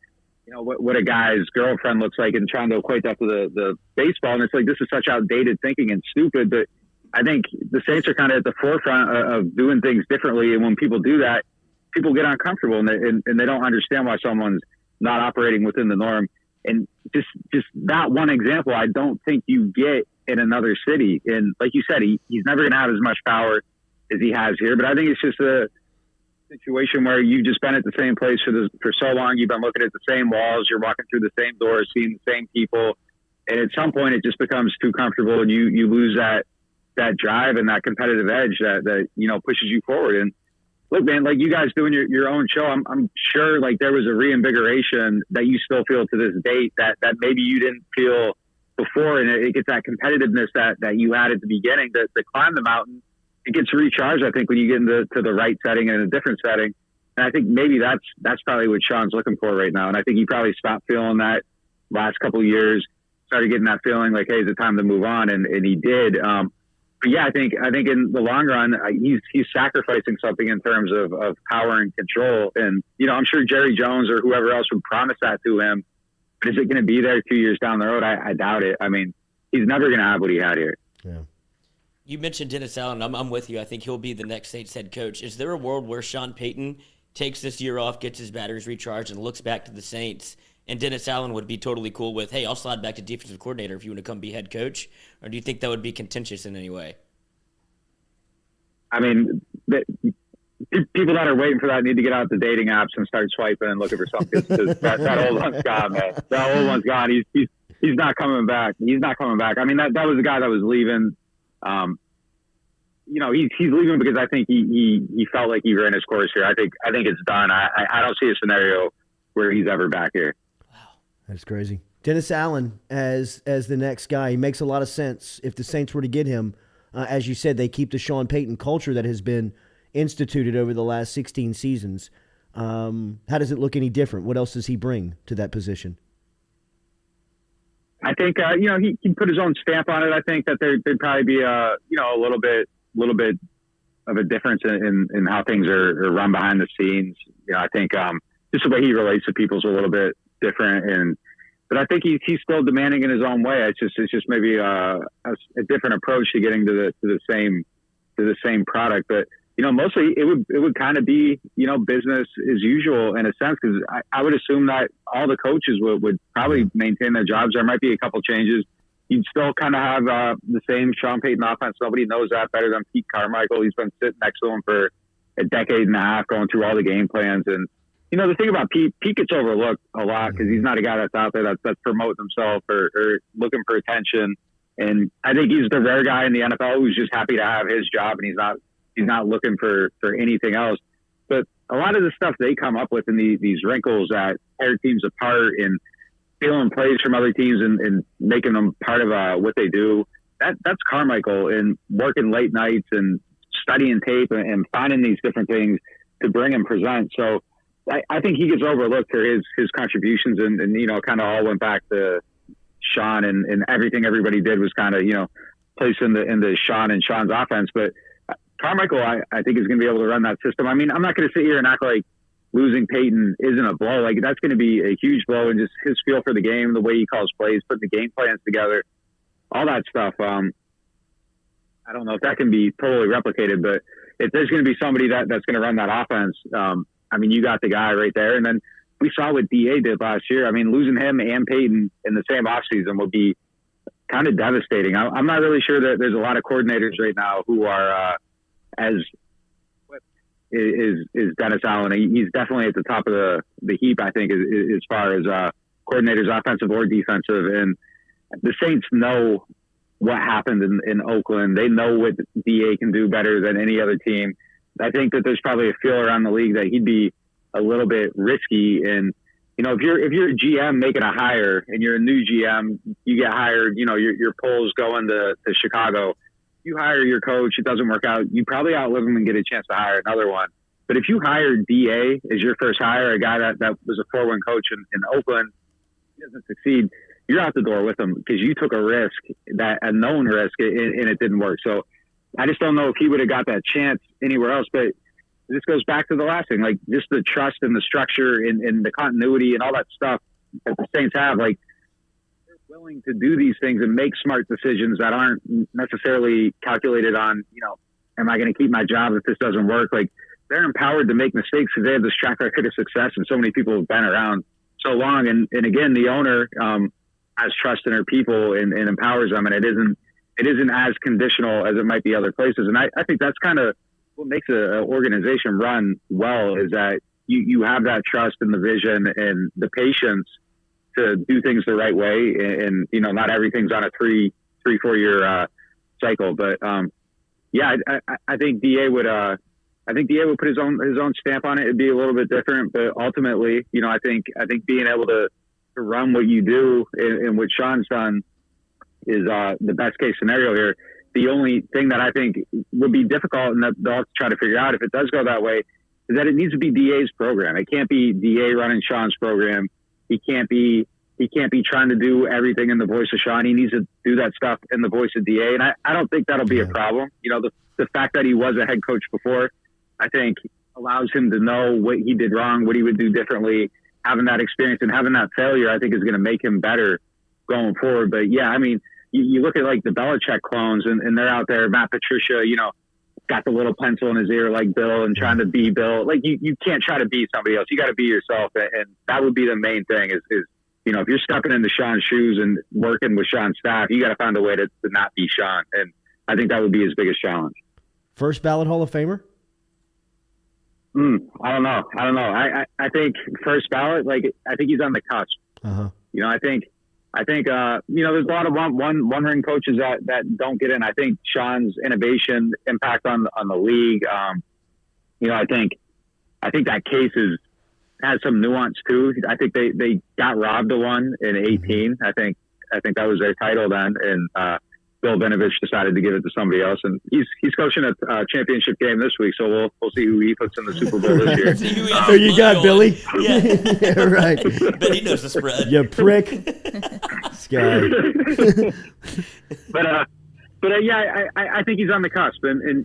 you know, what a guy's girlfriend looks like and trying to equate that to the baseball. And it's like, this is such outdated thinking and stupid, but I think the Saints are kind of at the forefront of doing things differently. And when people do that, people get uncomfortable and they don't understand why someone's not operating within the norm. And just that one example, I don't think you get in another city. And like you said, he's never going to have as much power as he has here. But I think it's just a situation where you've just been at the same place for so long. You've been looking at the same walls. You're walking through the same doors, seeing the same people. And at some point, it just becomes too comfortable, and you lose that drive and that competitive edge that you know pushes you forward. And look, man, like you guys doing your own show, I'm sure like there was a reinvigoration that you still feel to this date that maybe you didn't feel before, and it gets that competitiveness that you had at the beginning to climb the mountain. It gets recharged, I think, when you get into the right setting and a different setting. And I think maybe that's probably what Sean's looking for right now. And I think he probably stopped feeling that last couple of years, started getting that feeling like, hey, it's time to move on, and he did. But yeah, I think in the long run, he's sacrificing something in terms of power and control. And, you know, I'm sure Jerry Jones or whoever else would promise that to him. But is it going to be there 2 years down the road? I doubt it. I mean, he's never going to have what he had here. Yeah. You mentioned Dennis Allen. I'm with you. I think he'll be the next Saints head coach. Is there a world where Sean Payton takes this year off, gets his batteries recharged, and looks back to the Saints, and Dennis Allen would be totally cool with, hey, I'll slide back to defensive coordinator if you want to come be head coach? Or do you think that would be contentious in any way? I mean, people that are waiting for that need to get out the dating apps and start swiping and looking for something. That old one's gone, man. That old one's gone. He's not coming back. He's not coming back. I mean, that was the guy that was leaving. You know, he's leaving because I think he felt like he ran his course here. I think it's done. I don't see a scenario where he's ever back here. Wow, that's crazy. Dennis Allen as the next guy. He makes a lot of sense if the Saints were to get him. As you said, they keep the Sean Payton culture that has been instituted over the last 16 seasons. How does it look any different? What else does he bring to that position? I think you know, he put his own stamp on it. I think that there'd probably be a little bit of a difference in how things are run behind the scenes. You know, I think just the way he relates to people is a little bit different, but I think he's still demanding in his own way. It's just maybe a different approach to getting to the same product. But you know, mostly it would kind of be, you know, business as usual in a sense, because I would assume that all the coaches would probably maintain their jobs. There might be a couple changes. You'd still kind of have the same Sean Payton offense. Nobody knows that better than Pete Carmichael. He's been sitting next to him for a decade and a half, going through all the game plans. And you know, the thing about Pete gets overlooked a lot because he's not a guy that's out there that's promoting himself or looking for attention. And I think he's the rare guy in the NFL who's just happy to have his job, and he's not looking for anything else. But a lot of the stuff they come up with in these wrinkles that tear teams apart and stealing plays from other teams and making them part of what they do, that's Carmichael, and working late nights and studying tape and finding these different things to bring and present. So I think he gets overlooked for his contributions, and you know, kind of all went back to Sean, and everything everybody did was kind of, you know, placed into Sean and Sean's offense. But Carmichael, I think, is going to be able to run that system. I mean, I'm not going to sit here and act like losing Payton isn't a blow. Like, that's going to be a huge blow, and just his feel for the game, the way he calls plays, putting the game plans together, all that stuff. I don't know if that can be totally replicated, but if there's going to be somebody that's going to run that offense, I mean, you got the guy right there. And then we saw what DA did last year. I mean, losing him and Payton in the same offseason would be kind of devastating. I'm not really sure that there's a lot of coordinators right now who are as is Dennis Allen. He's definitely at the top of the heap, I think, as far as coordinators, offensive or defensive. And the Saints know what happened in Oakland. They know what DA can do better than any other team. I think that there's probably a feel around the league that he'd be a little bit risky. And, you know, if you're a GM making a hire and you're a new GM, you get hired, you know, your polls going to Chicago. You hire your coach, it doesn't work out, you probably outlive him and get a chance to hire another one. But if you hire DA as your first hire, a guy that was a 4-win coach in Oakland, he doesn't succeed, you're out the door with him because you took a risk, a known risk, and it didn't work. So I just don't know if he would have got that chance anywhere else. But this goes back to the last thing, like just the trust and the structure and the continuity and all that stuff that the Saints have. Like, they're willing to do these things and make smart decisions that aren't necessarily calculated on, am I going to keep my job if this doesn't work? Like, they're empowered to make mistakes because they have this track record of success, and so many people have been around so long. And again, the owner has trust in her people and empowers them, and it isn't as conditional as it might be other places. And I think that's kind of what makes an organization run well, is that you have that trust and the vision and the patience to do things the right way. And not everything's on a 3-4 year cycle. But I think DA would put his own stamp on it. It'd be a little bit different, but ultimately, I think being able to run what you do and what Sean's done is the best case scenario here. The only thing that I think would be difficult, and that they'll have to try to figure out if it does go that way, is that it needs to be DA's program. It can't be DA running Sean's program. He can't be trying to do everything in the voice of Sean. He needs to do that stuff in the voice of DA, and I don't think that'll be a problem. The fact that he was a head coach before, I think, allows him to know what he did wrong, what he would do differently. Having that experience and having that failure, I think, is going to make him better going forward. But yeah, I mean, you look at like the Belichick clones, and they're out there. Matt Patricia, got the little pencil in his ear like Bill and trying to be Bill. Like you can't try to be somebody else. You got to be yourself, and that would be the main thing. Is if you're stepping into Sean's shoes and working with Sean's staff, you got to find a way to not be Sean. And I think that would be his biggest challenge. First ballot Hall of Famer? I don't know. I think first ballot, I think he's on the cusp. Uh-huh. I think there's a lot of one ring coaches that don't get in. I think Sean's innovation impact on the league. I think that case has some nuance too. I think they got robbed of one in 18. I think that was their title then, and Bill Vinovich decided to give it to somebody else, and he's coaching a championship game this week, so we'll see who he puts in the Super Bowl this year. There you got, Billy. Yeah. Yeah, right. But he knows the spread. You prick. Sky. But I think he's on the cusp, and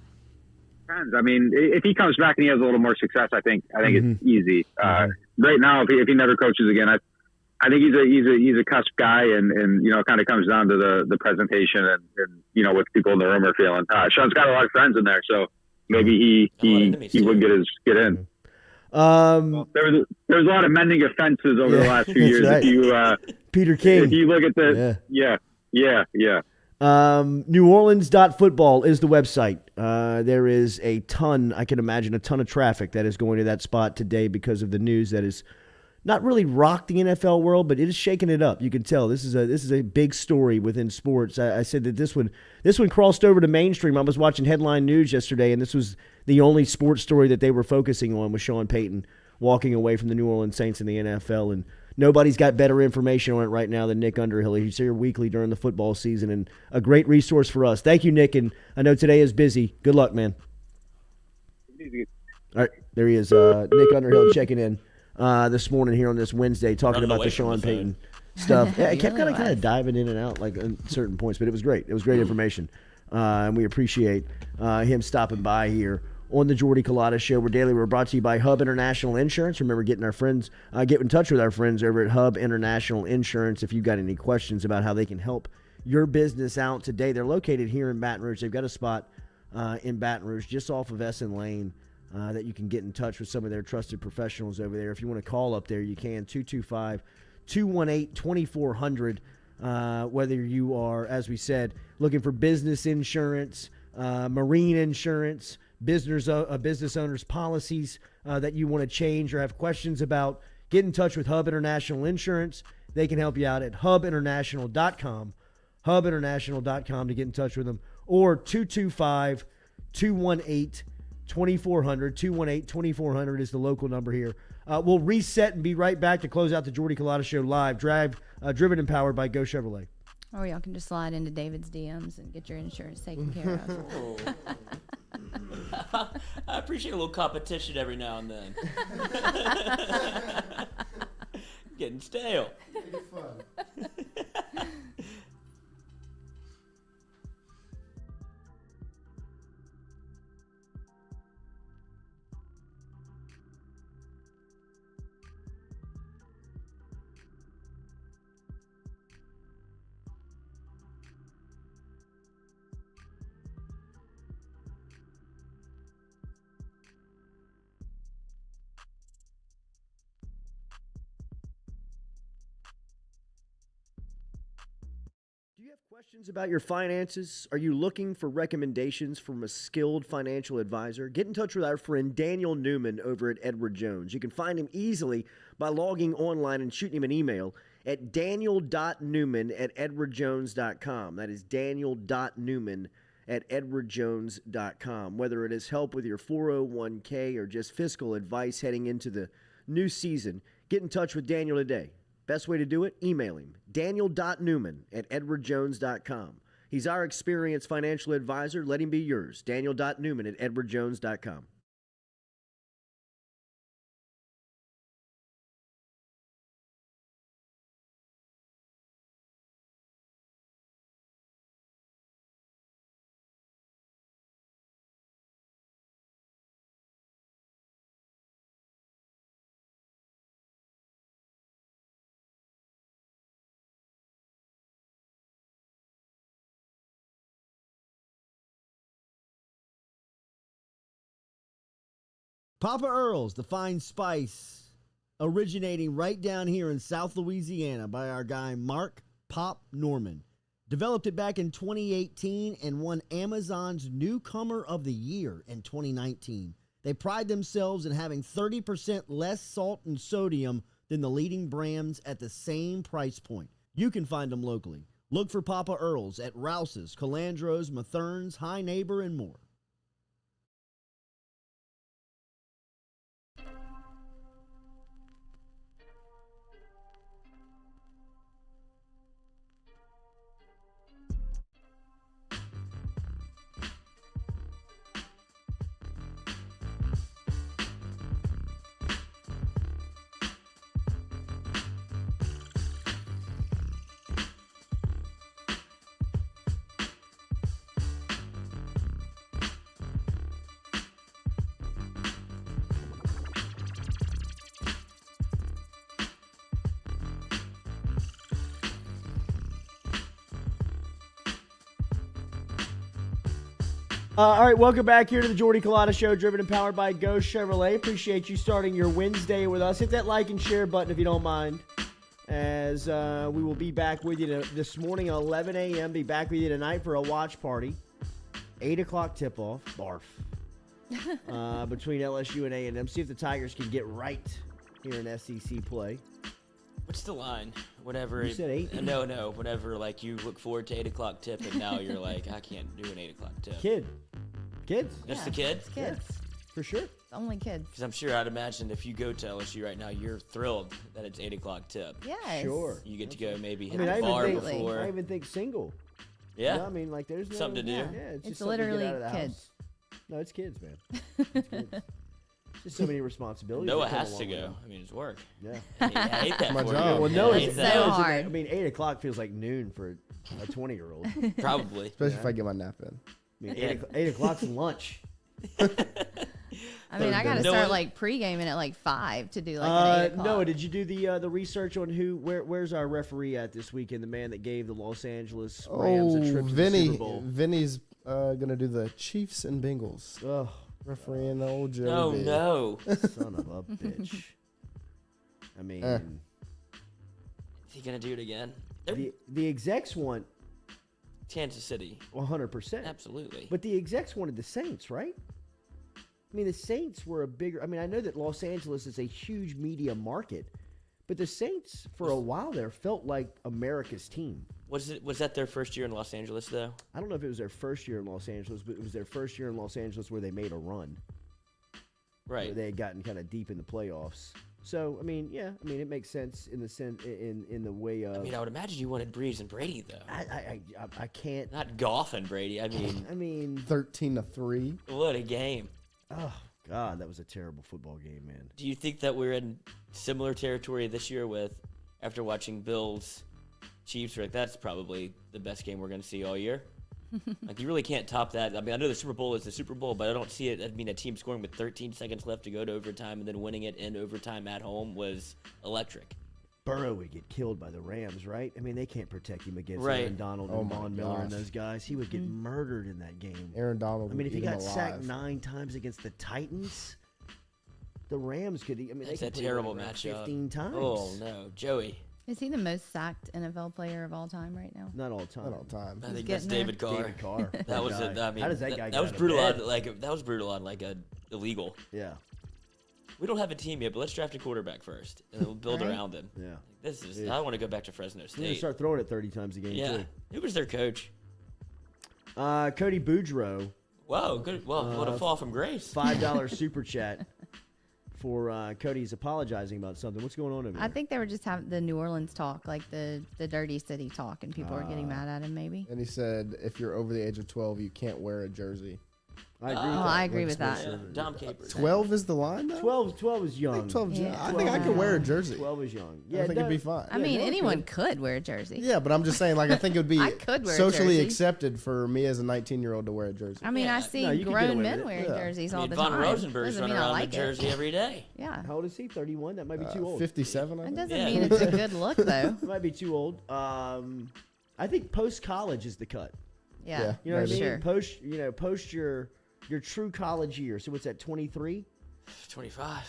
I mean, if he comes back and he has a little more success, I think it's easy. Right now, if he never coaches again, I think he's a cusp guy, and it kind of comes down to the presentation and what people in the room are feeling. Sean's got a lot of friends in there, so maybe he would get in. There was a lot of mending of fences over the last few years. Right. If you Peter King. if you look at the yeah. NewOrleans.football is the website. There is a ton of traffic that is going to that spot today because of the news that is not really rocked the NFL world, but it is shaking it up. You can tell this is a big story within sports. I said that this one crossed over to mainstream. I was watching headline news yesterday, and this was the only sports story that they were focusing on, was Sean Payton walking away from the New Orleans Saints in the NFL. And nobody's got better information on it right now than Nick Underhill. He's here weekly during the football season, and a great resource for us. Thank you, Nick, and I know today is busy. Good luck, man. All right, there he is, Nick Underhill checking in this morning here on this Wednesday, talking about the Sean Payton stuff. Yeah, I kept kind of diving in and out like on certain points, but it was great. It was great information, and we appreciate him stopping by here on the Jordy Culotta Show. We're brought to you by Hub International Insurance. Remember, get in touch with our friends over at Hub International Insurance if you've got any questions about how they can help your business out today. They're located here in Baton Rouge. They've got a spot in Baton Rouge just off of Essen Lane that you can get in touch with some of their trusted professionals over there. If you want to call up there, you can, 225-218-2400. Whether you are, as we said, looking for business insurance, marine insurance, business owners' policies that you want to change or have questions about, get in touch with Hub International Insurance. They can help you out at hubinternational.com, hubinternational.com to get in touch with them, or 225-218-2400. 218-2400 is the local number here. We'll reset and be right back to close out the Jordy Culotta Show live, driven and powered by Go Chevrolet. Or y'all can just slide into David's DMs and get your insurance taken care of. I appreciate a little competition every now and then. Getting stale. Fun. have questions about your finances? Are you looking for recommendations from a skilled financial advisor? Get in touch with our friend Daniel Newman over at Edward Jones. You can find him easily by logging online and shooting him an email at daniel.newman@edwardjones.com. That is daniel.newman@edwardjones.com. Whether it is help with your 401k or just fiscal advice heading into the new season, get in touch with Daniel today. Best way to do it? Email him, daniel.newman@edwardjones.com. He's our experienced financial advisor. Let him be yours, daniel.newman@edwardjones.com. Papa Earl's, the fine spice, originating right down here in South Louisiana by our guy Mark Pop Norman. Developed it back in 2018 and won Amazon's Newcomer of the Year in 2019. They pride themselves in having 30% less salt and sodium than the leading brands at the same price point. You can find them locally. Look for Papa Earl's at Rouse's, Calandro's, Mathern's, High Neighbor, and more. All right, welcome back here to the Jordy Culotta Show, driven and powered by Go Chevrolet. Appreciate you starting your Wednesday with us. Hit that like and share button if you don't mind, as we will be back with you this morning at 11 a.m. Be back with you tonight for a watch party. 8 o'clock tip-off. Barf. Between LSU and A&M. See if the Tigers can get right here in SEC play. What's the line? Whenever You said 8? No. Whenever like you look forward to 8 o'clock tip, and now you're like, I can't do an 8 o'clock tip. Kids. Just the kids. It's kids. For sure. It's only kids. Because I'm sure I'd imagine if you go to LSU right now, you're thrilled that it's 8 o'clock tip. Yes. Sure. You get to go maybe hit I the bar Absolutely. before. I even think single. Yeah. You know, I mean, like, there's no, Something to do. Yeah, It's just something to get literally out of the house. kids. No, it's kids, man. It's kids. Just so many responsibilities. Noah that come has to along with go. them. I mean, it's work. Yeah. I hate that My for job. you. Well, Yeah, Noah's I hate It's that. so hard. I mean, 8 o'clock feels like noon for a 20-year-old. I Probably. Especially if I get my nap in. mean, Yeah. 8 o'clock's lunch. I mean, I got to Noah- start like pre-gaming at like 5 to do like an 8 o'clock. Noah, did you do the research on where's our referee at this weekend? The man that gave the Los Angeles Rams a trip to the Super Bowl. Vinny's gonna do the Chiefs and Bengals. Oh, Refereeing the old Joe. Oh, no. son of a bitch. I mean, Eh. Is he going to do it again? They're the execs want Kansas City. 100%. Absolutely. But the execs wanted the Saints, right? I mean, the Saints were a bigger. I mean, I know that Los Angeles is a huge media market, but the Saints, for a while there, felt like America's team. Was that their first year in Los Angeles, though? I don't know if it was their first year in Los Angeles, but it was their first year in Los Angeles where they made a run. Where Right. they had gotten kind of deep in the playoffs. So, I mean, yeah, I mean, it makes sense in the way of. I mean, I would imagine you wanted Breeze and Brady, though. I can't. Not Goff and Brady. I mean, 13-3. what a game. Oh God, that was a terrible football game, man. Do you think that we're in similar territory this year with, after watching Bills, Chiefs, like that's probably the best game we're going to see all year? Like, you really can't top that. I mean, I know the Super Bowl is the Super Bowl, but I don't see it. I mean, a team scoring with 13 seconds left to go to overtime and then winning it in overtime at home was electric. Burrow would get killed by the Rams, right? I mean, they can't protect him against Right. Aaron Donald Oh and my Von Miller and gosh. those guys. He would get murdered in that game. Aaron Donald. I mean, if would he eat him got sacked alive. 9 times against the Titans, the Rams could. I mean, It's they a could put him terrible around matchup. 15 times. Oh, no. Joey. Is he the most sacked NFL player of all time right now? Not all time. Not all time. I think getting that's David there. Carr. David Carr. That was guy. I mean, How does that guy that was get out of brutal bed? on that was brutal on like a illegal. Yeah. We don't have a team yet, but let's draft a quarterback first, and then we'll build Right. around him. Yeah. This is. Yeah. I want to go back to Fresno We're gonna State. start throwing it 30 times a game Yeah. too. Who was their coach? Cody Boudreaux, Whoa, good. Well, what a fall from grace. $5 super chat for Cody's apologizing about something. What's going on over there? I think they were just having the New Orleans talk, like the dirty city talk, and people were getting mad at him. Maybe. And he said, if you're over the age of 12, you can't wear a jersey. I agree Oh, with that. I agree with that. Yeah, Dom Capers. 12 is the line, though? 12 is I young. think 12 Yeah. I think I could wear a jersey. 12 is young. I think it'd be fine. I mean, no, anyone could wear a jersey. Yeah, but I'm just saying, like, I think it would be I could wear a socially jersey. accepted for me as a 19-year-old to wear a jersey. I mean, I Yeah. see No, you can get away grown with men it. wearing Yeah. jerseys I all mean, the Von time. Rosenberg's Doesn't running mean I around like in Jersey every day. Yeah. How old is he? 31? That might be too old. 57, I That think. doesn't Yeah. mean it's a good look, though. Might be too old. I think post-college is the cut. Yeah. You know what I mean? Sure. Post your true college year. So what's that, 23? 25.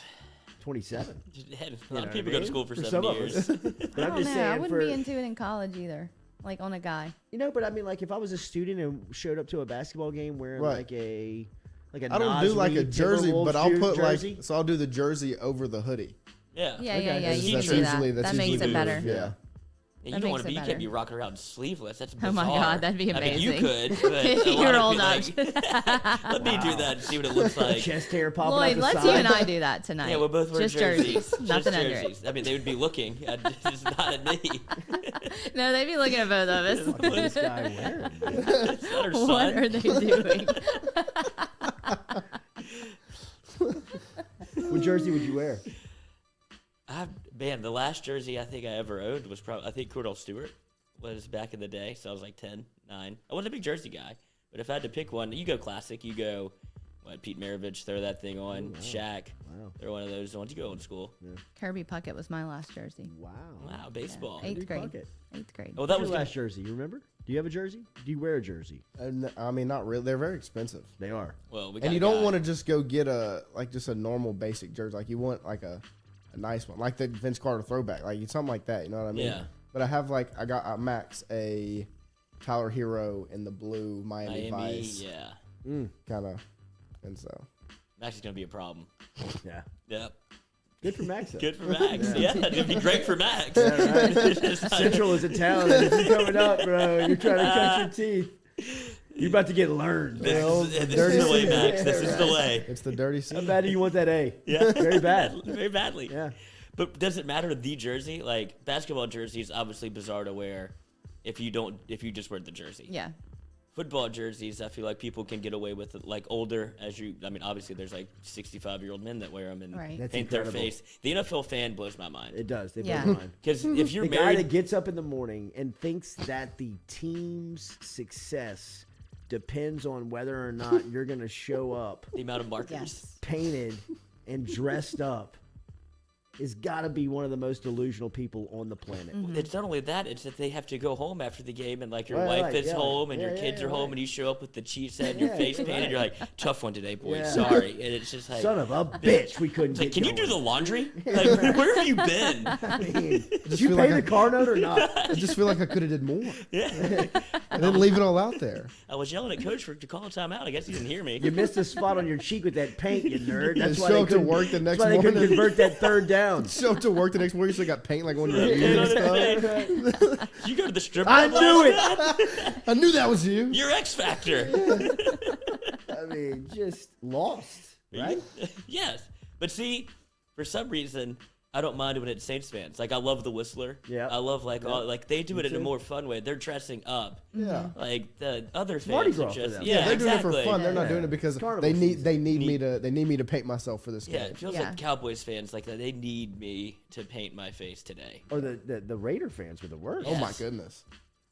27? A You lot know of people what I go to mean? school for For 7 some of years. us. But I I'm don't just know. I saying wouldn't for, be into it in college either. Like on a guy. but I mean, like if I was a student and showed up to a basketball game wearing Right. like a I don't do like a Nasri jersey, Timberwolves but I'll put jersey. so I'll do the jersey over the hoodie. Yeah. Yeah, Okay. yeah, yeah. That's You can usually- do that. that's That makes usually it better. the move, Yeah. And That you don't makes want to it be. You better. can't be rocking around sleeveless. That's bizarre. Oh my God, that'd be I mean, you amazing. could, but a lot You're of old people, enough. like, let me do that and see what it looks like. Chest hair popping out Lloyd, the let's side. you and I do that tonight. Yeah, we'll both wear Just jerseys. Nothing Just under jerseys. I mean, they would be looking. It's not at me. it. No, they'd be looking at both of us. What's this guy wearing? It's not her What son. are they doing? What jersey would you wear? Man, the last jersey I think I ever owned was probably, I think Cordell Stewart was back in the day. So I was like 10, 9. I wasn't a big jersey guy. But if I had to pick one, you go classic. You go, Pete Maravich, throw that thing on. Shaq, Wow. throw one of those ones. You go old school. Kirby Puckett was my last jersey. Wow. Wow, baseball. Eighth Kirby grade. Puckett. 8th grade. Oh, that What's was your last jersey? You remember? Do you have a jersey? Do you wear a jersey? I mean, not really. They're very expensive. They are. Well, we got And you a don't guy. want to just go get just a normal basic jersey. Like you want like a nice one, like the Vince Carter throwback, like something like that. You know what I mean? Yeah. But I have I got Max a Tyler Hero in the blue Miami Vice yeah. kind of, and so Max is gonna be a problem. Yeah. Yep. Good for Max. Though. Good for Max. Yeah, it'd be great for Max. Central is a town, and if you're coming up, bro, you're trying to cut your teeth. You're about to get learned. This is dirty the way, secret. Max. This is the way. it's the dirty How scene. bad do you want that A? Yeah. Very bad. Very badly. Yeah. But does it matter the jersey? Like basketball jersey is obviously bizarre to wear if you just wear the jersey. Yeah. Football jerseys, I feel like people can get away with it, like older obviously there's like 65-year-old men that wear them and Right. That's paint their incredible. face. The NFL fan blows my mind. It does. They blow Yeah. my mind. Because if you're The guy married, that gets up in the morning and thinks that the team's success depends on whether or not you're going to show up the amount of markers. Yes. painted and dressed up is got to be one of the most delusional people on the planet. It's not only that; it's that they have to go home after the game, and like your Right, wife right, is yeah. home, and Yeah, your yeah, kids yeah, are home, right. and you show up with the Chiefs head, and your Yeah, face painted. right. You're like, "Tough one today, boys. Yeah. Sorry." And it's just like, Son of a bitch, we couldn't it's like, get can you do going. the laundry? Like, where have you been? I mean, did feel you like pay I- the car note or not? I just feel like I could have did more. Yeah. I didn't leave it all out there. I was yelling at coach to call a timeout. I guess he didn't hear me. You missed a spot on your cheek with that paint, you nerd. That's And why show they up to couldn't, work the next that's why they couldn't morning. convert that third down. Show up to work the next morning, you still got paint like on your You ears know and what I'm stuff. saying? You go to the strip I club knew last it. night? I knew that was you. You're X Factor. I mean, just lost, right? Yes. But see, for some reason, I don't mind when it's Saints fans. Like I love the Whistler. Yeah. I love all like they do it in a too. more fun way. They're dressing up. Yeah. Like the other Mardi fans are Gras for just them. yeah, They're doing exactly. it for fun. They're not Yeah. doing it because Carnival they need season. they need me to paint myself for this game. Yeah, it feels Yeah. like Cowboys fans like that. They need me to paint my face today. Or the Raider fans were the worst. Oh my Yes. goodness.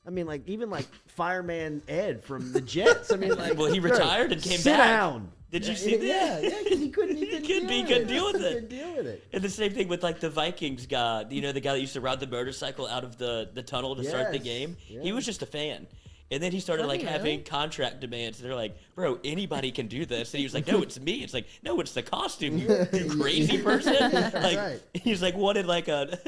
I mean, like even like Fireman Ed from the Jets. I mean, like Well, he bro, retired and came sit back. down. Did you see that? Yeah, because he couldn't. He couldn't, couldn't deal with it. Couldn't deal with it. And the same thing with like the Vikings guy, the guy that used to ride the motorcycle out of the tunnel to start the Yes, game. yeah. He was just a fan. And then he started Was like he having really? contract demands. They're like, bro, anybody can do this. And he was like, no, it's me. It's like, no, it's the costume. You crazy person. Like, right. he's like wanted like a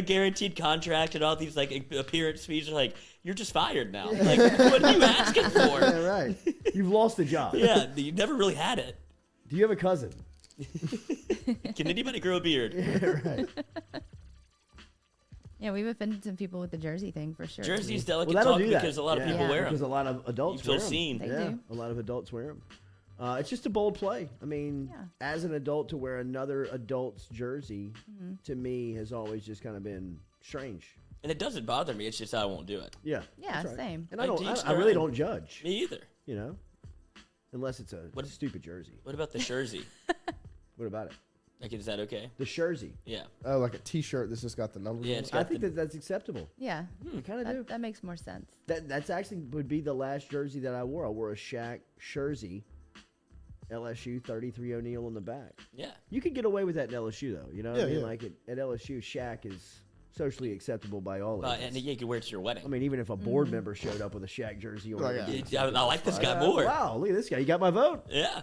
guaranteed contract and all these like appearance fees. Are like, you're just fired now. Like, what are you asking for? Yeah, right. You've lost the job. Yeah, you never really had it. Do you have a cousin? Can anybody grow a beard? Yeah, right. Yeah, we've offended some people with the jersey thing for sure. Jersey's delicate Well, that'll talk do that. because a lot of Yeah. people wear Because a them. lot of adults You feel wear 'em. seen. They Yeah, do. a lot of adults wear them. It's just a bold play. I mean, Yeah. as an adult to wear another adult's jersey, to me, has always just kind of been strange. And it doesn't bother me. It's just I won't do it. Yeah. Yeah, that's right. same. And Like, to each I their really own. don't judge, Me either. you know, unless it's a What- stupid jersey. What about the jersey? What about it? Like, is that okay? The jersey. Yeah. Oh, like a T-shirt that's just got the numbers. Yeah, on it's it? I got think the- that's acceptable. Yeah, I kind of do. that makes more sense. That's actually would be the last jersey that I wore. I wore a Shaq jersey, LSU 33 O'Neal on the back. Yeah. You could get away with that in LSU though. You know what I Yeah, mean? yeah. Like at LSU, Shaq is socially acceptable by all And ages. you can wear it to your wedding. I mean, even if a board member showed up with a Shaq jersey on, Like, it'd be I like this guy like, more. Wow, look at this guy. You got my vote. Yeah.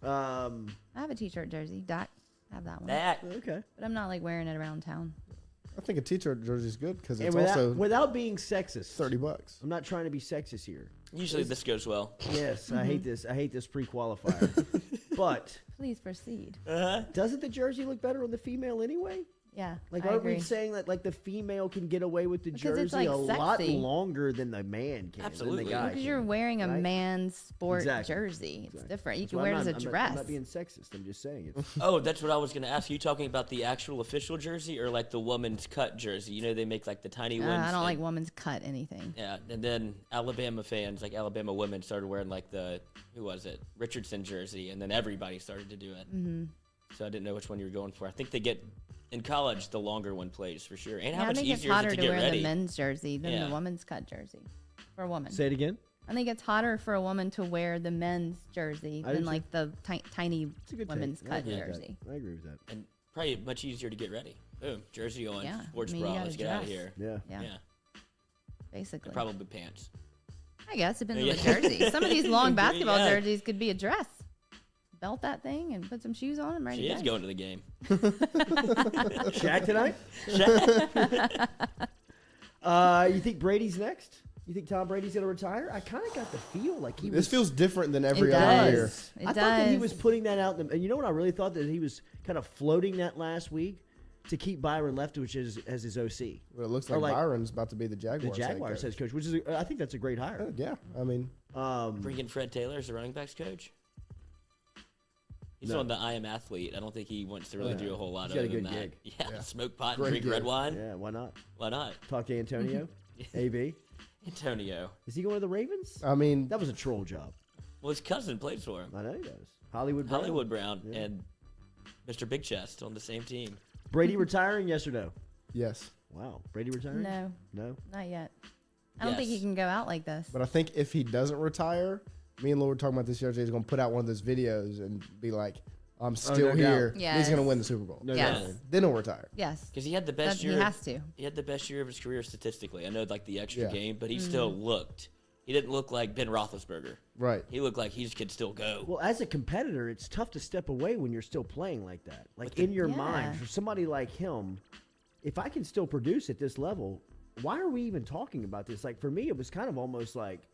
I have a t-shirt jersey. Doc, I have that one. That. Okay. But I'm not like wearing it around town. I think a T-shirt jersey is good because And it's without, also without being sexist, $30. I'm not trying to be sexist here. Usually this goes well. Yes, I hate this. I hate this pre-qualifier. But Please proceed. doesn't the jersey look better on the female anyway? Yeah, Like, I aren't agree. we saying that like the female can get away with the Because jersey it's, like, a lot sexy. longer than the man can? Absolutely. Than the guy Because can, you're wearing a right? man's sport Exactly. jersey. It's Exactly. different. You That's can why wear it I'm as a not- dress. I'm not being sexist. I'm just saying it's. Oh, that's what I was going to ask. You talking about the actual official jersey or like the woman's cut jersey? You know, they make like the tiny ones. I don't like and- women's cut anything. Yeah, and then Alabama fans, like Alabama women, started wearing like the who was it, Richardson jersey, and then everybody started to do it. Mm-hmm. So I didn't know which one you were going for. I think they get in college the longer one plays for sure. And Yeah, how I much think it's easier is hotter it to to get wear ready? the men's jersey than Yeah. the woman's cut jersey for a woman. Say it again. I think it's hotter for a woman to wear the men's jersey I do than too. like the tiny It's a good women's take. I cut agree with that. jersey. I agree with that. And probably much easier to get ready. Boom, jersey on, Yeah, sports I mean, bra, you gotta let's get out of dress. here. Yeah. Yeah, Yeah, basically. probably pants. I guess depends on Yeah. the jersey. Some of these long basketball Yeah. jerseys could be a dress. Belt that thing and put some shoes on and ready She to is go. going to the game. Shaq tonight? You think Brady's next? You think Tom Brady's going to retire? I kind of got the feel like he was. This feels different than every It other does. year. It I thought that he does. was putting that out. And you know what? I really thought that he was kind of floating that last week to keep Byron Leftwich as his OC. Well, it looks Or like like Byron's about to be the The Jaguars. Jaguars head coach, which is I think that's a great hire. Yeah, I mean, Bring in Fred Taylor as the running backs coach. He's No. on the I Am Athlete. I don't think he wants to really do a whole lot He's got a other than good that. gig. Yeah, smoke pot and Great drink red gig. wine. Yeah, why not? Why not? Talk to Antonio. AB. Antonio. Is he going to the Ravens? I mean, That was a troll job. Well, his cousin plays for him. I know he does. Hollywood Brown. Hollywood Brown and Mr. Big Chest on the same team. Brady retiring? Yes or no? yes, Wow. Brady retiring? No, No? not yet. I don't think Yes. he can go out like this. but I think if he doesn't retire, me and Lou were talking about this yesterday. He's going to put out one of those videos and be like, "I'm still no doubt. here." And Yes. he's going to win the Super Bowl. No Yes. doubt. Then he'll retire. Yes, Because he had the that, best he year. has to. He had the best year of his career statistically. I know, like the extra Yeah. game, but he still looked. He didn't look like Ben Roethlisberger. Right. He looked like he could still go. Well, as a competitor, it's tough to step away when you're still playing like that. Like the- in your Yeah. mind, for somebody like him, if I can still produce at this level, why are we even talking about this? Like for me, it was kind of almost like,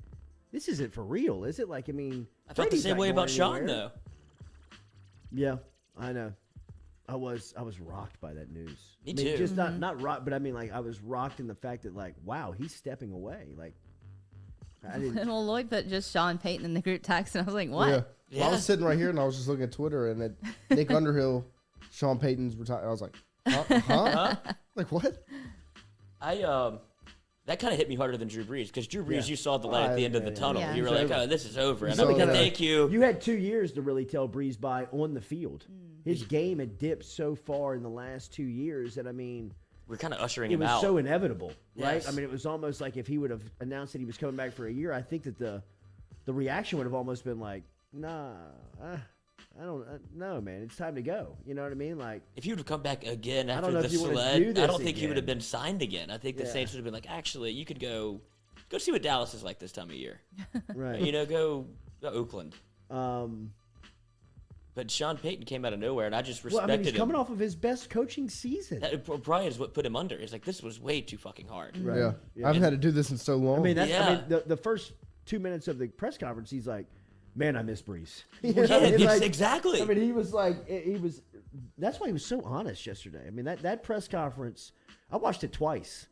this isn't for real, is it? Like, I mean, I felt the Brady's same not way about going Sean anywhere. though. Yeah, I know. I was rocked by that news. Me I mean, too. Just not rocked, but I mean, like I was rocked in the fact that like, wow, he's stepping away. Like, I didn't. Well, Lloyd put just Sean Payton in the group text, and I was like, "What?" Yeah. Well, I Yeah. was sitting right here and I was just looking at Twitter and it, Nick Underhill, Sean Payton's retired. I was like, huh? Like what? That kind of hit me harder than Drew Brees because Drew Brees, Yeah. you saw the light at the end of the yeah, tunnel. yeah. You were It's like, over. "Oh, this is over." And saw I'm like, kinda- "Thank you." You had 2 years to really tell Breeze by on the field. His game had dipped so far in the last 2 years that I mean, We're kind of ushering it him was out. so inevitable, right? Yes. I mean, it was almost like if he would have announced that he was coming back for a year, I think that the reaction would have almost been like, "Nah, I don't no, man, it's time to go." You know what I mean? Like, If he would have come back again don't after know the if you wanna sled, do I this don't think he would have again. been signed again. I think the Yeah. Saints would have been like, "Actually, you could go Go see what Dallas is like this time of year. Right. You know, go Oakland. Um, But Sean Payton came out of nowhere, and I just well, I respected mean, he's him. coming off of his best coaching season. Bryant is what put him under. It's like, this was way too fucking hard. Right. Yeah. Yeah. I haven't had to do this in so long. I mean, Yeah. the first 2 minutes of the press conference, he's like, "Man, I miss Brees." You Yeah, know what I mean? yes, Like, exactly. I mean, he was like, he was. That's why he was so honest yesterday. I mean, that press conference, I watched it twice.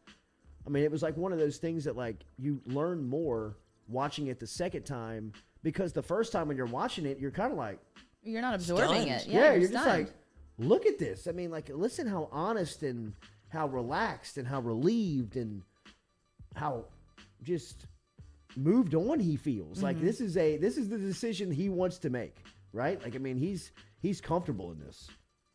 I mean, it was like one of those things that like you learn more watching it the second time, because the first time when you're watching it, you're kind of like, You're not absorbing Stunned. it. yeah, you're you're just stunned. like, look at this. I mean, like, listen how honest and how relaxed and how relieved and how just moved on he feels. Like this is the decision he wants to make, right? Like, I mean, he's comfortable in this.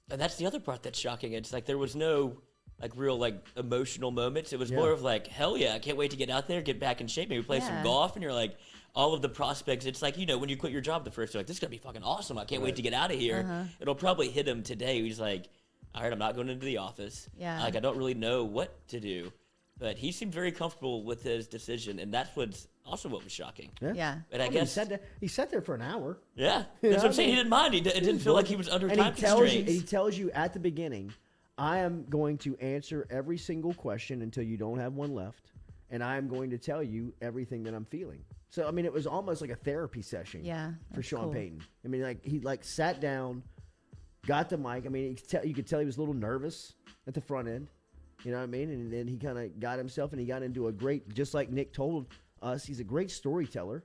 And that's the other part that's shocking. It's like there was no like real like emotional moments. It was Yeah. more of like, hell yeah, I can't wait to get out there, get back in shape, maybe play some Yeah. golf. And you're like, all of the prospects. It's like, you know, when you quit your job the first, you're like, this is gonna be fucking awesome. I can't wait to get out of here. It'll probably hit him today. He's like, all right, I'm not going into the office. Yeah. Like I don't really know what to do. But he seemed very comfortable with his decision, and that's what's also what was shocking. Yeah. But I mean, guess, he sat there for an hour. yeah, You that's know, what I'm saying. He didn't mind. It didn't feel like he was under and time he constraints. tells you at the beginning, I am going to answer every single question until you don't have one left, and I am going to tell you everything that I'm feeling. So I mean, it was almost like a therapy session. Yeah, for that's Sean cool. Payton. I mean, like he like sat down, got the mic. I mean, you could tell he was a little nervous at the front end. You know what I mean? And then he kind of got himself, and he got into a great, just like Nick told us, he's a great storyteller.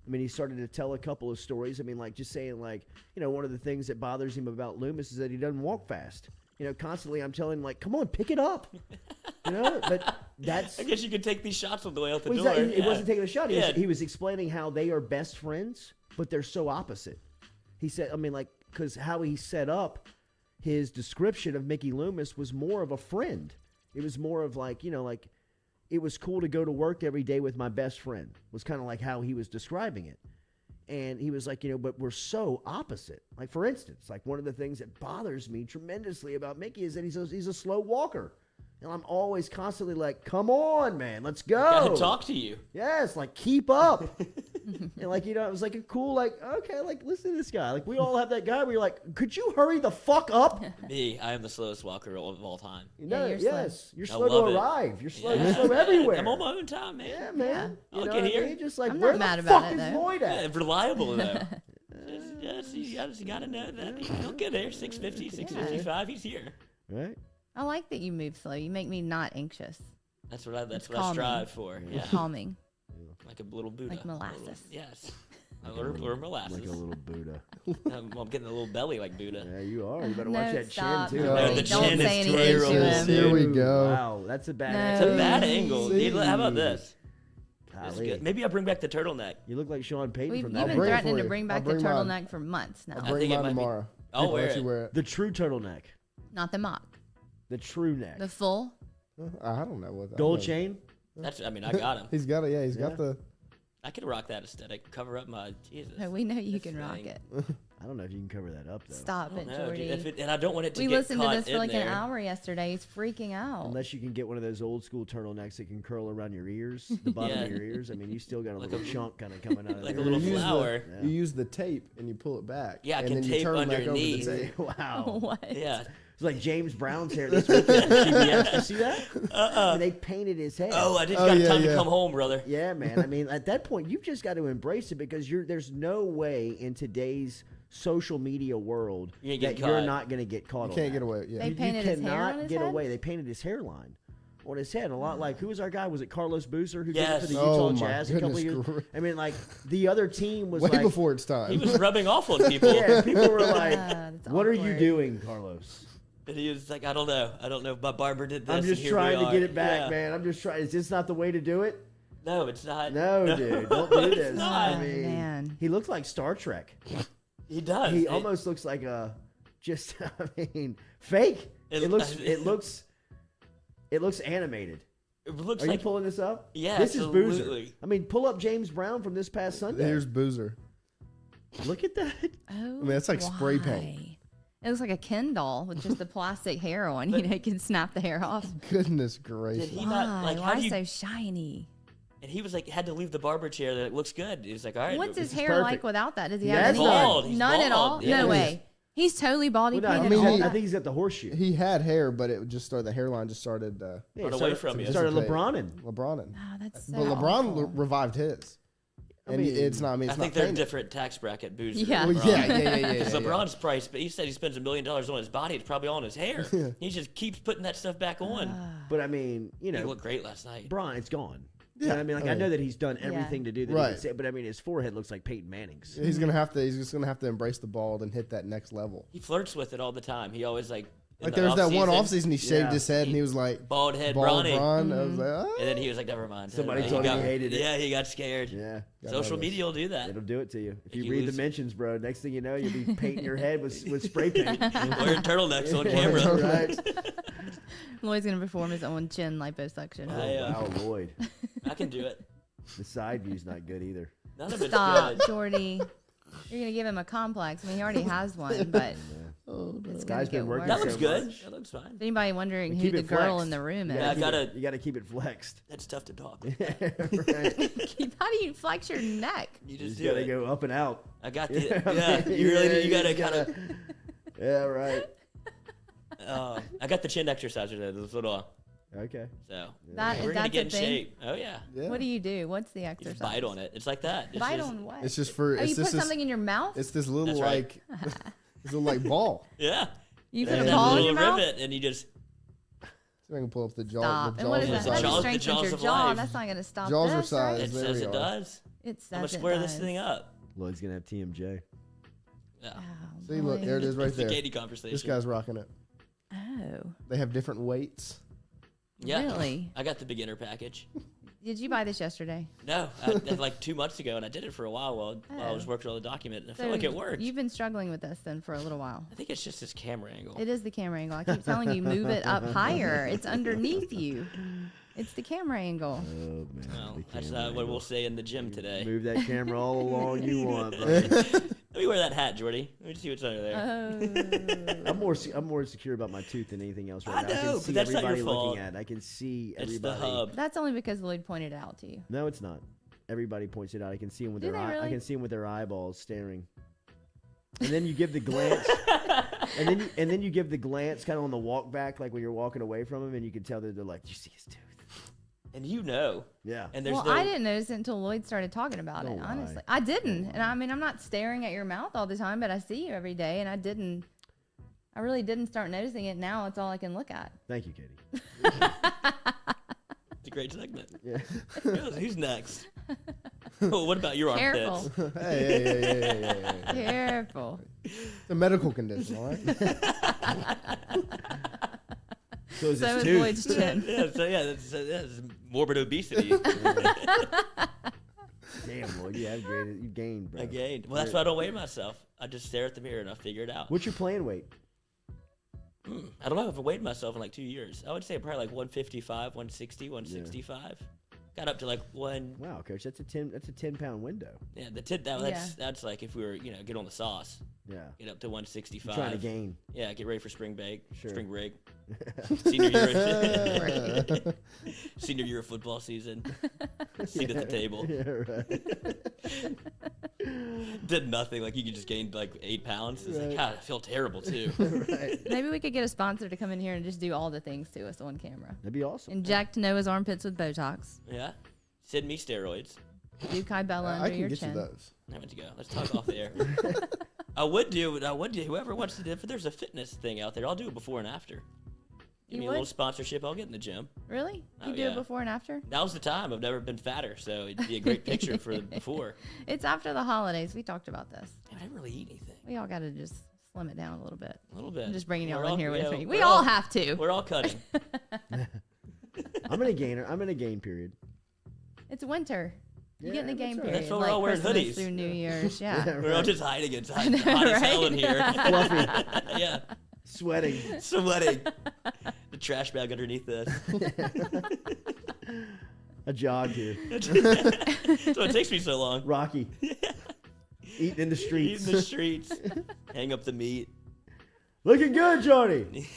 I mean, he started to tell a couple of stories. I mean, like just saying, like, you know, one of the things that bothers him about Loomis is that he doesn't walk fast. You know, constantly I'm telling him, like, come on, pick it up. You know, but that's. I guess you could take these shots on the way out the Well, door. he wasn't taking a shot. Yeah. He was explaining how they are best friends, but they're so opposite. He said, I mean, like, because how he set up his description of Mickey Loomis was more of a friend. It was more of like, you know, like it was cool to go to work every day with my best friend, was kind of like how he was describing it. And he was like, you know, but we're so opposite. Like, for instance, like one of the things that bothers me tremendously about Mickey is that he's a slow walker. And I'm always constantly like, come on, man, let's go. Gotta talk to you. Yes, like keep up. And like, you know, it was like a cool, like, okay, like listen to this guy. Like we all have that guy where you're like, could you hurry the fuck up? Me, I am the slowest walker of all time. You Yeah, know, you're slow. yes, you're I slow love to it. arrive. You're slow, Yeah. you're slow everywhere. I'm on my own time, man. Yeah, man. I'll You know get what I here. mean? Just like, I'm where not mad the about fuck it, is though. Lloyd Yeah, at? reliable though. Yes, you gotta know that. He'll get there. 650, 655. He's here. Right? I like that you move slow. You make me not anxious. That's what I calming. strive for. Yeah, Calming. like a little Buddha. Like molasses. Yes, or molasses. Like a little Buddha. I'm getting a little belly like Buddha. Yeah, you are. You better No, watch that stop. chin too. No, the don't chin say is anything terrible. to him. Here we Dude, go. Wow, that's a bad No. answer. It's a bad angle. Dude, how about this? That's Golly. good. Maybe I bring back the turtleneck. You look like Sean Payton You've from been that. bring it threatening for to you. bring I'll back the bring mine. turtleneck for months now. I'll I bring think it mine might be- tomorrow. I'll People wear let you it. wear it. The true turtleneck. Not the mock. The true neck. The full. I don't know what that Gold is. chain. That's. I mean, I got him. He's got it. Yeah, he's Yeah. got the. I could rock that aesthetic. Cover up my Jesus. No, we know you This can rock thing. it. I don't know if you can cover that up though. Stop it, No, Jordy. and I don't want it to We get listened to caught this for in like there. an hour yesterday. He's freaking out. Unless you can get one of those old school turtlenecks that can curl around your ears, the bottom Yeah. of your ears. I mean, you still got a Like little a- chunk kind of coming out of like a there. little You use the- flower. Yeah. You use the tape and you pull it back. Yeah, I and can then you tape turn it back over the underneath. tape. Wow. What? Yeah. It's like James Brown's hair this weekend at CBS. You see that? And they painted his hair. Oh, I just Oh, got yeah, time to yeah. come home, brother. Yeah, man. I mean, at that point, you've just got to embrace it because there's no way in today's social media world You ain't get that you're caught. not going to get caught You on can't that. get away. Yeah. They You painted his hair cannot on his get head? away. They painted his hairline on his head. A lot like, who was our guy? Was it Carlos Boozer who did it Yes. for the Oh, Utah my Jazz a couple of goodness years? gra- I mean, like, the other team was Way like, before its time. He was rubbing off on people. yeah, people were like, that's what are you awkward. doing, Carlos? And he was like, I don't know. I don't know if my barber did this. I'm and just here trying we to are. get it back, Yeah. man. I'm just trying. Is this not the way to do it? No, it's not. No, dude. Don't do It's this. not. I mean, Man. he looks like Star Trek. He does. He It- almost looks like a just I mean fake. It- It looks animated. It looks Are you like pulling this up? Yeah, This is Boozer. absolutely. I mean, pull up James Brown from this past Sunday. Here's Boozer. Look at that. Oh, mean, that's like spray paint. why? It looks like a Ken doll with just the plastic hair on. You know, you can snap the hair off. Goodness Did gracious. he not Why? like? How Why do you? so shiny? And he was like, had to leave the barber chair. That looks good. He was like, all right. What's his is hair perfect. like without that? Does he Yeah, have it's any? bald. He's None at all? bald. Yeah. No way. He's totally bald. He Well, no, painted I all think that. he's got the horseshoe. He had hair, but it just started. The hairline just started. Yeah, Run it away started- from you. Started dissipate. LeBronin. LeBronin. Oh, that's so But LeBron awful. revived his. And mean, it's not. I mean, I it's think not they're painted. different tax bracket boozers. Yeah. Well, yeah. Because LeBron's price, but he said he spends $1 million on his body. It's probably on his hair. He just keeps putting that stuff back on. But I mean, He looked great last night. Brian, it's gone. You Yeah. know what I mean, like I know that he's done everything to do that. He Right. can say, but I mean, his forehead looks like Peyton Manning's. He's gonna have to. He's just gonna have to embrace the bald and hit that next level. He flirts with it all the time. He always in Like the there was that one off-season, offseason, he shaved Yeah. his head and he was like bald head bald Bronny. Bron. I was like, ah. And then he was like, never mind. Somebody He told him got- he hated it. Yeah, he got scared. Yeah, Social nervous. media will do that. it'll do it to you. If you you read lose- the mentions, bro, next thing you know, you'll be painting your head with spray paint. Wearing turtlenecks on camera. Right? Lloyd's going to perform his own chin liposuction. Wow, Lloyd. I can do it. The side view's not good either. None of it's Stop, good. Jordy. You're going to give him a complex. I mean, he already has one, but it's going Guy's to been get working worse. That so looks good. much. That looks fine. If anybody wondering who Keep the it girl flexed. in the room You is, Yeah, you gotta keep it flexed. That's tough to talk. Right. how do you flex your neck? You You just just do gotta it. go up and out. I got the. Yeah, I Yeah, mean, you really yeah, you gotta you kind of. Yeah, right. I got the chin exerciser though. Those little. Okay. So That, we're gonna that's get a in thing. shape. Oh yeah. Yeah. What do you do? What's the You exercise? just bite on it. It's like that. It's Bite just- on what? It's just for. Oh, It's you put just this, something in your mouth? It's this little That's right. like this little like ball. Yeah. You And put a that ball in little your mouth? rivet, and you just. So I can pull up the jaw. Stop. The And what is jaws that? are That Jaws- just the strengthens jaws your of jaw. life. That's not going to stop Jaws are this, right? size. It There says we it are. does. It I'm says gonna it square this does. thing up. Lloyd's gonna have TMJ. Yeah. Oh, See, look, there it is right It's the there. Katie conversation. This guy's rocking it. Oh, They have different weights. Yeah. really? I got the beginner package. Did you buy this yesterday? No, like 2 months ago, and I did it for a while while I was working on the document, and I felt like it worked. You've been struggling with this then for a little while. I think it's just this camera angle. It is the camera angle. I keep telling you, move it up higher. It's underneath you. It's the camera angle. Oh man. Well, the that's camera not what angle. we'll say in the gym today. Move that camera all along you want, buddy. Let me wear that hat, Jordy. Let me see what's under there. Oh. I'm more secure about my tooth than anything else right I now. I know, can but see that's not your everybody fault. looking at it. I can see It's everybody. the hub. That's only because Lloyd pointed it out to you. No, it's not. Everybody points it out. I can see them with Do their they eye. I really? can see them with their eyeballs staring. And then you give the glance, and then you give the glance kind of on the walk back, like when you're walking away from them, and you can tell that they're like, "You see his tooth?" And you know. Yeah. And there's Well, no. I didn't notice it until Lloyd started talking about Don't it, lie. honestly. I didn't. And I mean, I'm not staring at your mouth all the time, but I see you every day, and I really didn't start noticing it. Now it's all I can look at. Thank you, Katie. It's a great segment. Yeah. Who's next? Well, what about your armpits? Careful. Hey. Careful. It's a medical condition, all right? So is So his is tooth. Lloyd's chin. That's morbid obesity. Damn, Lloyd, you gained, bro. I gained. Well, that's why I don't weigh myself. I just stare at the mirror and I figure it out. What's your playing weight? I don't know if I weighed myself in like 2 years. I would say probably like 155, 160, 165. Got up to like one. Wow, coach, that's a 10-pound window. Yeah, that's like if we were get on the sauce. Yeah. Get up to 165. Trying to gain. Yeah, get ready for spring break. Sure. Spring break. Senior year. Senior year of football season. Seat at the table. Yeah, right. Did nothing. Like you could just gain like 8 pounds. It's like God, I feel terrible too. Right. Maybe we could get a sponsor to come in here and just do all the things to us on camera. That'd be awesome. Inject Noah's armpits with Botox. Yeah. Send me steroids. Do Kai Bella I under can your get you chin. those. How would you go? Let's talk off the air. I would do. Whoever wants to do. If there's a fitness thing out there, I'll do it before and after. Give You me a would? little sponsorship. I'll get in the gym. Really? Oh, You do yeah. it before and after? Now's the time. I've never been fatter, so it'd be a great picture for the before. It's after the holidays. We talked about this. Damn, I didn't really eat anything. We all got to just slim it down a little bit. A little bit. I'm just bringing We're y'all in all- here with yeah, me. we're We all have to. We're all cutting. I'm in a gain period. It's winter. You get in the Yeah, game that's period. right. That's why we're all wearing Christmas hoodies. through New Year's. Yeah. We're all just hiding inside. Hot as hell in here. Fluffy, Yeah. sweating. Sweating. The trash bag underneath this. A jog here. So it takes me so long. Rocky. Eating in the streets. Eating the streets. Hang up the meat. Looking good, Jordy.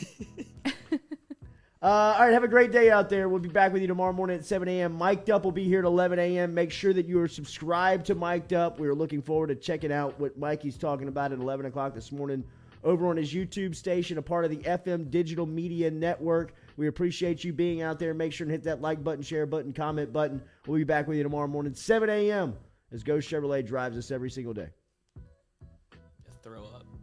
All right, have a great day out there. We'll be back with you tomorrow morning at 7 a.m. Mic'd Up will be here at 11 a.m. Make sure that you are subscribed to Mic'd Up. We are looking forward to checking out what Mikey's talking about at 11 o'clock this morning over on his YouTube station, a part of the FM Digital Media Network. We appreciate you being out there. Make sure and hit that like button, share button, comment button. We'll be back with you tomorrow morning at 7 a.m. as Ghost Chevrolet drives us every single day. Just throw up.